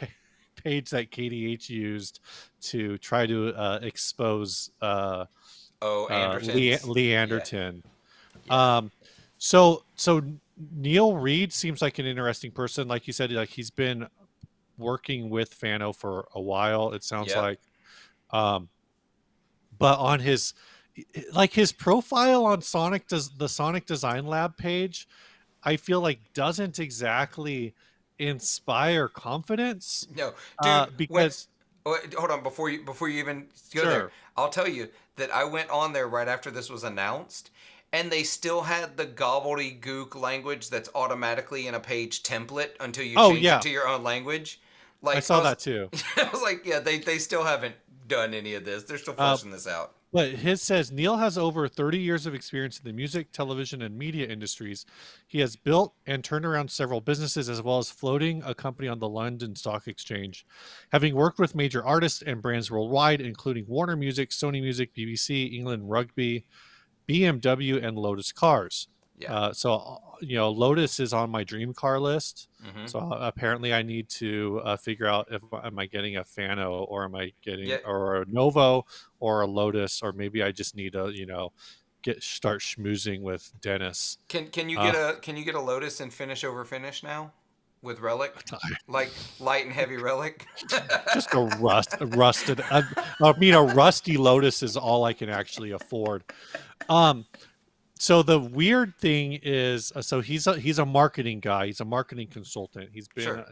page that KDH used to try to expose Oh, Anderton's. Yeah, Leanderton. yeah, Um, so Neil Reed seems like an interesting person. Like you said, like he's been working with Fano for a while. It sounds yep. like, um, but on his like his profile on Sonic does the Sonic Design Lab page, I feel like doesn't exactly inspire confidence. No, dude. When Because hold on before you even go there, sure, I'll tell you that I went on there right after this was announced, and they still had the gobbledygook language that's automatically in a page template until you oh change it yeah, to your own language. I Like saw that too. I was like, yeah, they still haven't done any of this. They're still Uh, fleshing this out. But his says Neil has over 30 years of experience in the music, television, and media industries. He has built and turned around several businesses as well as floating a company on the London Stock Exchange. Having worked with major artists and brands worldwide, including Warner Music, Sony Music, BBC, England Rugby, BMW, and Lotus Cars. Yeah. You know, Lotus is on my dream car list. Mm-hmm. So apparently, I need to figure out if am I getting a Fano or am I getting Yeah. or a Novo or a Lotus or maybe I just need to get start schmoozing with Dennis. Uh, Can you get a Lotus and finish over finish now with Relic, like light and heavy Relic? just a rusted. I mean, a rusty Lotus is all I can actually afford. Um, so the weird thing is so he's a marketing guy, he's a marketing consultant, Sure.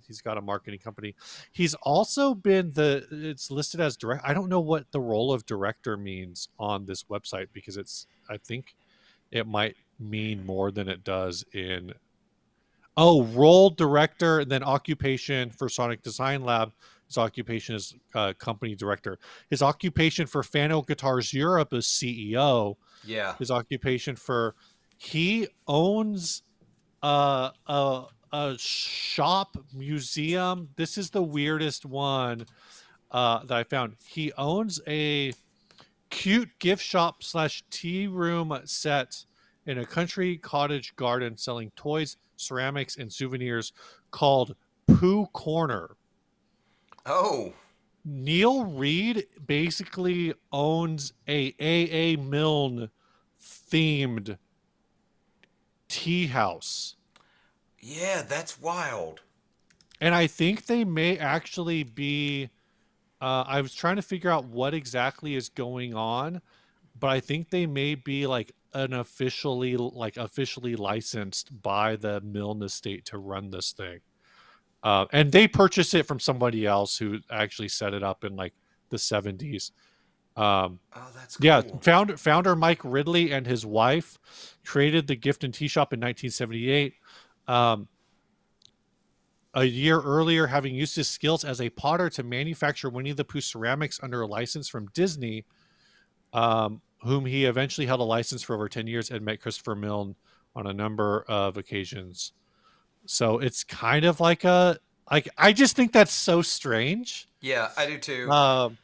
he's got a marketing company. He's also been the it's listed as direct. I don't know what the role of director means on this website because it's I think it might mean more than it does in role director and then occupation for Sonic Design Lab. His occupation is company director. His occupation for Fano Guitars Europe is CEO. Yeah. His occupation for he owns a shop museum. This is the weirdest one that I found. He owns a cute gift shop slash tea room set in a country cottage garden selling toys, ceramics, and souvenirs called Pooh Corner. Oh. Neil Reed basically owns a Milne themed tea house. Yeah, that's wild. And I think they may actually be I was trying to figure out what exactly is going on, but I think they may be like an officially licensed by the Milne estate to run this thing. And they purchased it from somebody else who actually set it up in like the 70s. Um, Oh, that's yeah, cool. founder Mike Ridley and his wife created the gift and tea shop in 1978. Um, a year earlier, having used his skills as a potter to manufacture Winnie the Pooh ceramics under a license from Disney, whom he eventually held a license for over 10 years and met Christopher Milne on a number of occasions. So it's kind of like I just think that's so strange. Yeah, I do too. Um,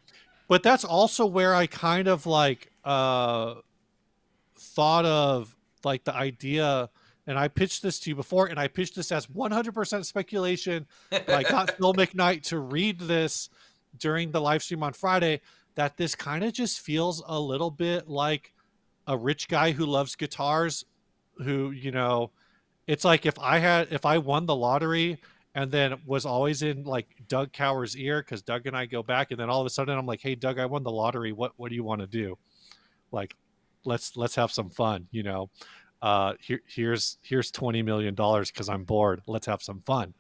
but that's also where I kind of thought of like the idea, and I pitched this to you before, and I pitched this as 100% speculation, but I got Phil McKnight to read this during the live stream on Friday, that this kind of just feels a little bit like a rich guy who loves guitars, who, it's like if I won the lottery and then was always in like Doug Cower's ear, because Doug and I go back, and then all of a sudden I'm like, hey Doug, I won the lottery, what do you want to do? Like, let's have some fun, here's $20 million because I'm bored, let's have some fun.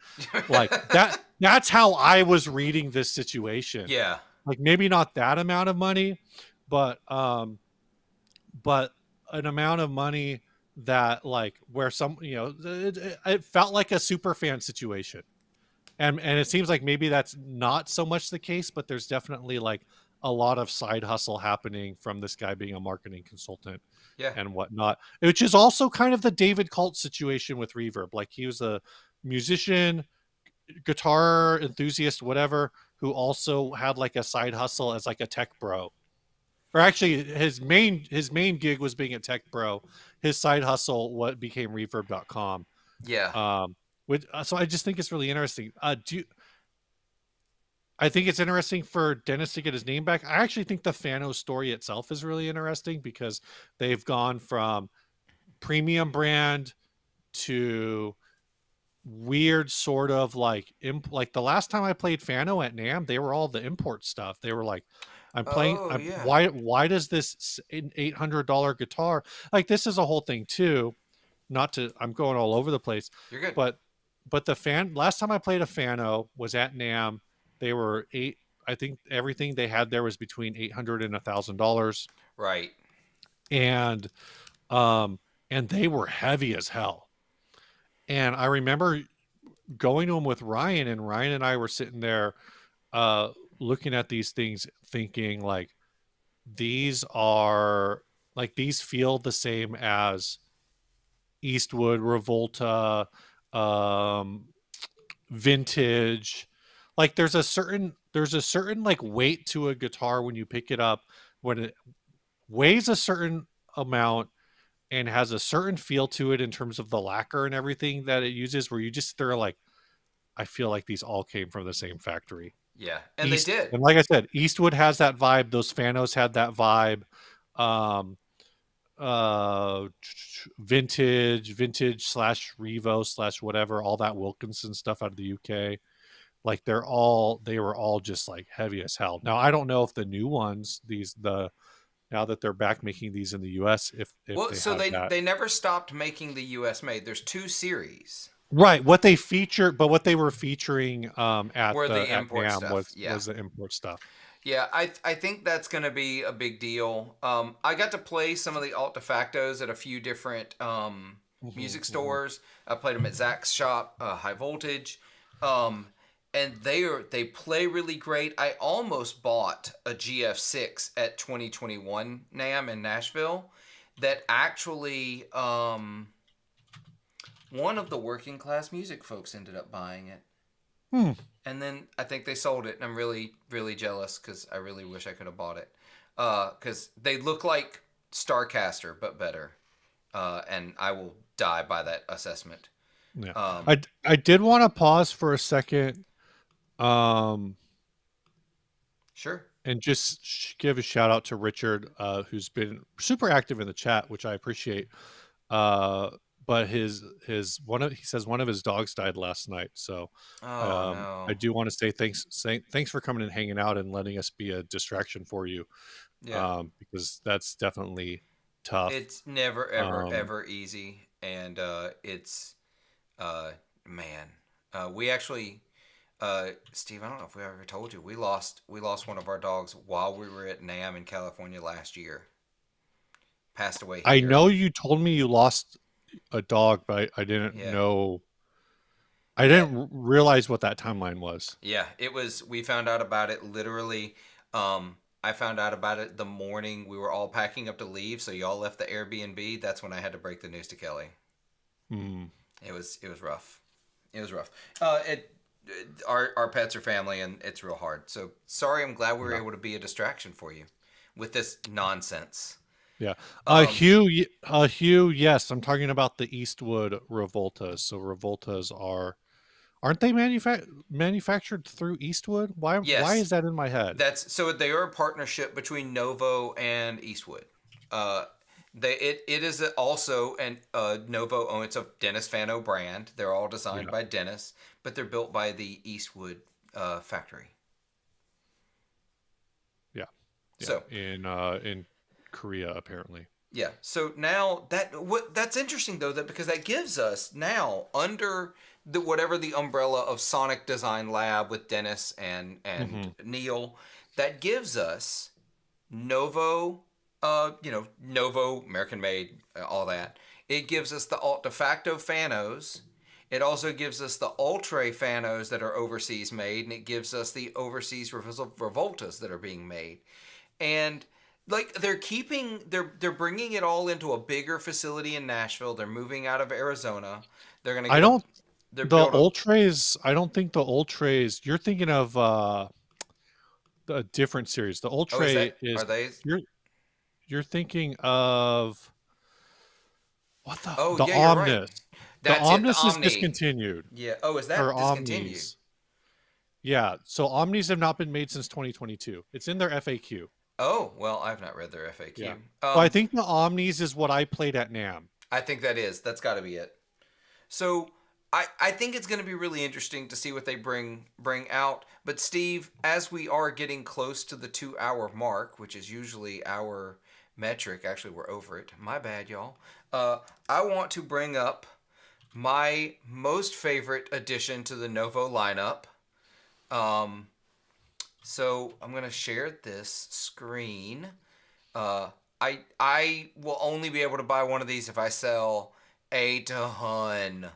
Like that's how I was reading this situation. Yeah, Like maybe not that amount of money, but but an amount of money that like where some, it felt like a super fan situation. And it seems like maybe that's not so much the case, but there's definitely like a lot of side hustle happening from this guy being a marketing consultant yeah, and whatnot, which is also kind of the David Colt situation with Reverb. Like he was a musician, guitar enthusiast, whatever, who also had like a side hustle as like a tech bro. Or actually his main gig was being a tech bro. His side hustle what became reverb.com. yeah. um so I just think it's really interesting. I think it's interesting for Dennis to get his name back. I actually think the Fano story itself is really interesting because they've gone from premium brand to weird sort of like like the last time I played Fano at NAMM, they were all the import stuff. They were like, Oh, yeah. why does this $800 guitar, like this is a whole thing too, not to, I'm going all over the place, You're good. but the fan last time I played a Fano was at NAMM. They were eight, I think everything they had there was between 800 and $1,000. Right. And um and they were heavy as hell. And I remember going to them with Ryan, and Ryan and I were sitting there uh looking at these things thinking like, these are like, these feel the same as Eastwood, Revolta, um, Vintage. Like there's a certain like weight to a guitar when you pick it up, when it weighs a certain amount and has a certain feel to it in terms of the lacquer and everything that it uses, where you just, they're like, I feel like these all came from the same factory. Yeah, and they did. And like I said, Eastwood has that vibe. Those Fanos had that vibe. Um, vintage slash Revo slash whatever, all that Wilkinson stuff out of the UK. Like they were all just like heavy as hell. Now I don't know if the new ones, now that they're back making these in the US, if Well, they so have they that. they never stopped making the U.S. made. There's two series Right. What they were featuring where the at import NAMM stuff. Yeah, was the import stuff. yeah. I think that's going to be a big deal. I got to play some of the alt de factos at a few different Hmm. music Hmm. stores. I played them at Zach's shop, High Voltage, um, and they play really great. I almost bought a GF6 at 2021 NAMM in Nashville. That actually, one of the working class music folks ended up buying it. Hmm. And then I think they sold it, and I'm really, really jealous because I really wish I could have bought it. Because they look like Starcaster, but better. And I will die by that assessment. Yeah. Um, I did want to pause for a second, um, sure. and just give a shout out to Richard, who's been super active in the chat, which I appreciate. Uh, but his one of he says one of his dogs died last night, so Oh I no. do want to thanks for coming and hanging out and letting us be a distraction for you, Yeah. because that's definitely tough. It's never ever Um, ever easy, and it's uh, man, we actually Steve, I don't know if we ever told you, we lost one of our dogs while we were at NAMM in California last year. Passed away I here. know you told me you lost a dog, but I didn't Yeah. know. I Yeah. didn't realize what that timeline was. Yeah, it was. We found out about it literally. I found out about it the morning we were all packing up to leave. So y'all left the Airbnb. That's when I had to break the news to Kelly. Hmm. It was rough. It was rough. Our pets are family, and it's real hard. So sorry. I'm glad we were Yeah. able to be a distraction for you with this nonsense. Yeah. Um, Hugh, yes, I'm talking about the Eastwood Revoltas. So Revoltas aren't they manufactured through Eastwood? Why yes, is that in my head? that's so they are a partnership between Novo and Eastwood. Uh, it is also an Novo own, it's a Dennis Fano brand. They're all designed Yeah. by Dennis, but they're built by the Eastwood factory. Yeah. Yeah. So In Korea apparently. yeah, so now that's interesting though, that because that gives us now under the whatever the umbrella of Sonic Design Lab with Dennis and Mhm. Neil, that gives us Novo, Novo, American made, all that. It gives us the alt de facto Fanos. It also gives us the Ultra Fanos that are overseas made, and it gives us the overseas Revoltas that are being made. And like they're bringing it all into a bigger facility in Nashville. They're moving out of Arizona. They're gonna I get a don't they're the build a Ultras, I don't think the Ultras, you're thinking of a different series. The oh, is Ultra that is are they you're you're thinking of oh the yeah, you're right. Omnis. The That's it, the Omnis is Omni. discontinued. Yeah. Oh, is Or that discontinued? Omnis. Yeah. So Omnis have not been made since 2022. It's in their FAQ. Oh, well, I've not read their Yeah. FAQ. So I think the Omnis is what I played at NAM. I think that's got to be it. So I think it's going to be really interesting to see what they bring out. But Steve, as we are getting close to the 2 hour mark, which is usually our metric, actually we're over it. My bad, y'all. I want to bring up my most favorite addition to the Novo lineup. Um, so I'm gonna share this screen. I will only be able to buy one of these if I sell a ton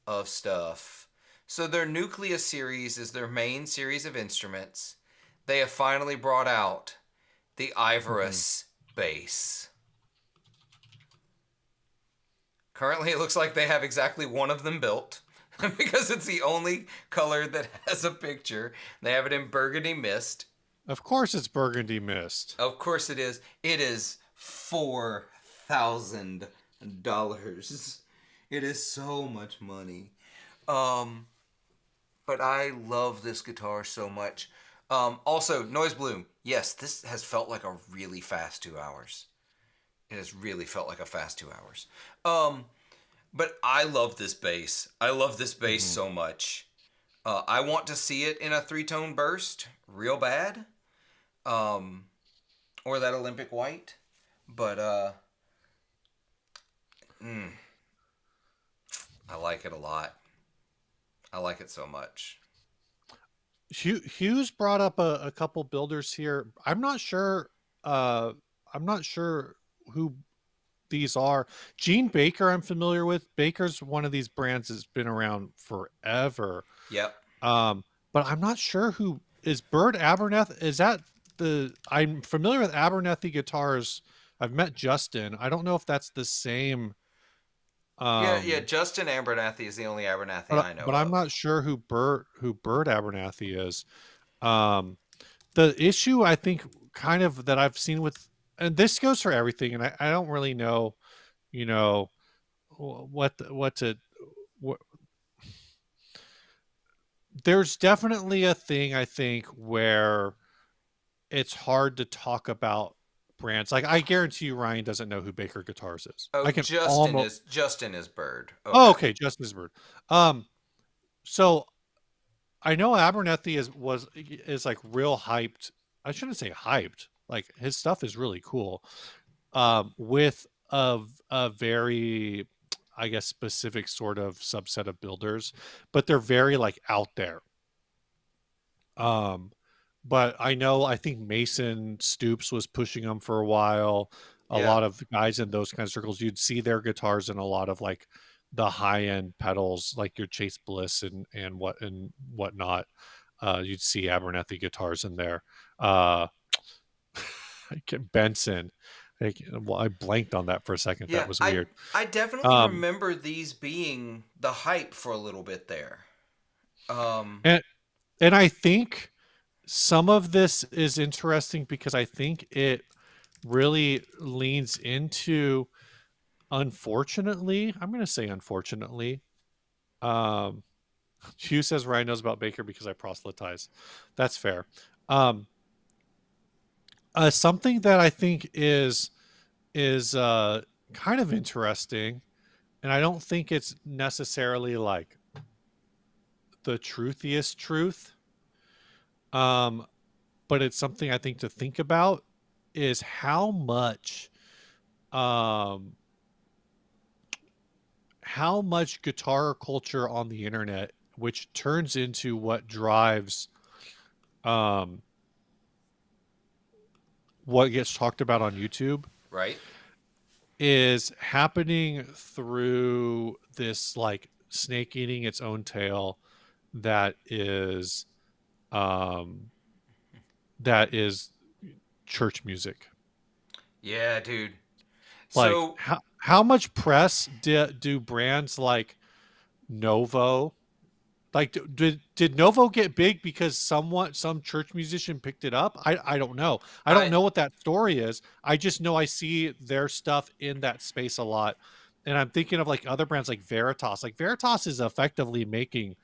of stuff. So their Nucleus series is their main series of instruments. They have finally brought out the Mhm. Ivorus bass. Currently, it looks like they have exactly one of them built because it's the only color that has a picture. They have it in burgundy mist. Of course it's Burgundy Mist. Of course it is. It is $4,000. It is so much money. Um, but I love this guitar so much. Also, Noise Bloom. Yes, this has felt like a really fast 2 hours. It has really felt like a fast 2 hours. Um, but I love this bass. I love this bass Mhm. so much. I want to see it in a three-tone burst real bad. Um, or that Olympic white. But mm, I like it a lot. I like it so much. Hughes brought up a couple builders here. Uh I'm not sure who these are. Gene Baker I'm familiar with. Baker's one of these brands that's been around forever. Yep. Um, but I'm not sure who is Bird Aberneth. Is that the I'm familiar with Abernethy guitars. I've met Justin. I don't know if that's the same. Yeah, yeah. Um, Justin Abernathy is the only Abernathy but I know but I'm of. not sure who Bird Abernathy is. Um, the issue I think kind of that I've seen with, and this goes for everything, and I don't really know, you know, what to what, there's definitely a thing I think where it's hard to talk about brands. Like I guarantee you Ryan doesn't know who Baker Guitars is. Oh, I can Justin almost is Justin is Bird. Oh, Okay. okay, Justin Isbert. Um so I know Abernethy is like real hyped. I shouldn't say hyped. Like his stuff is really cool. With a very, I guess, specific sort of subset of builders, but they're very like out there. Um, but I think Mason Stoops was pushing them for a while. A Yeah. lot of the guys in those kind of circles, you'd see their guitars in a lot of like the high end pedals, like your Chase Bliss and whatnot. You'd see Abernethy guitars in there. Uh, Benson. Well, I blanked on that for a second. Yeah, That was I weird. I definitely Um, remember these being the hype for a little bit there. Um, and and I think some of this is interesting because I think it really leans into, unfortunately, I'm going to say unfortunately. Um, Hugh says Ryan knows about Baker because I proselytize. That's fair. Um, Something that I think is kind of interesting, and I don't think it's necessarily like the truthiest truth, um, but it's something I think to think about is um, how much guitar culture on the internet, which turns into what drives um, what gets talked about on YouTube, right? is happening through this like snake eating its own tail that is um, that is church music. Yeah, dude. Like So how much press do brands like Novo, like did Novo get big because some church musician picked it up? I don't know. I don't I know what that story is. I just know I see their stuff in that space a lot. And I'm thinking of like other brands like Veritas. Like Veritas is effectively making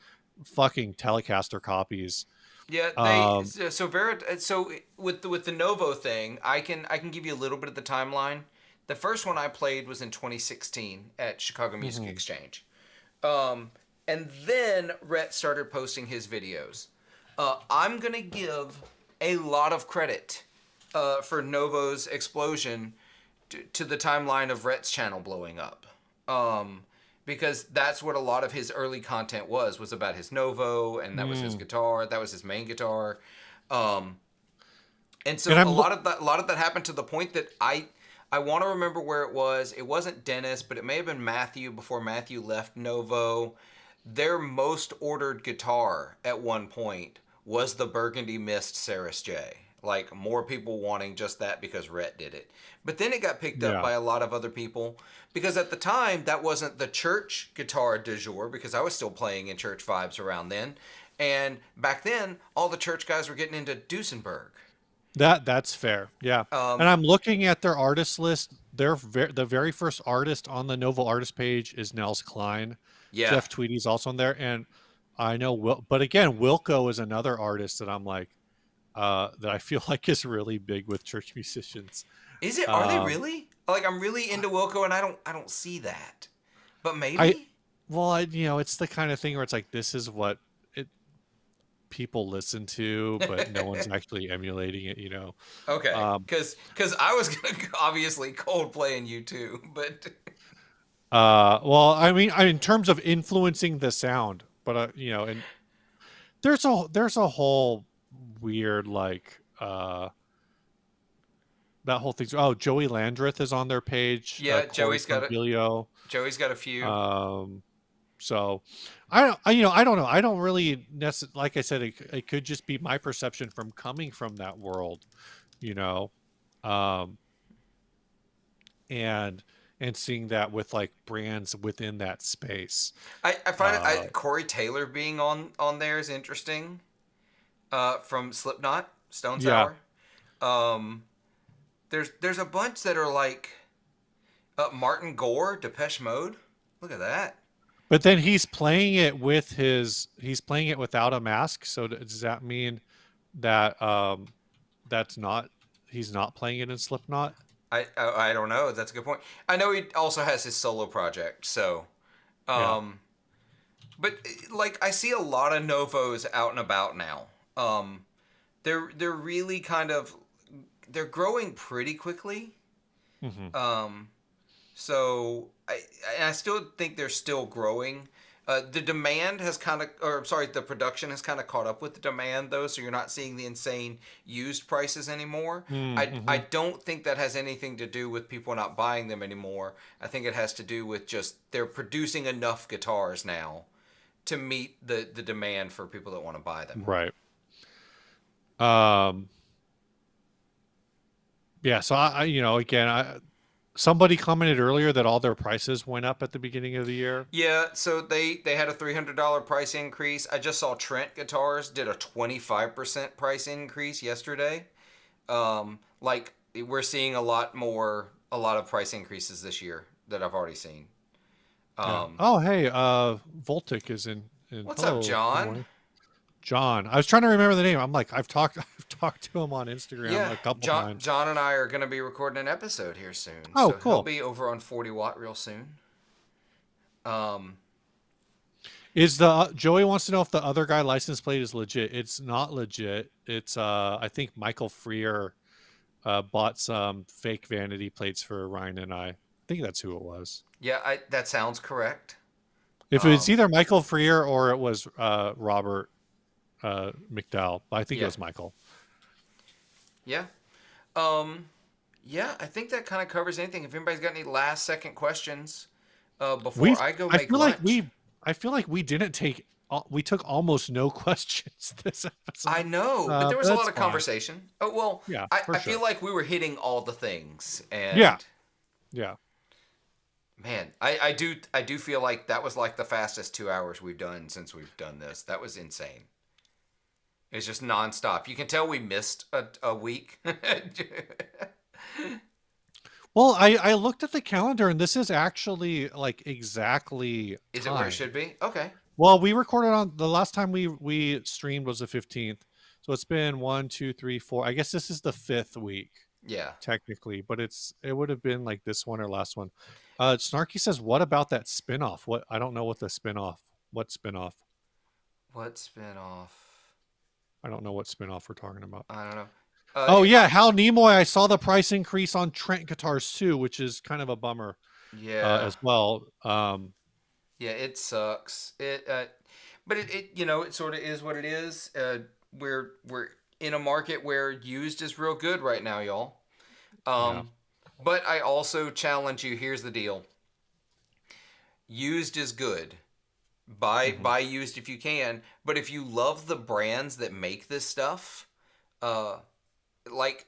fucking Telecaster copies. Yeah, they Um so Verit so with the Novo thing, I can give you a little bit of the timeline. The first one I played was in 2016 at Chicago Music mhm. Exchange. Um, and then Rhett started posting his videos. I'm gonna give a lot of credit for Novo's explosion to the timeline of Rhett's channel blowing up. Um, because that's what a lot of his early content was about his Novo, and that was his Mm. guitar, that was his main guitar. Um, and And so I'm a lot of that happened to the point that I want to remember where it was. It wasn't Dennis, but it may have been Matthew before Matthew left Novo. Their most ordered guitar at one point was the Burgundy Mist Ceres J. Like more people wanting just that because Rhett did it. But then it got picked up yeah. by a lot of other people because at the time that wasn't the church guitar du jour because I was still playing in church vibes around then. And back then, all the church guys were getting into Duesenberg. That's fair. Yeah. And Um, I'm looking at their artist list. The very first artist on the Novo artist page is Nels Klein. yeah. Jeff Tweedy's also on there. And I know but again, Wilco is another artist that I'm like, that I feel like is really big with church musicians. Is it? Are they Um, really? Like I'm really into Wilco, and I don't see that. But I, maybe. well, it's the kind of thing where it's like, this is what it people listen to, but no one's actually emulating it. Okay, Um, because I was gonna obviously Coldplay and you too, but well, in terms of influencing the sound, but and there's a whole weird like that whole thing. Oh, Joey Landreth is on their page. yeah, Corey Convilio. Joey's got a few. Um, so I don't know. I don't really like I said, it could just be my perception from coming from that world, you know, um, and seeing that with like brands within that space. I find Uh, Corey Taylor being on there is interesting. From Slipknot, Stone yeah, Sour. Um, there's a bunch that are like Martin Gore, Depeche Mode. Look at that. but then he's playing it without a mask. So does that mean that that's not he's not playing it in Slipknot? I don't know. That's a good point. I know he also has his solo project. So, Yeah. um, but like I see a lot of novos out and about now. They're really kind of they're growing pretty quickly. Hmm. Um, So I still think they're still growing. The demand has kind of, or sorry, the production has kind of caught up with the demand though, so you're not seeing the insane used prices anymore. I Mm-hmm. don't think that has anything to do with people not buying them anymore. I think it has to do with just they're producing enough guitars now to meet the demand for people that want to buy them. Right. Um, yeah. So again, somebody commented earlier that all their prices went up at the beginning of the year. Yeah, so they had a $300 price increase. I just saw Trent Guitars did a 25% price increase yesterday. Like we're seeing a lot of price increases this year that I've already seen. Yeah. Um, Oh, hey, Voltic is in. what's up, Hello, good John? morning, John. I was trying to remember the name. I'm like, I've talked to him on Instagram Yeah, a couple John times. John and I are going to be recording an episode here soon. Oh, So he'll cool. be over on 40 Watt real soon. Um, Is the Joey wants to know if the other guy license plate is legit? It's not legit. It's I think Michael Freer bought some fake vanity plates for Ryan and I. I think that's who it was. yeah, that sounds correct. If it's Um, either Michael Freer or it was Robert McDowell, but I think it yeah, was Michael. yeah. Um, yeah, I think that kind of covers anything. If anybody's got any last second questions We before I go I make feel like lunch, we didn't take we took almost no questions this I episode. know, but there was But a lot that's of fine. conversation. Oh, well, Yeah, for I sure. feel like we were hitting all the things, Yeah, and yeah. man, I do feel like that was like the fastest 2 hours we've done since we've done this. That was insane. It's just nonstop. You can tell we missed a week. Well, I looked at the calendar and this is actually like exactly Is it where it time. should be? Okay. Well, we recorded on the last time we streamed was the 15th. So it's been 1, 2, 3, 4. I guess this is the fifth week Yeah. technically, but it would have been like this one or last one. Snarky says, "What about that spinoff? What I don't know what the spinoff. What spinoff? What spinoff? I don't know what spinoff we're talking about." I don't know. Oh yeah, Hal Nimoy. I saw the price increase on Trent guitars too, which is kind of a bummer Yeah. as well. Yeah, it sucks. But it you know it sort of is what it is. We're in a market where used is real good right now, y'all. Yeah. Um, but I also challenge you. Here's the deal: used is good. Hmm. Buy used if you can. But if you love the brands that make this stuff, uh,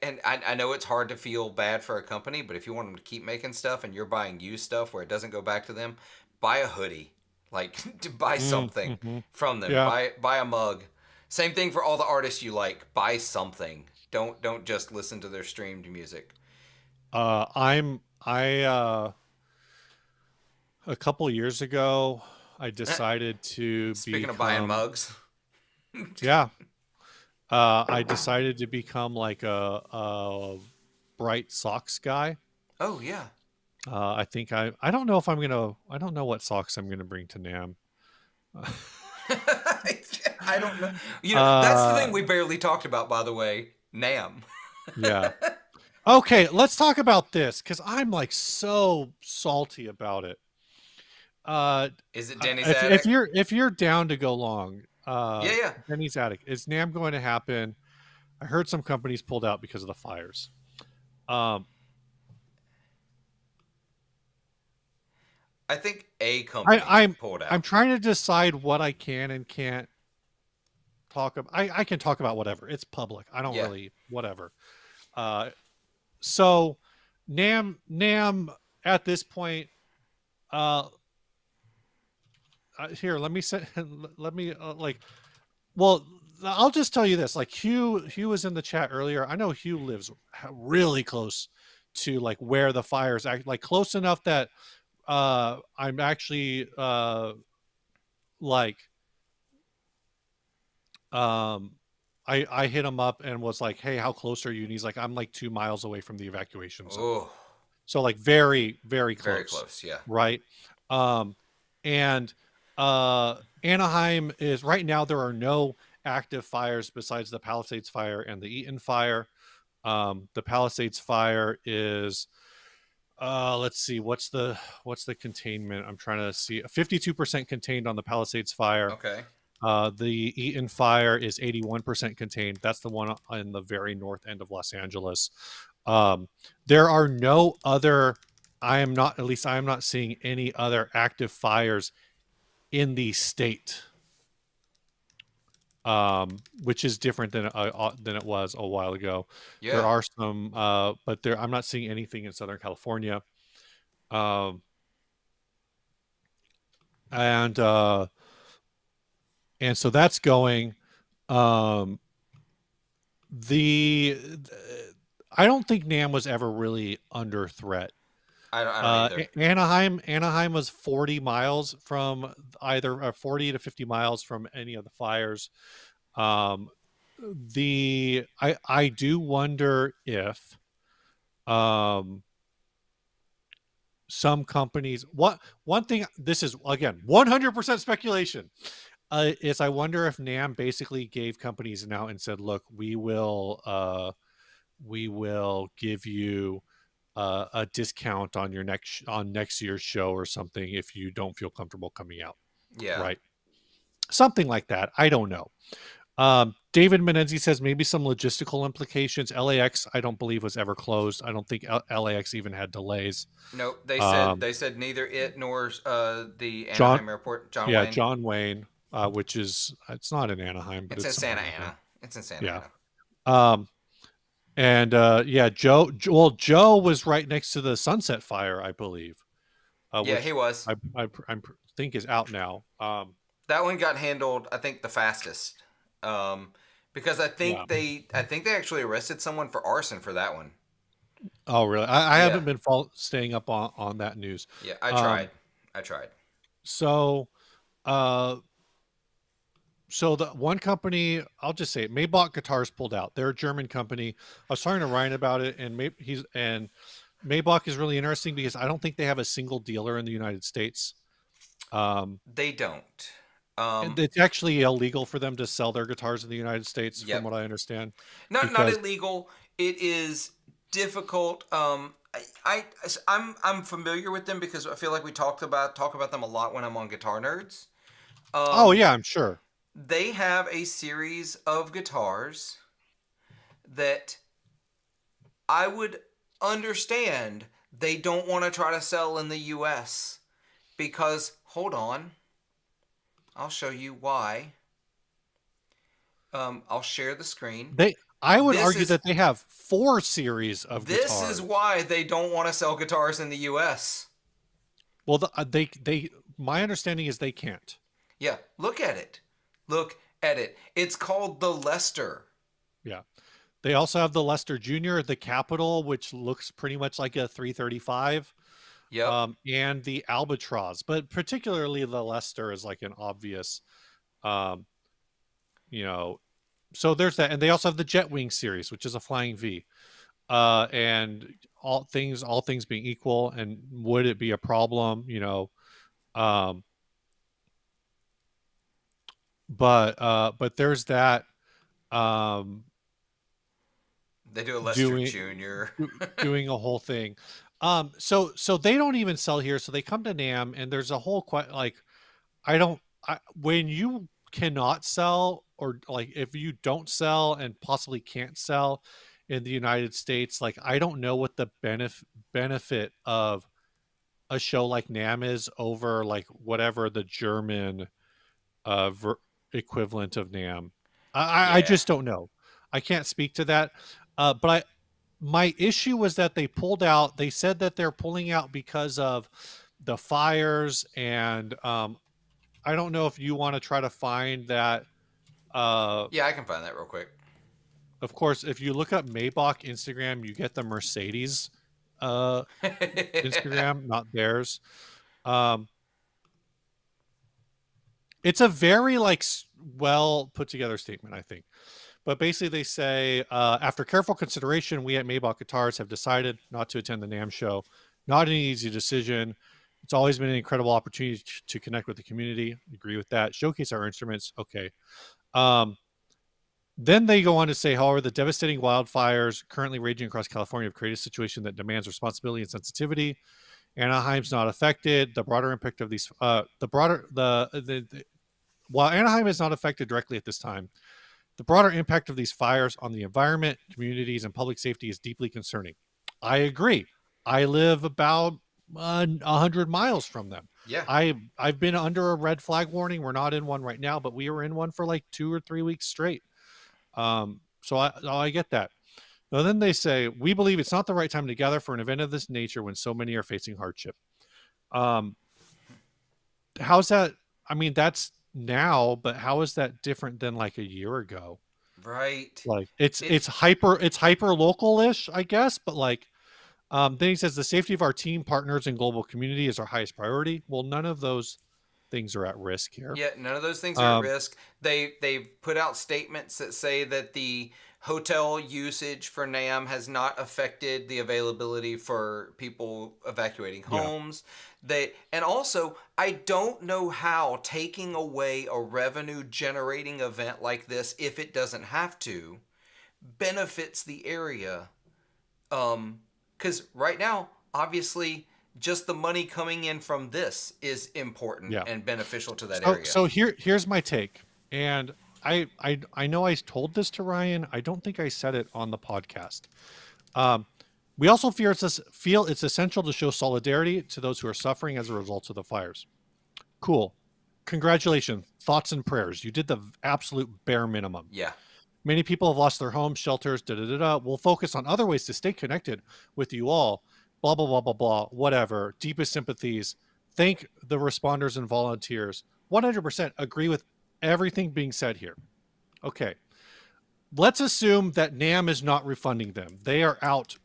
and I know it's hard to feel bad for a company, but if you want them to keep making stuff and you're buying used stuff where it doesn't go back to them, buy a hoodie. Like to buy something Mm-hmm. from them. Yeah. Buy a mug. Same thing for all the artists you like. Buy something. Don't just listen to their streamed music. I a couple years ago, I decided to Speaking of buying become, mugs. yeah, I decided to become like a bright socks guy. Oh yeah. I think I don't know if I'm gonna, I don't know what socks I'm gonna bring to NAMM. I don't know. You know, that's the uh, thing we barely talked about, by the way. NAMM. yeah. Okay, let's talk about this because I'm like so salty about it. Uh, Is it Denny's if attic? you're down to go long, Yeah, yeah. Benny's attic, is NAMM going to happen? I heard some companies pulled out because of the fires. Um, I think a I, company I'm pulled I'm out. trying to decide what I can and can't talk about. I can talk about whatever. It's public. I don't Yeah. really whatever. Uh, so NAMM at this point. Uh, Here, let me say, let me like. Well, I'll just tell you this. Like Hugh was in the chat earlier. I know Hugh lives really close to like where the fires act, like close enough that I'm actually like um I hit him up and was like, "Hey, how close are you?" And he's like, "I'm like 2 miles away from the evacuation zone." Oh, So like very, very very close, close. Yeah. right? Um, and Anaheim is right now there are no active fires besides the Palisades fire and the Eaton fire. The Palisades fire is Let's see. What's the containment? I'm trying to see. 52% contained on the Palisades fire. Okay. The Eaton fire is 81% contained. That's the one in the very north end of Los Angeles. Um, there are no other. I am not. At least I am not seeing any other active fires in the state, which is different than it was a while ago. There Yeah. are some, but there I'm not seeing anything in Southern California. Um, and and so that's going. Um, the I don't think Nam was ever really under threat. I don't either. Anaheim was 40 miles from either 40 to 50 miles from any of the fires. Um, the I do wonder if um some companies what one thing this is again 100% speculation is I wonder if NAM basically gave companies now and said, look, we will give you a discount on your next year's show or something if you don't feel comfortable coming out, Yeah. right? Something like that. I don't know. David Menenzi says maybe some logistical implications. LAX, I don't believe was ever closed. I don't think LAX even had delays. Nope. Um, They said neither it nor the John, Anaheim airport. John yeah, Wayne. John Wayne, which is it's not in Anaheim, but It's it's in somewhere Santa near there. Ana. It's in Santa Yeah. Ana. Um, and yeah, Joe was right next to the Sunset Fire, I believe, Yeah, he which was. I think is out now. That one got handled, I think, the fastest. Um, because Yeah. I think they actually arrested someone for arson for that one. Oh, really? I Yeah. haven't been staying up on that news. Yeah, I tried. Um, I tried. so, uh, so the one company, I'll just say it, Maybach Guitars pulled out. They're a German company. I was talking to Ryan about it, and Maybach is really interesting because I don't think they have a single dealer in the United States. Um, They don't. and it's actually illegal for them to sell their guitars in the United States, from Yep. what I understand, Not because illegal. It is difficult. I'm familiar with them because I feel like we talk about them a lot when I'm on Guitar Nerds. oh Um, yeah, I'm sure. they have a series of guitars that I would understand they don't want to try to sell in the US because hold on, I'll show you why. I'll share the screen. I would This argue is that they have four series of this is guitars. why they don't want to sell guitars in the US. Well, my understanding is they can't. Yeah, look at it. Look at it. It's called the Lester. Yeah. They also have the Lester Junior, the Capital, which looks pretty much like a 335, Yep. and the Albatross, but particularly the Lester is like an obvious, um, you know. So there's that, and they also have the Jetwing series, which is a flying V. And all things being equal, and would it be a problem, Um, but there's that. Um, They do a Lester doing Jr. doing a whole thing. So they don't even sell here. So they come to NAM, and there's a whole like I don't when you cannot sell, or like if you don't sell and possibly can't sell in the United States, like I don't know what the benefit of a show like NAM is over like whatever the German equivalent of NAM. I Yeah. just don't know. I can't speak to that. But my issue was that they pulled out. They said that they're pulling out because of the fires, and I don't know if you want to try to find that. Uh, Yeah, I can find that real quick. of course, if you look up Maybach Instagram, you get the Mercedes uh, Instagram, not theirs. Um, it's a very like well put together statement, I think. But basically, they say after careful consideration, we at Maybach Guitars have decided not to attend the NAM show. Not an easy decision. It's always been an incredible opportunity to connect with the community. Agree with that. Showcase our instruments. Okay. Um, Then they go on to say, however, the devastating wildfires currently raging across California have created a situation that demands responsibility and sensitivity. Anaheim's not affected. The broader impact of these, while Anaheim is not affected directly at this time, the broader impact of these fires on the environment, communities, and public safety is deeply concerning. I agree. I live about 100 miles from them. Yeah. I've been under a red flag warning. We're not in one right now, but we were in one for like 2 or 3 weeks straight. So I get that. Now then they say we believe it's not the right time to gather for an event of this nature when so many are facing hardship. Um, how's that? I mean, that's now, but how is that different than like a year ago? Right. Like It it's hyper local-ish, I guess, but like then he says the safety of our team partners and global community is our highest priority. Well, none of those things are at risk here. Yeah, none of those things are at Um, risk. They've put out statements that say that the hotel usage for NAMM has not affected the availability for people evacuating yeah, homes. They and also I don't know how taking away a revenue generating event like this, if it doesn't have to, benefits the area. Because right now, obviously, just the money coming in from this is important yeah. and beneficial to that So area. so here's my take, and I know I told this to Ryan. I don't think I said it on the podcast. Um, we also feel it's essential to show solidarity to those who are suffering as a result of the fires. Cool. Congratulations. Thoughts and prayers. You did the absolute bare minimum. Yeah. Many people have lost their homes, shelters, da da da da. We'll focus on other ways to stay connected with you all. Blah, blah, blah, blah, blah. Whatever. Deepest sympathies. Thank the responders and volunteers. 100% agree with everything being said here. Okay. Let's assume that NAMM is not refunding them. They are out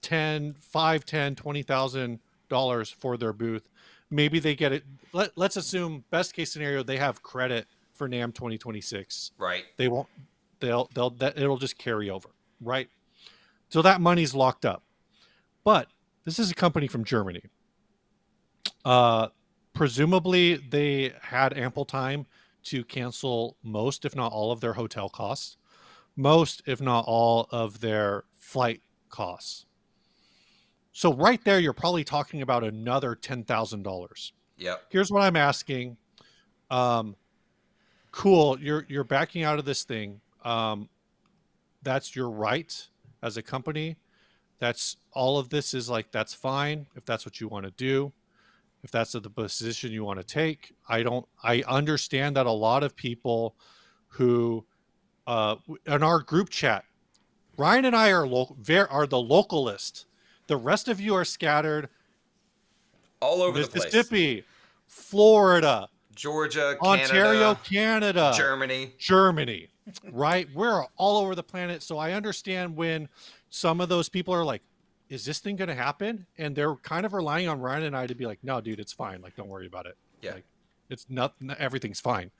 10, 5, 10, $20,000 for their booth. Maybe they get it. Let's assume best case scenario, they have credit for NAMM 2026. Right. They won't, they'll that it'll just carry over, right? So that money's locked up. But this is a company from Germany. Uh, Presumably they had ample time to cancel most, if not all, of their hotel costs, most, if not all, of their flight costs. So right there, you're probably talking about another $10,000. Yep. Here's what I'm asking. Um, cool, you're backing out of this thing. That's your right as a company. That's all of this is like that's fine if that's what you want to do. If that's the position you want to take, I understand that a lot of people who in our group chat, Ryan and I are are the localist. The rest of you are scattered. All over the place. Mississippi, Florida, Georgia, Ontario, Canada, Canada, Germany. Germany, right? We're all over the planet. So I understand when some of those people are like, is this thing going to happen? And they're kind of relying on Ryan and I to be like, no, dude, it's fine. Like, don't worry about it. Yeah. Like, it's not, everything's fine.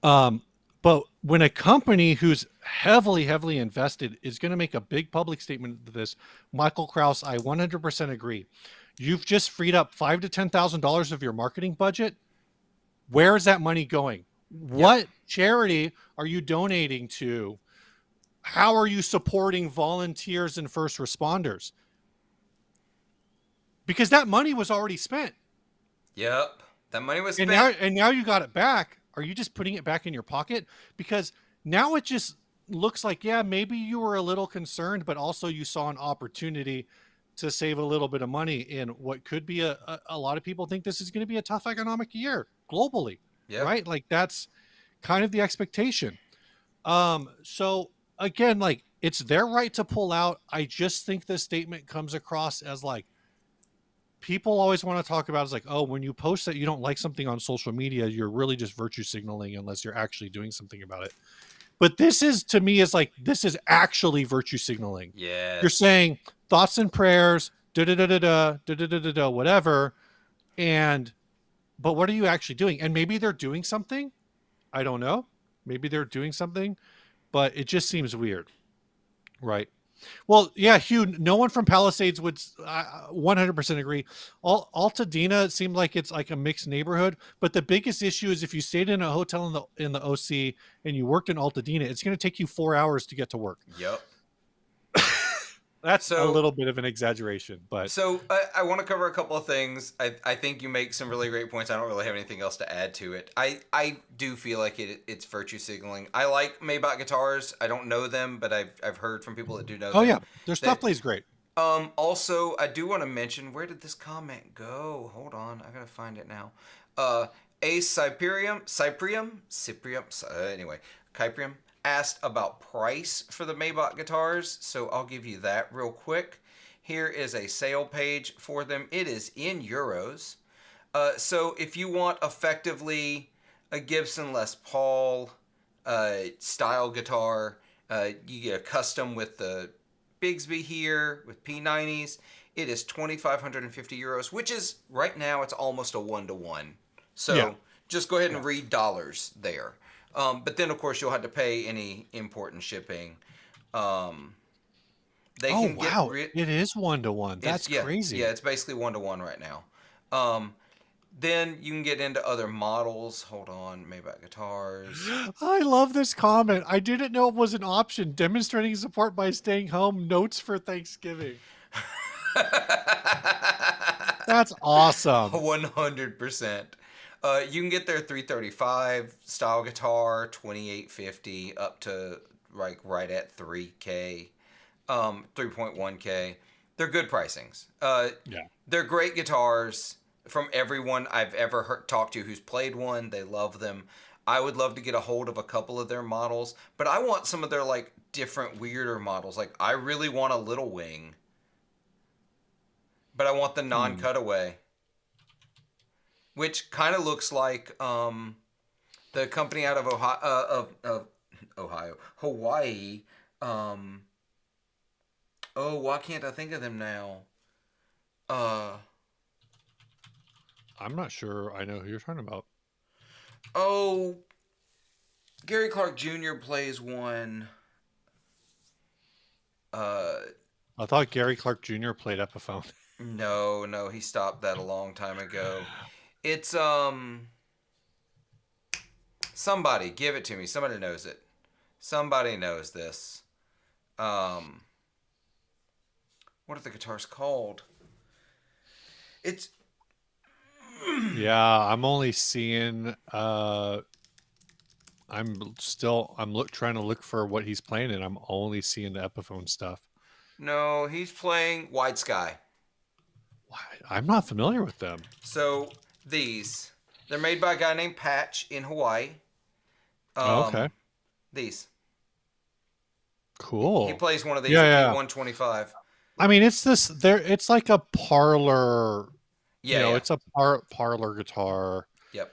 Um, but when a company who's heavily invested is going to make a big public statement to this, Michael Krause, I 100% agree. You've just freed up $5,000 to $10,000 of your marketing budget. Where is that money going? Yep. What charity are you donating to? How are you supporting volunteers and first responders? Because that money was already spent. Yep. That money was And spent. now you got it back. Are you just putting it back in your pocket? Because now it just looks like, yeah, maybe you were a little concerned, but also you saw an opportunity to save a little bit of money in what could be a lot of people think this is going to be a tough economic year globally, Yeah. right? Like that's kind of the expectation. So again, like it's their right to pull out. I just think this statement comes across as like people always want to talk about is like, oh, when you post that you don't like something on social media, you're really just virtue signaling unless you're actually doing something about it. But this is to me is like this is actually virtue signaling. You're Yes. saying thoughts and prayers, da da da da da da da da da whatever, and but what are you actually doing? And maybe they're doing something. I don't know. Maybe they're doing something, but it just seems weird, right? Well, yeah, Hugh. No one from Palisades would 100% agree. Altadena seemed like it's like a mixed neighborhood, but the biggest issue is if you stayed in a hotel in the OC and you worked in Altadena, it's going to take you 4 hours to get to work. Yep. That's a So little bit of an exaggeration, but I want to cover a couple of things. I think you make some really great points. I don't really have anything else to add to it. I do feel like it's virtue signaling. I like Maybach guitars. I don't know them, but I've heard from people that do know oh yeah, them their stuff that plays great. also, I do want to mention, where did this comment go? Hold on, I gotta find it now. Uh, A Cyprium, anyway, Kyprium asked about price for the Maybach guitars, so I'll give you that real quick. Here is a sale page for them. It is in euros. So if you want effectively a Gibson Les Paul style guitar, you get a custom with the Bigsby here with P90s. It is 2,550 euros, which is right now it's almost a 1-to-1. Yeah, So just go ahead yeah. and read dollars there. But then of course you'll have to pay any import and shipping. Um, they Oh can get wow, it is 1-to-1. it's That's yeah, crazy. it's basically 1-to-1 right now. Um, then you can get into other models. Hold on, Maybach guitars. I love this comment. I didn't know it was an option. Demonstrating support by staying home. Notes for Thanksgiving. That's awesome. 100%. You can get their 335 style guitar, 2850 up to like right at 3K, 3.1K. They're good pricings. Yeah. They're great guitars from everyone I've ever talked to who's played one. They love them. I would love to get a hold of a couple of their models, but I want some of their like different weirder models. Like I really want a Little Wing, but I want the Hmm. non-cutaway, which kind of looks like the company out of Ohio, Hawaii. Um, oh, why can't I think of them now? Uh, I'm not sure I know who you're talking about. oh, Gary Clark Jr. plays one. Uh, I thought Gary Clark Jr. played Epiphone. no, no, he stopped that a long time ago. It's somebody give it to me. Somebody knows it. Somebody knows this. Um, what are the guitars called? It's Yeah, I'm only seeing trying to look for what he's playing and I'm only seeing the Epiphone stuff. no, he's playing Wide Sky. Why? I'm not familiar with them. So these, they're made by a guy named Patch in Hawaii. Oh, okay. Um, these. He Cool. plays one of these, Yeah, a yeah. P125. I mean, it's this there it's like a parlor, Yeah, yeah. it's a parlor guitar. Yep.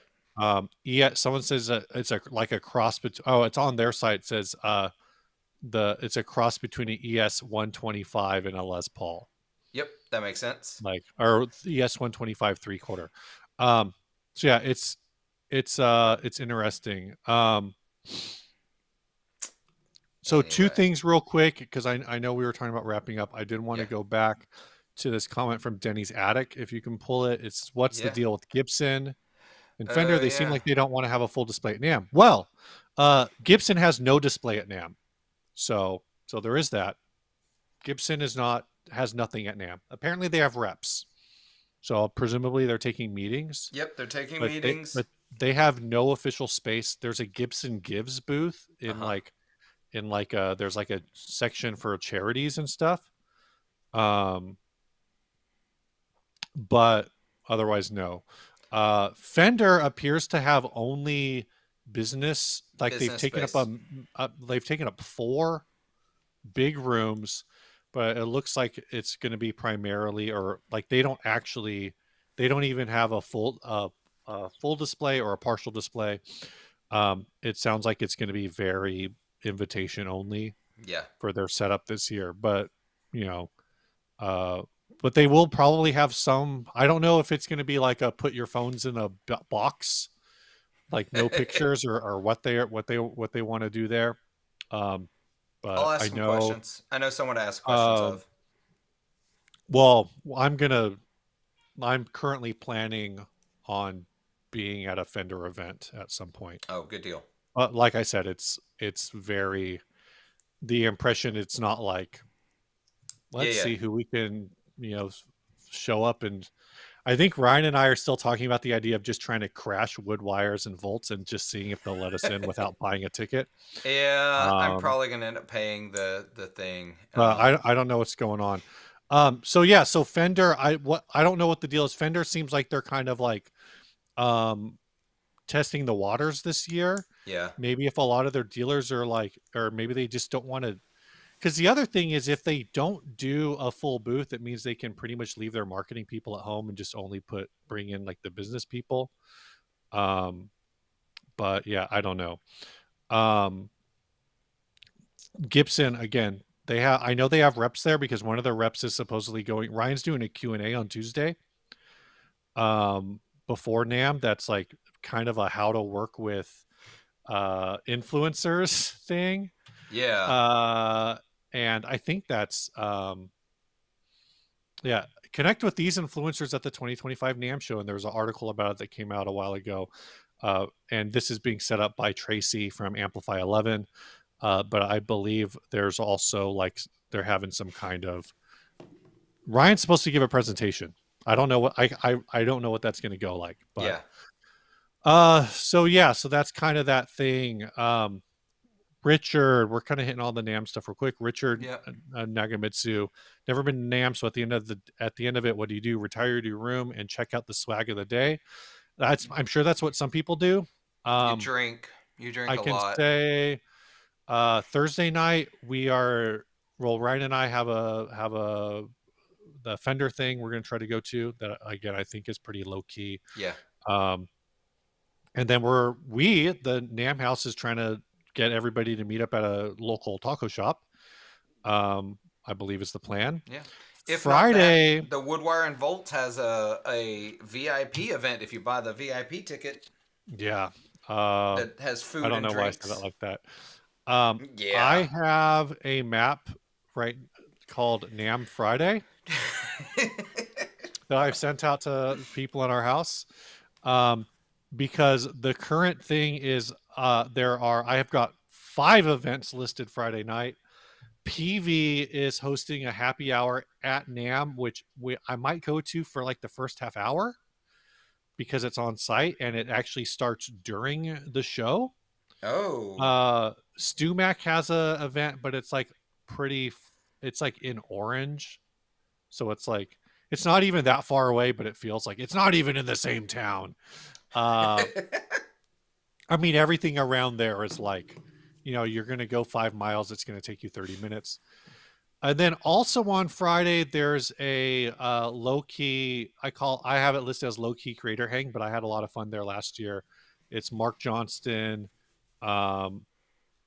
Yeah, someone says that it's a like a cross between. Oh, it's on their site. It says it's a cross between an ES 125 and a Les Paul, Yep. That makes sense. like or ES 125 3/4. Um, so yeah, it's interesting. So two Anyway. things real quick because I know we were talking about wrapping up. I did want Yeah. to go back to this comment from Denny's Attic. If you can pull it, it's what's the Yeah. deal with Gibson and Fender? They seem Yeah. like they don't want to have a full display at NAMM. Well, Gibson has no display at NAMM, so there is that. Gibson has nothing at NAMM. Apparently, they have reps, so presumably they're taking meetings, Yep. They're taking but meetings. they have no official space. There's a Gibson Gives booth Uh huh. in like a there's like a section for charities and stuff. Um, but otherwise no. Fender appears to have only business, like Business space. they've taken up 4 big rooms, but it looks like it's going to be primarily, or like they don't even have a full display or a partial display. It sounds like it's going to be very invitation only Yeah. for their setup this year, but you know, uh, but they will probably have some. I don't know if it's going to be like a put your phones in a box, like no pictures, or what they want to do there. Um, I'll but ask I some know, questions. I know someone to ask questions um, of. well, I'm currently planning on being at a Fender event at some point. Oh, good deal. But like I said, it's very the impression it's not like Yeah, let's yeah. see who we can, you know, show up. And I think Ryan and I are still talking about the idea of just trying to crash wood wires and volts and just seeing if they'll let us in without buying a ticket. Yeah, I'm Um, probably gonna end up paying the thing. but I don't know what's going on. So yeah, so Fender, I don't know what the deal is. Fender seems like they're kind of like um testing the waters this year. Yeah. Maybe if a lot of their dealers are like, or maybe they just don't want to. Because the other thing is, if they don't do a full booth, it means they can pretty much leave their marketing people at home and just only bring in like the business people. Um, but yeah, I don't know. Um, Gibson again. I know they have reps there because one of their reps is supposedly going. Ryan's doing a Q&A on Tuesday. Before NAMM, that's like kind of a how to work with influencers thing. Yeah. Uh, and I think that's yeah, connect with these influencers at the 2025 NAMM show, and there was an article about it that came out a while ago. And this is being set up by Tracy from Amplify 11. But I believe there's also like they're having some kind of Ryan's supposed to give a presentation. I don't know what I don't know what that's going to go like, but Yeah. so yeah, so that's kind of that thing. Richard, we're kind of hitting all the NAMM stuff real quick. Richard Yeah. Nagamitsu, never been to NAMM, so at the end of it, what do? Retire to your room and check out the swag of the day. I'm sure that's what some people do. You Um, drink. You drink I a can lot. say Thursday night Ryan and I have a the Fender thing we're going to try to go to that again I think is pretty low key. Yeah. Um, and then the NAMM house is trying to get everybody to meet up at a local taco shop. I believe is the plan. Yeah. If not that, Friday, the Woodwire and Volts has a VIP event if you buy the VIP ticket yeah. Uh, that has I food don't and know why I said that drinks. like that. I Yeah. have a map right called NAMM Friday that I've sent out to people in our house. Um, because the current thing is I have got 5 events listed Friday night. PV is hosting a happy hour at NAMM, which I might go to for like the first half hour because it's on site and it actually starts during the show. Oh. StuMac has a event, but it's like in Orange, so it's not even that far away, but it feels like it's not even in the same town. Uh, I mean, everything around there is like, you're going to go 5 miles. It's going to take you 30 minutes. And then also on Friday, there's a low key. I have it listed as low key creator hang, but I had a lot of fun there last year. It's Mark Johnston, um,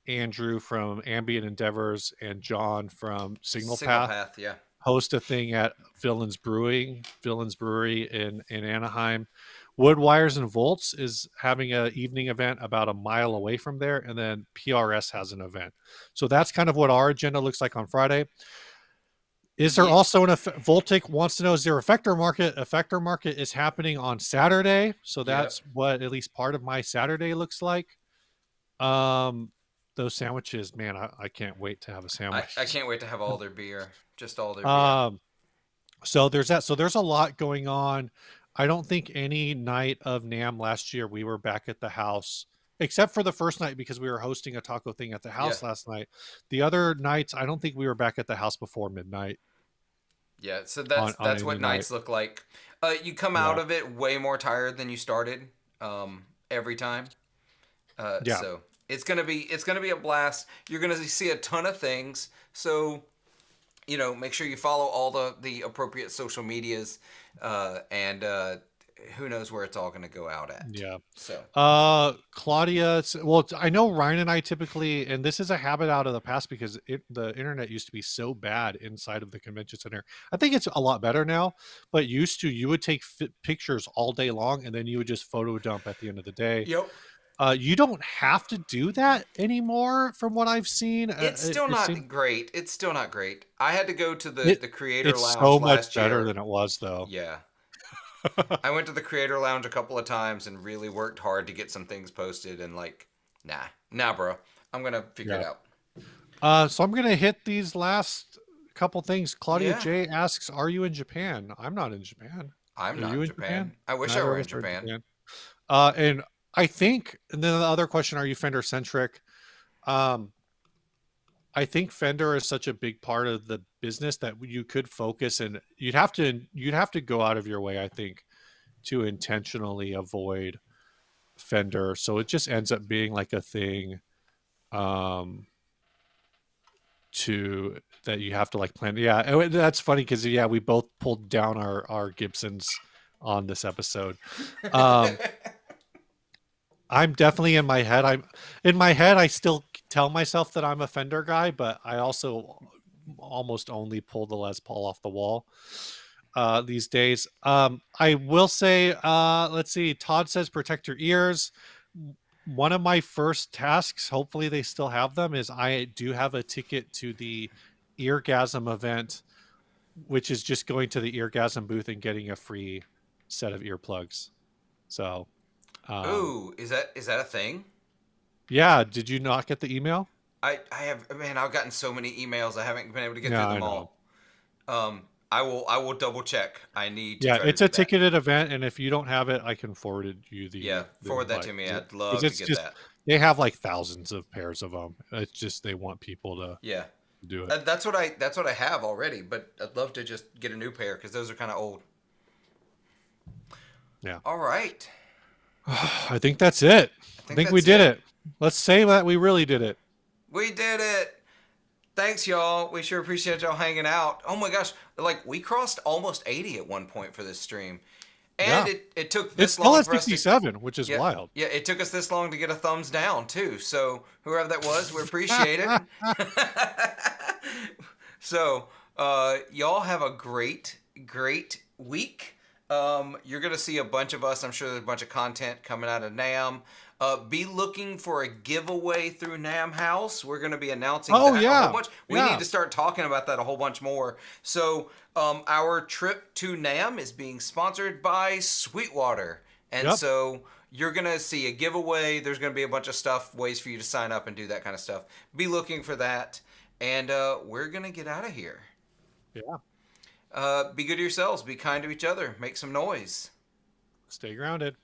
Andrew from Ambient Endeavors, and John from Signal Signal Path Path, yeah. host a thing at Villains Brewery in Anaheim. Wood Wires and Volts is having an evening event about a mile away from there, and then PRS has an event. So that's kind of what our agenda looks like on Friday. Is there Yeah. also Voltic wants to know, is there effector market? Effector market is happening on Saturday, so Yep. that's what at least part of my Saturday looks like. Um, those sandwiches, man, I can't wait to have a I sandwich. can't wait to have all their beer. Just all their beer. um, So there's that. So there's a lot going on. I don't think any night of NAMM last year we were back at the house, except for the first night because we were hosting a taco thing at the Yeah. house last night. The other nights, I don't think we were back at the house before midnight Yeah, so on that's any what night. nights look like. You come out Yeah, of it way more tired than you started, every time. yeah, So it's gonna be a blast. You're gonna see a ton of things. So make sure you follow all the appropriate social medias, and who knows where it's all gonna go out at. yeah. So Claudia, well, I know Ryan and I typically, and this is a habit out of the past because the internet used to be so bad inside of the convention center. I think it's a lot better now, but used to, you would take pictures all day long and then you would just photo dump at the end of the day. yep. You don't have to do that anymore, from what I've seen. It's still It seems not great. It's still not great. I had to go to the it the creator it's lounge so much last better year. than it was, though. Yeah. I went to the creator lounge a couple of times and really worked hard to get some things posted and like, nah, bro. I'm gonna figure it Yeah. out. So I'm gonna hit these last couple things. Claudia Yeah. J asks, "Are you in Japan?" I'm not in Japan. I'm Are not you in in Japan? Japan. I wish I Neither were of in us are in Japan. Japan. And I think, and then the other question, are you Fender centric? Um, I think Fender is such a big part of the business that you could focus, and you'd have to go out of your way, I think, to intentionally avoid Fender. So it just ends up being like a thing um to that you have to like plan. Yeah, and that's funny because yeah, we both pulled down our Gibsons on this episode. Um I'm definitely in my head. I'm in my head. I still tell myself that I'm a Fender guy, but I also almost only pull the Les Paul off the wall these days. I will say, let's see. Todd says protect your ears. One of my first tasks, hopefully they still have them, is I do have a ticket to the Eargasm event, which is just going to the Eargasm booth and getting a free set of earplugs. So, um, Ooh, is that a thing? yeah, did you not get the email? I have, man, I've gotten so many emails. I haven't been able to get Yeah, through I them know. all. I will double check. I need to Yeah, try to it's a do that. ticketed event, and if you don't have it, I can forward you Yeah, the forward that invite to me. because I'd love to it's get just that. they have like thousands of pairs of them. It's just they want people to Yeah. do it. That's what I have already, but I'd love to just get a new pair because those are kind of old. Yeah, All right, I think that's it. I I think think we that's did it. it. Let's say that we really did it. We did it. Thanks, y'all. We sure appreciate y'all hanging out. Oh my gosh, like we crossed almost 80 at one point for this stream, and Yeah, it took it's this still long at for us to. 67, which is Yeah, wild. yeah, it took us this long to get a thumbs down too. So whoever that was, we appreciate it. So y'all have a great week. You're gonna see a bunch of us. I'm sure there's a bunch of content coming out of NAMM. Be looking for a giveaway through NAMM House. We're going to be announcing Oh that a whole yeah, bunch. We need yeah. to start talking about that a whole bunch more. So, our trip to NAMM is being sponsored by Sweetwater. And Yep. so, you're going to see a giveaway. There's going to be a bunch of stuff, ways for you to sign up and do that kind of stuff. Be looking for that. And we're going to get out of here. Yeah. Be good to yourselves. Be kind to each other. Make some noise. Stay grounded.